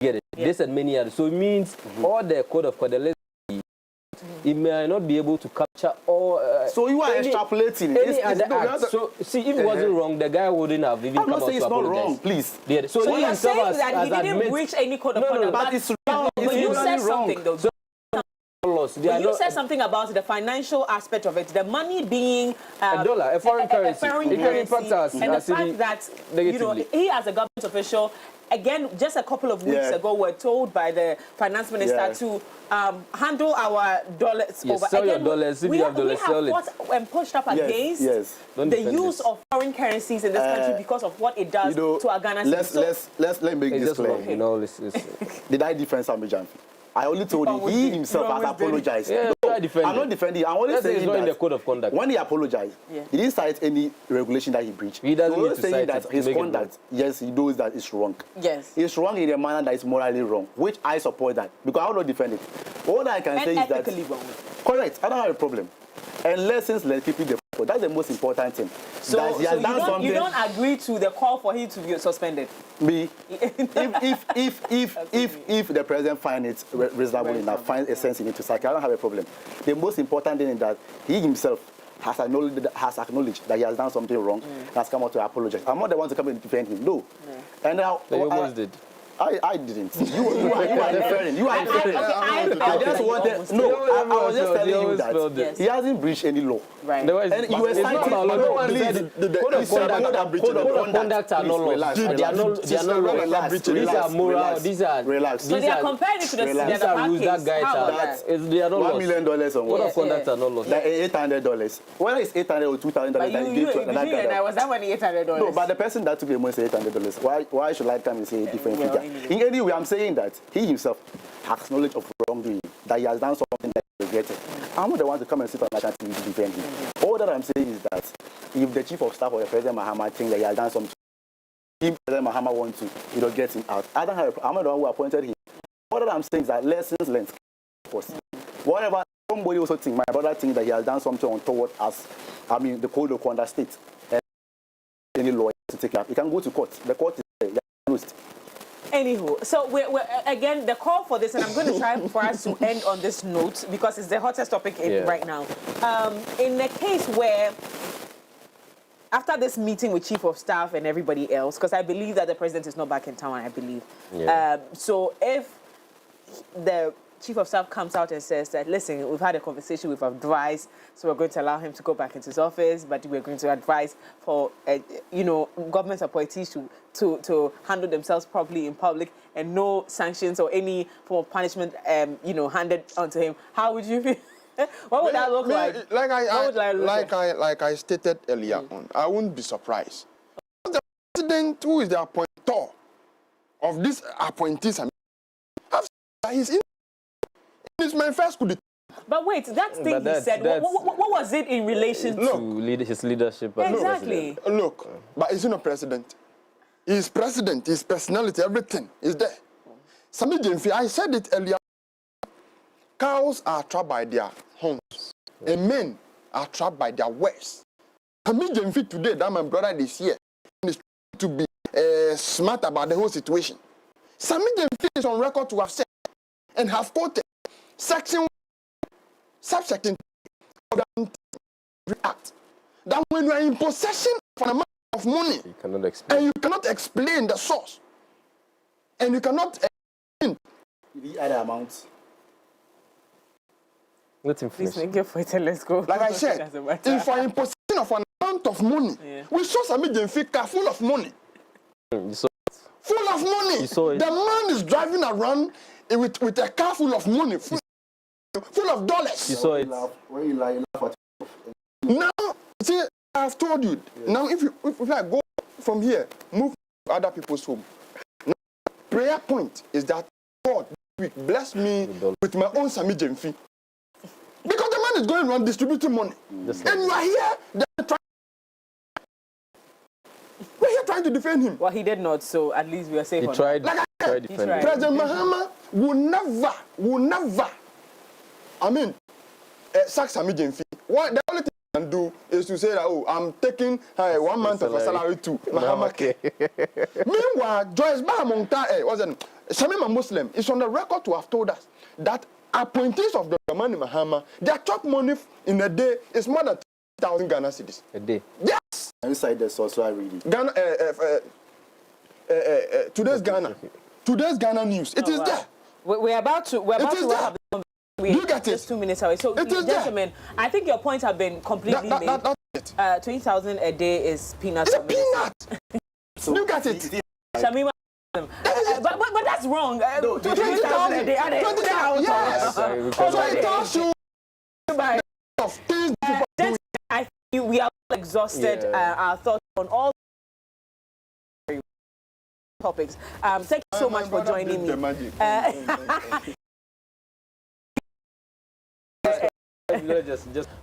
Get it? This and many others. So it means all the code of conduct, it may not be able to capture all. So you are extrapolating. Any other act. So see, if it wasn't wrong, the guy wouldn't have even come out to apologize. I'm not saying it's not wrong, please. Yeah. So you're saying that he didn't breach any code of conduct. But it's wrong. But you said something though. You said something about the financial aspect of it, the money being a dollar, a foreign currency. It can impact us, and the fact that he as a government official, again, just a couple of weeks ago, were told by the finance minister to handle our dollars over. Sell your dollars. If you have dollars, sell it. We have fought and pushed up against the use of foreign currencies in this country because of what it does to our Ghana. Let's make this clear. Did I defend Sammy Jamfi? I only told him he himself has apologized. Yeah, I'm not defending. I'm only saying that in the code of conduct. When he apologized, he didn't cite any regulation that he breached. He doesn't need to saying cite that his conduct, yes, he knows that it's wrong. Yes. It's wrong in a manner that is morally wrong, which I support that because I will not defend it. All I can say is that wrong. Correct. I don't have a problem. And lessons learned, keeping the focus. That's the most important thing. So you don't agree to the call for him to be suspended? Me, if the president finds it reasonable enough, finds a sense in it to sack, I don't have a problem. The most important thing is that he himself has acknowledged that he has done something wrong and has come out to apologize. I'm not the one to come and defend him. No. And now you almost did. I didn't. You are referring. You are referring. I just wanted. No, I was just telling you that he hasn't breached any law. Right. And you were citing. Code of conduct are not laws. They are not laws. These are moral. These are relaxed. So they are comparing it to the these are rules that guide us. They are not laws. $1 million on Code of conduct are not laws. $800. Whether it's $800 or $2,000 that he gave to another guy. Was that money $800? No, but the person that took the money said $800. Why should I come and say a different figure? In any way, I'm saying that he himself has knowledge of wrongdoing, that he has done something that he regretted. I'm not the one to come and sit on that TV to defend him. All that I'm saying is that if the chief of staff or the President Mahama thinks that he has done something, if President Mahama wants to, get him out. I'm not the one who appointed him. All that I'm saying is that lessons learned. Whatever somebody also thinks, my brother thinks that he has done something untoward as, the code of conduct state. And any lawyer to take up, he can go to court. The court is closed. Anywho, so we're again the call for this, and I'm going to try for us to end on this note because it's the hottest topic right now. In the case where, after this meeting with Chief of Staff and everybody else, because I believe that the president is not back in town, I believe. So if the Chief of Staff comes out and says that, listen, we've had a conversation, we've advised, so we're going to allow him to go back into his office, but we're going to advise for, government appointees to handle themselves properly in public and no sanctions or any form of punishment, handed onto him. How would you feel? What would that look like? Like I stated earlier on, I wouldn't be surprised. The president, who is the appointer of these appointees, he's in. It's my first coup d'etat. But wait, that thing he said, what was it in relation to his leadership? Exactly. Look, but he's not president. He's president, his personality, everything is there. Sami Jemfi, I said it earlier. Cows are trapped by their horns, and men are trapped by their words. Sami Jemfi today, that my brother is here, is trying to be smart about the whole situation. Sami Jemfi is on record to have said and have quoted subsection of the Act that when you are in possession of an amount of money and you cannot explain the source and you cannot explain the other amounts. Let him finish. Let's go. Like I said, if you are in possession of an amount of money, we saw some car full of money. Full of money. The man is driving around with a car full of money, full of dollars. You saw it. When you laugh at now, see, I have told you. Now, if I go from here, move to other people's home. Now, prayer point is that God bless me with my own Sami Jemfi. Because the man is going around distributing money. And you are here, we're here trying to defend him. Well, he did not, so at least we are safe. He tried. Defending. President Mahama will never, sack Sami Jemfi. The only thing he can do is to say that, I'm taking 1 month of a salary to Mahama. Meanwhile, Joyce Bahamonta, Shamima Muslim, is on the record to have told us that appointees of the man in Mahama, their top money in a day is more than 2,000 Ghana cedis. A day? Yes! Inside the source, I read it. Ghana, today's Ghana news. It is there. We're about to have the you get it? Just 2 minutes away. So, gentlemen, I think your points have been completely made. 20,000 a day is peanuts. It's a peanut. You get it? Shamima. But that's wrong. 20,000 a day. Yes. So it tells you of things I think we are exhausted. Our thoughts on all topics. Thank you so much for joining me.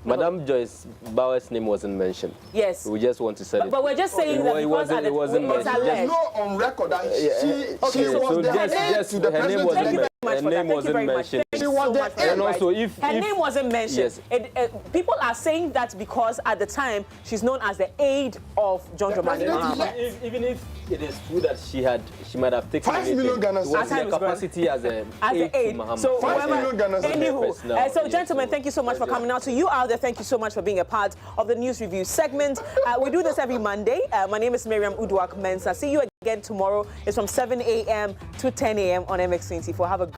Madam Joyce Bauer's name wasn't mentioned. Yes. We just want to say it. But we're just saying that it wasn't mentioned. There's no on record that she was there. Her name wasn't mentioned. Her name wasn't mentioned. And also, if her name wasn't mentioned, people are saying that because at the time she's known as the aide of John Dramani Mahama. Even if it is true that she might have taken 5 million Ghana it was their capacity as an aide to Mahama. So, 5 million Ghana anywho, so gentlemen, thank you so much for coming out. To you out there, thank you so much for being a part of the News Review segment. We do this every Monday. My name is Miriam Uduak Mensah. See you again tomorrow. It's from 7 a.m. to 10 a.m. on MX24. Have a